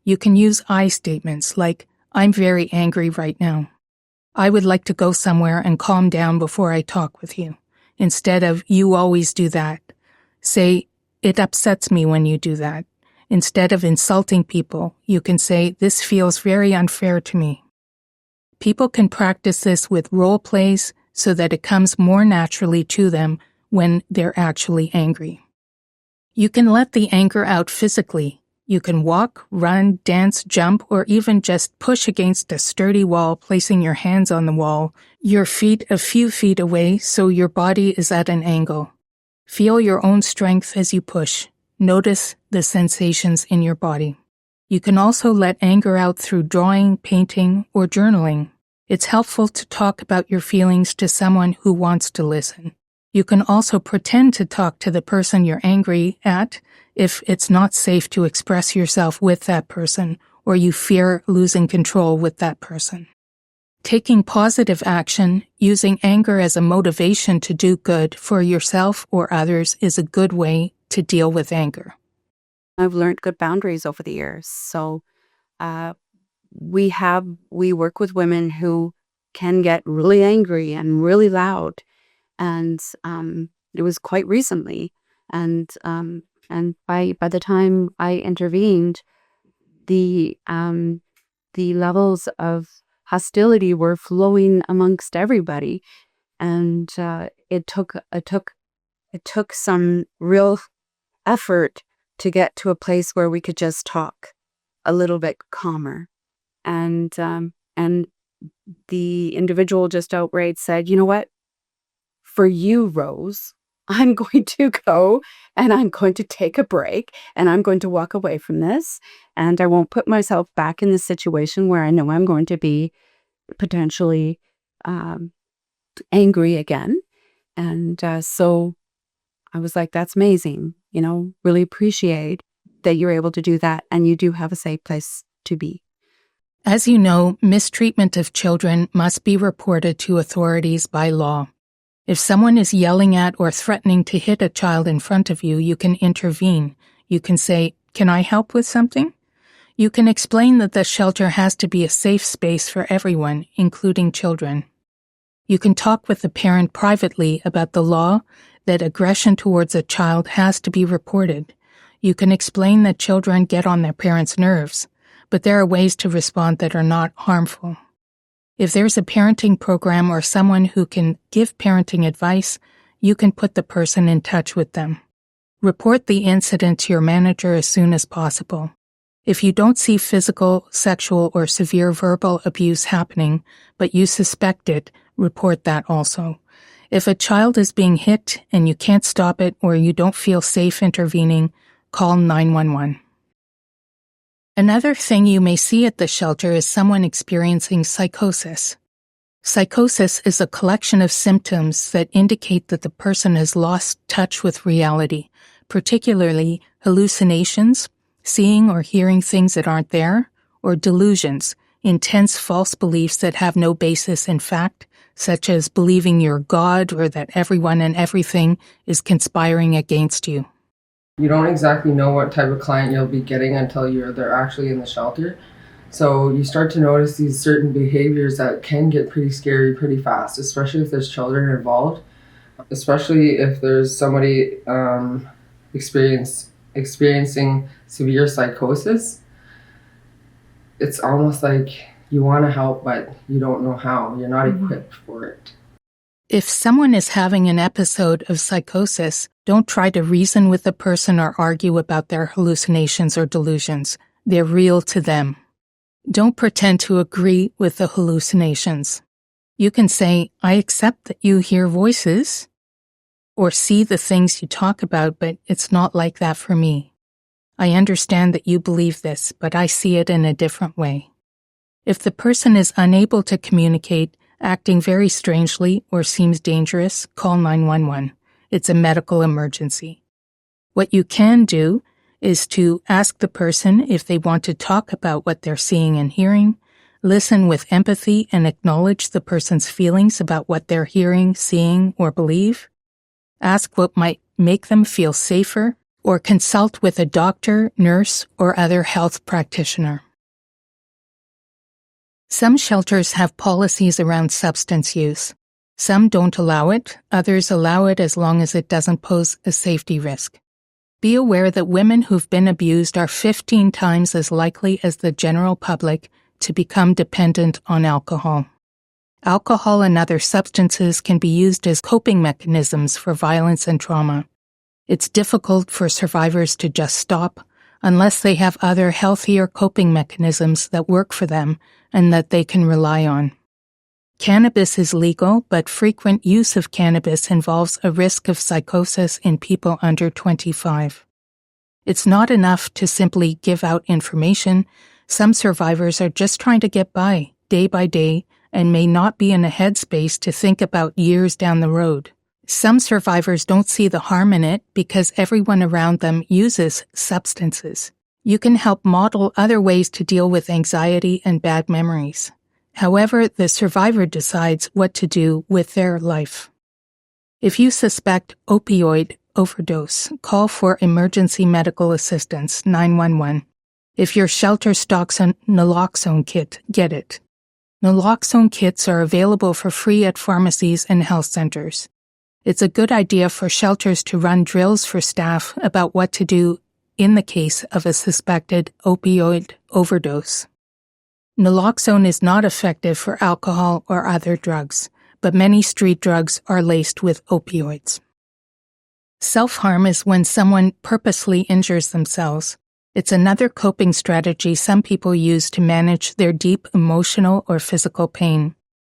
You can use I statements like, "I'm very angry right now. I would like to go somewhere and calm down before I talk with you." Instead of, "You always do that." Say, "It upsets me when you do that." Instead of insulting people, you can say, "This feels very unfair to me." People can practice this with role plays so that it comes more naturally to them when they're actually angry. You can let the anger out physically. You can walk, run, dance, jump, or even just push against a sturdy wall, placing your hands on the wall, your feet a few feet away so your body is at an angle. Feel your own strength as you push. Notice the sensations in your body. You can also let anger out through drawing, painting, or journaling. It's helpful to talk about your feelings to someone who wants to listen. You can also pretend to talk to the person you're angry at if it's not safe to express yourself with that person or you fear losing control with that person. Taking positive action, using anger as a motivation to do good for yourself or others is a good way to deal with anger. I've learned good boundaries over the years. So we work with women who can get really angry and really loud. And it was quite recently. And by the time I intervened, the levels of hostility were flowing amongst everybody, and it took some real effort to get to a place where we could just talk a little bit calmer. And the individual just outright said, "You know what? For you, Rose, I'm going to go and I'm going to take a break and I'm going to walk away from this, and I won't put myself back in this situation where I know I'm going to be potentially angry again." And so I was like, that's amazing. Really appreciate that you're able to do that, and you do have a safe place to be. As you know, mistreatment of children must be reported to authorities by law. If someone is yelling at or threatening to hit a child in front of you, you can intervene. You can say, "Can I help with something?" You can explain that the shelter has to be a safe space for everyone, including children. You can talk with the parent privately about the law that aggression towards a child has to be reported. You can explain that children get on their parents' nerves, but there are ways to respond that are not harmful. If there's a parenting program or someone who can give parenting advice, you can put the person in touch with them. Report the incident to your manager as soon as possible. If you don't see physical, sexual, or severe verbal abuse happening, but you suspect it, report that also. If a child is being hit and you can't stop it or you don't feel safe intervening, call 911. Another thing you may see at the shelter is someone experiencing psychosis. Psychosis is a collection of symptoms that indicate that the person has lost touch with reality, particularly hallucinations, seeing or hearing things that aren't there, or delusions, intense false beliefs that have no basis in fact, such as believing you're God or that everyone and everything is conspiring against you. You don't exactly know what type of client you'll be getting until they're actually in the shelter. So you start to notice these certain behaviors that can get pretty scary pretty fast, especially if there's children involved, especially if there's somebody experiencing severe psychosis. It's almost like you want to help, but you don't know how. You're not equipped for it. If someone is having an episode of psychosis, don't try to reason with the person or argue about their hallucinations or delusions. They're real to them. Don't pretend to agree with the hallucinations. You can say, "I accept that you hear voices or see the things you talk about, but it's not like that for me. I understand that you believe this, but I see it in a different way." If the person is unable to communicate, acting very strangely, or seems dangerous, call 911. It's a medical emergency. What you can do is to ask the person if they want to talk about what they're seeing and hearing, listen with empathy and acknowledge the person's feelings about what they're hearing, seeing, or believe, ask what might make them feel safer, or consult with a doctor, nurse, or other health practitioner. Some shelters have policies around substance use. Some don't allow it, others allow it as long as it doesn't pose a safety risk. Be aware that women who've been abused are 15 times as likely as the general public to become dependent on alcohol. Alcohol and other substances can be used as coping mechanisms for violence and trauma. It's difficult for survivors to just stop unless they have other healthier coping mechanisms that work for them and that they can rely on. Cannabis is legal, but frequent use of cannabis involves a risk of psychosis in people under 25. It's not enough to simply give out information. Some survivors are just trying to get by, day by day, and may not be in a headspace to think about years down the road. Some survivors don't see the harm in it because everyone around them uses substances. You can help model other ways to deal with anxiety and bad memories. However, the survivor decides what to do with their life. If you suspect opioid overdose, call for emergency medical assistance 911. If your shelter stocks a naloxone kit, get it. Naloxone kits are available for free at pharmacies and health centers. It's a good idea for shelters to run drills for staff about what to do in the case of a suspected opioid overdose. Naloxone is not effective for alcohol or other drugs, but many street drugs are laced with opioids. Self-harm is when someone purposely injures themselves. It's another coping strategy some people use to manage their deep emotional or physical pain.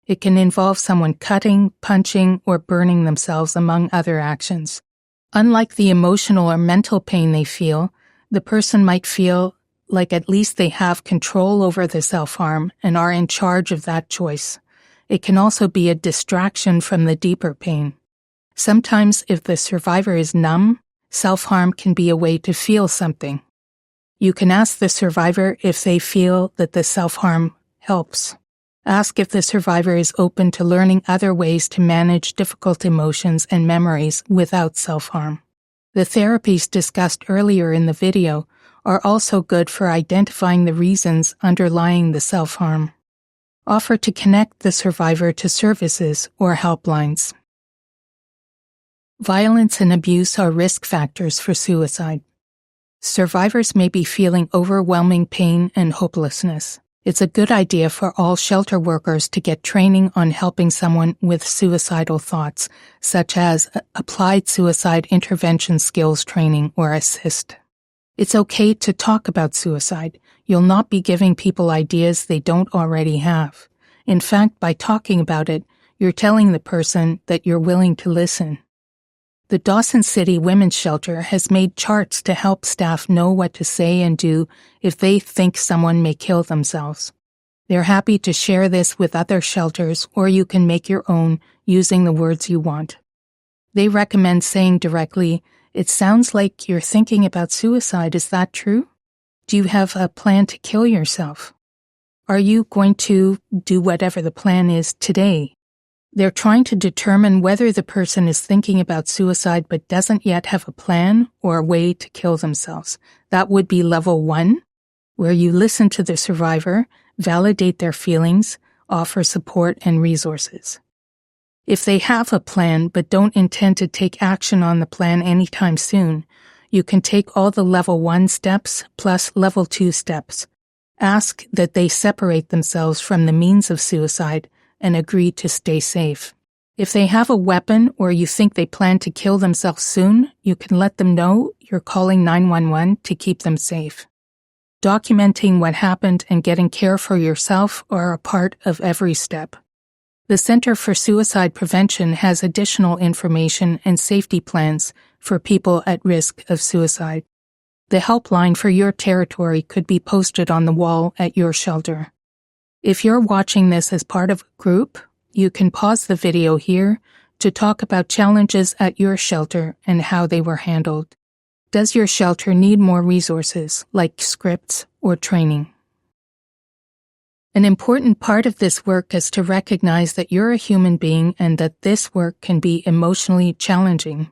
It can involve someone cutting, punching, or burning themselves, among other actions. Unlike the emotional or mental pain they feel, the person might feel like at least they have control over the self-harm and are in charge of that choice. It can also be a distraction from the deeper pain. Sometimes, if the survivor is numb, self-harm can be a way to feel something. You can ask the survivor if they feel that the self-harm helps. Ask if the survivor is open to learning other ways to manage difficult emotions and memories without self-harm. The therapies discussed earlier in the video are also good for identifying the reasons underlying the self-harm. Offer to connect the survivor to services or helplines. Violence and abuse are risk factors for suicide. Survivors may be feeling overwhelming pain and hopelessness. It's a good idea for all shelter workers to get training on helping someone with suicidal thoughts, such as applied suicide intervention skills training or ASSIST. It's okay to talk about suicide. You'll not be giving people ideas they don't already have. In fact, by talking about it, you're telling the person that you're willing to listen. The Dawson City Women's Shelter has made charts to help staff know what to say and do if they think someone may kill themselves. They're happy to share this with other shelters, or you can make your own using the words you want. They recommend saying directly, "It sounds like you're thinking about suicide. Is that true? Do you have a plan to kill yourself? Are you going to do whatever the plan is today?" They're trying to determine whether the person is thinking about suicide but doesn't yet have a plan or a way to kill themselves. That would be level 1, where you listen to the survivor, validate their feelings, offer support and resources. If they have a plan but don't intend to take action on the plan anytime soon, you can take all the level 1 steps plus level 2 steps. Ask that they separate themselves from the means of suicide and agree to stay safe. If they have a weapon or you think they plan to kill themselves soon, you can let them know you're calling 911 to keep them safe. Documenting what happened and getting care for yourself are a part of every step. The Center for Suicide Prevention has additional information and safety plans for people at risk of suicide. The helpline for your territory could be posted on the wall at your shelter. If you're watching this as part of a group, you can pause the video here to talk about challenges at your shelter and how they were handled. Does your shelter need more resources, like scripts or training? An important part of this work is to recognize that you're a human being and that this work can be emotionally challenging.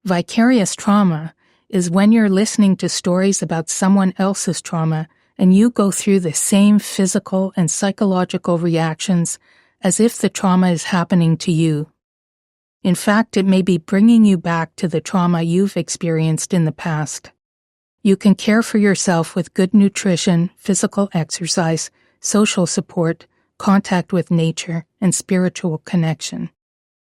Vicarious trauma is when you're listening to stories about someone else's trauma and you go through the same physical and psychological reactions as if the trauma is happening to you. In fact, it may be bringing you back to the trauma you've experienced in the past. You can care for yourself with good nutrition, physical exercise, social support, contact with nature, and spiritual connection.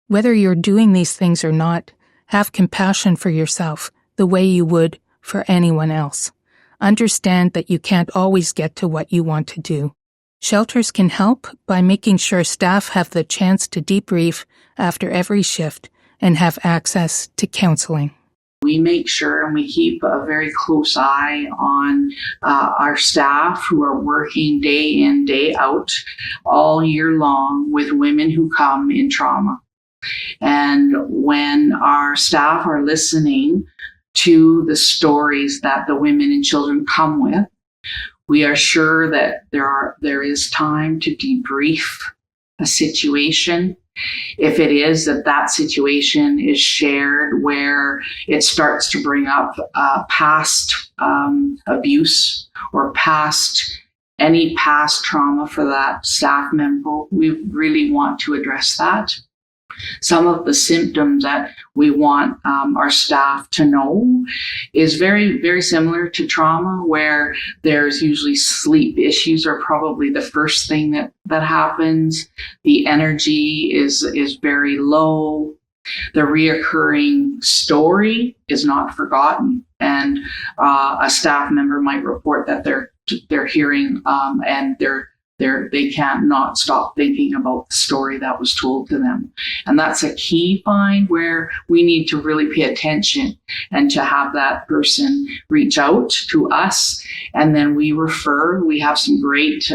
Whether you're doing these things or not, Have compassion for yourself the way you would for anyone else. Understand that you can't always get to what you want to do. Shelters can help by making sure staff have the chance to debrief after every shift and have access to counseling. We make sure and we keep a very close eye on our staff who are working day in, day out, all year long with women who come in trauma. And when our staff are listening to the stories that the women and children come with, we are sure that there is time to debrief a situation. If it is that situation is shared where it starts to bring up past abuse or any past trauma for that staff member, we really want to address that. Some of the symptoms that we want our staff to know is very, very similar to trauma, where there's usually sleep issues are probably the first thing that happens. The energy is very low. The reoccurring story is not forgotten. And a staff member might report that they're hearing and they can't not stop thinking about the story that was told to them. And that's a key find where we need to really pay attention and to have that person reach out to us. And then we have some great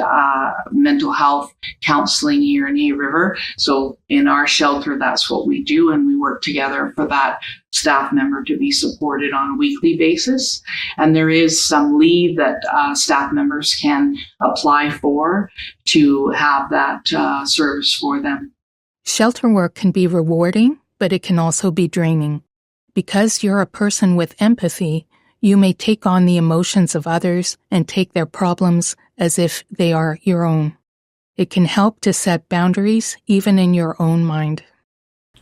mental health counseling here in Hay River. So in our shelter, that's what we do. And we work together for that staff member to be supported on a weekly basis. And there is some leave that staff members can apply for to have that service for them. Shelter work can be rewarding, but it can also be draining. Because you're a person with empathy, you may take on the emotions of others and take their problems as if they are your own. It can help to set boundaries even in your own mind.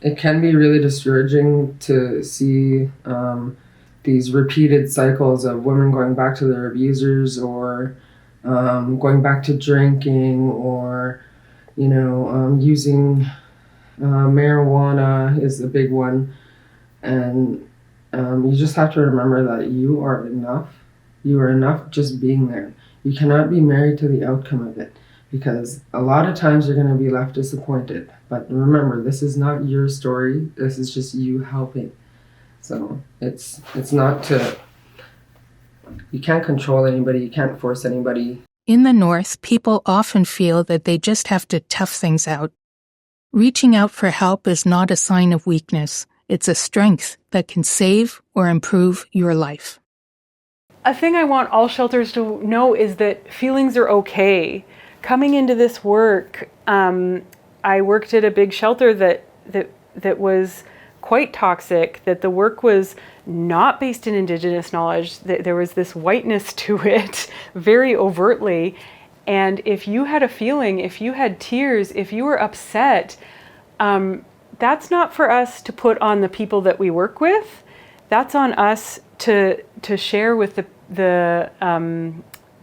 It can be really discouraging to see these repeated cycles of women going back to their abusers or going back to drinking or, using marijuana is a big one. And you just have to remember that you are enough. You are enough just being there. You cannot be married to the outcome of it, because a lot of times you're going to be left disappointed. But remember, this is not your story. This is just you helping. So it's not you can't control anybody. You can't force anybody. In the North, people often feel that they just have to tough things out. Reaching out for help is not a sign of weakness. It's a strength that can save or improve your life. A thing I want all shelters to know is that feelings are okay. Coming into this work, I worked at a big shelter that was quite toxic, that the work was not based in Indigenous knowledge, that there was this whiteness to it very overtly. And if you had a feeling, if you had tears, if you were upset, that's not for us to put on the people that we work with. That's on us to share with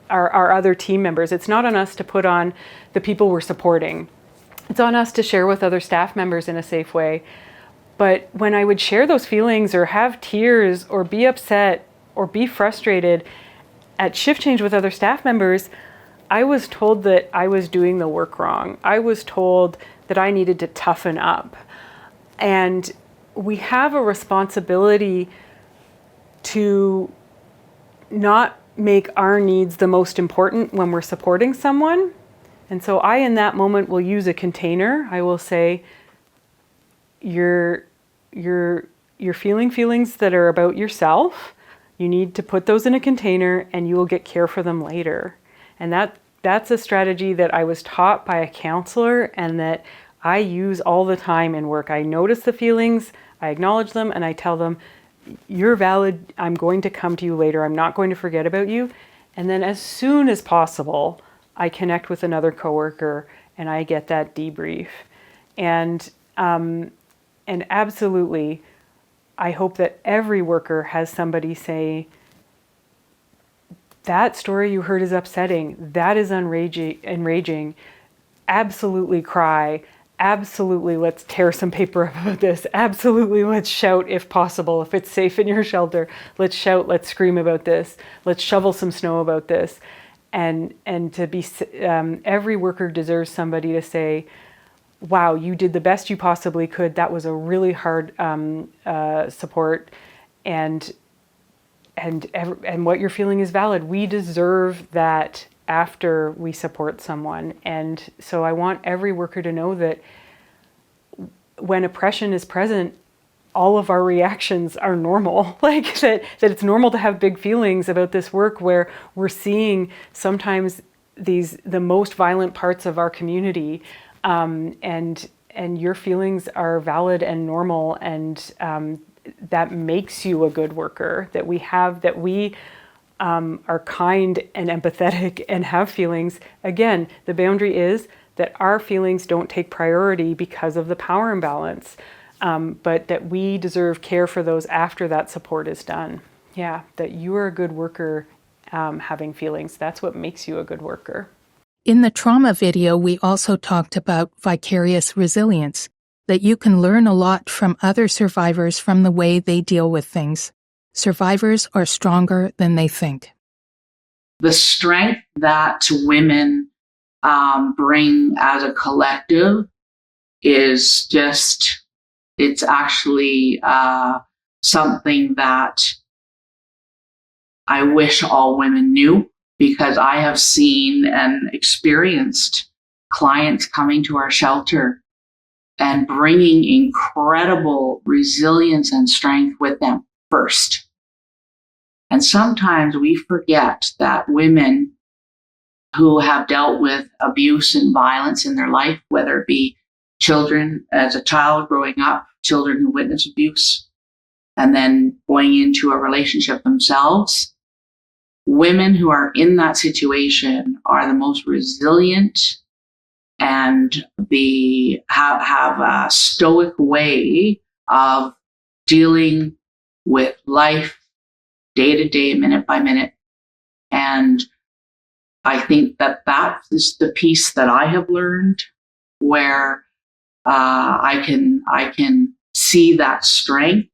our other team members. It's not on us to put on the people we're supporting. It's on us to share with other staff members in a safe way. But when I would share those feelings or have tears or be upset or be frustrated at shift change with other staff members, I was told that I was doing the work wrong. I was told that I needed to toughen up. And we have a responsibility to not make our needs the most important when we're supporting someone. And so I, in that moment, will use a container. I will say, you're feeling feelings that are about yourself. You need to put those in a container and you will get care for them later. And that's a strategy that I was taught by a counselor and that I use all the time in work. I notice the feelings, I acknowledge them, and I tell them, you're valid, I'm going to come to you later, I'm not going to forget about you. And then as soon as possible, I connect with another coworker and I get that debrief. And absolutely, I hope that every worker has somebody say, that story you heard is upsetting, that is enraging, absolutely cry, absolutely, let's tear some paper about this. Absolutely, let's shout if possible. If it's safe in your shelter, let's shout, let's scream about this. Let's shovel some snow about this. And to be, every worker deserves somebody to say, wow, you did the best you possibly could. That was a really hard support, and what you're feeling is valid. We deserve that after we support someone. And so I want every worker to know that when oppression is present, all of our reactions are normal. Like that it's normal to have big feelings about this work, where we're seeing sometimes the most violent parts of our community, and your feelings are valid and normal, and that makes you a good worker. That we are kind and empathetic and have feelings. Again, the boundary is that our feelings don't take priority because of the power imbalance, but that we deserve care for those after that support is done. Yeah, that you are a good worker having feelings. That's what makes you a good worker. In the trauma video, we also talked about vicarious resilience, that you can learn a lot from other survivors from the way they deal with things. Survivors are stronger than they think. The strength that women bring as a collective is just, it's actually something that I wish all women knew, because I have seen and experienced clients coming to our shelter and bringing incredible resilience and strength with them first. And sometimes we forget that women who have dealt with abuse and violence in their life, whether it be children as a child growing up, children who witness abuse, and then going into a relationship themselves, women who are in that situation are the most resilient and have a stoic way of dealing with life day to day, minute by minute. And I think that is the piece that I have learned, where I can see that strength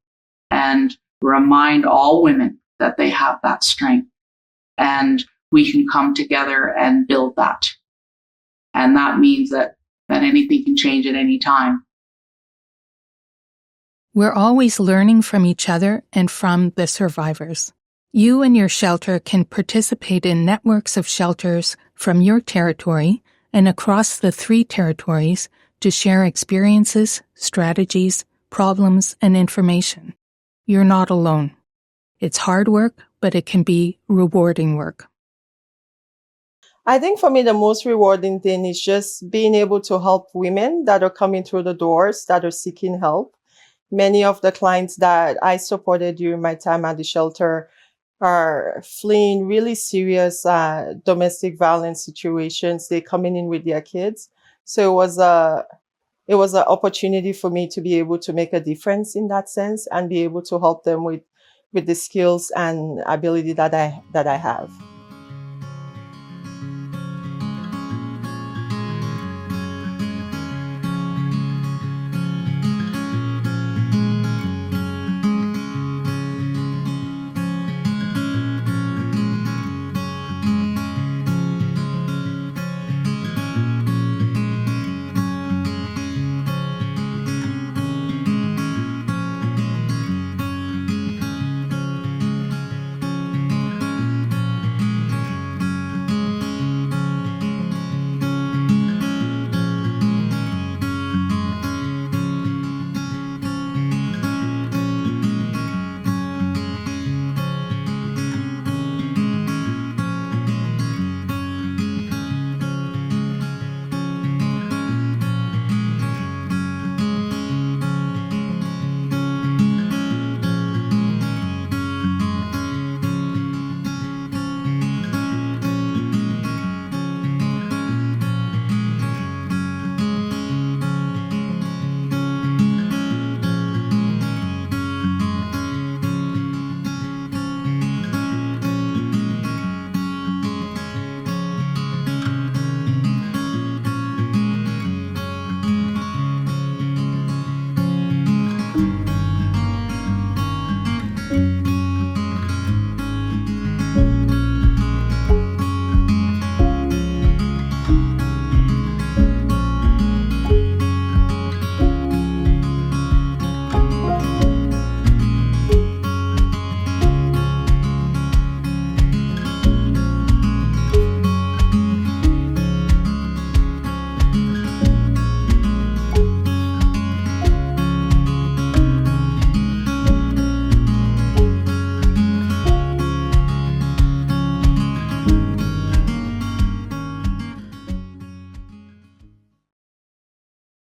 and remind all women that they have that strength, and we can come together and build that. And that means that anything can change at any time. We're always learning from each other and from the survivors. You and your shelter can participate in networks of shelters from your territory and across the 3 territories to share experiences, strategies, problems, and information. You're not alone. It's hard work, but it can be rewarding work. I think for me, the most rewarding thing is just being able to help women that are coming through the doors, that are seeking help. Many of the clients that I supported during my time at the shelter are fleeing really serious domestic violence situations. They're coming in with their kids. So it was an opportunity for me to be able to make a difference in that sense and be able to help them with the skills and ability that I have.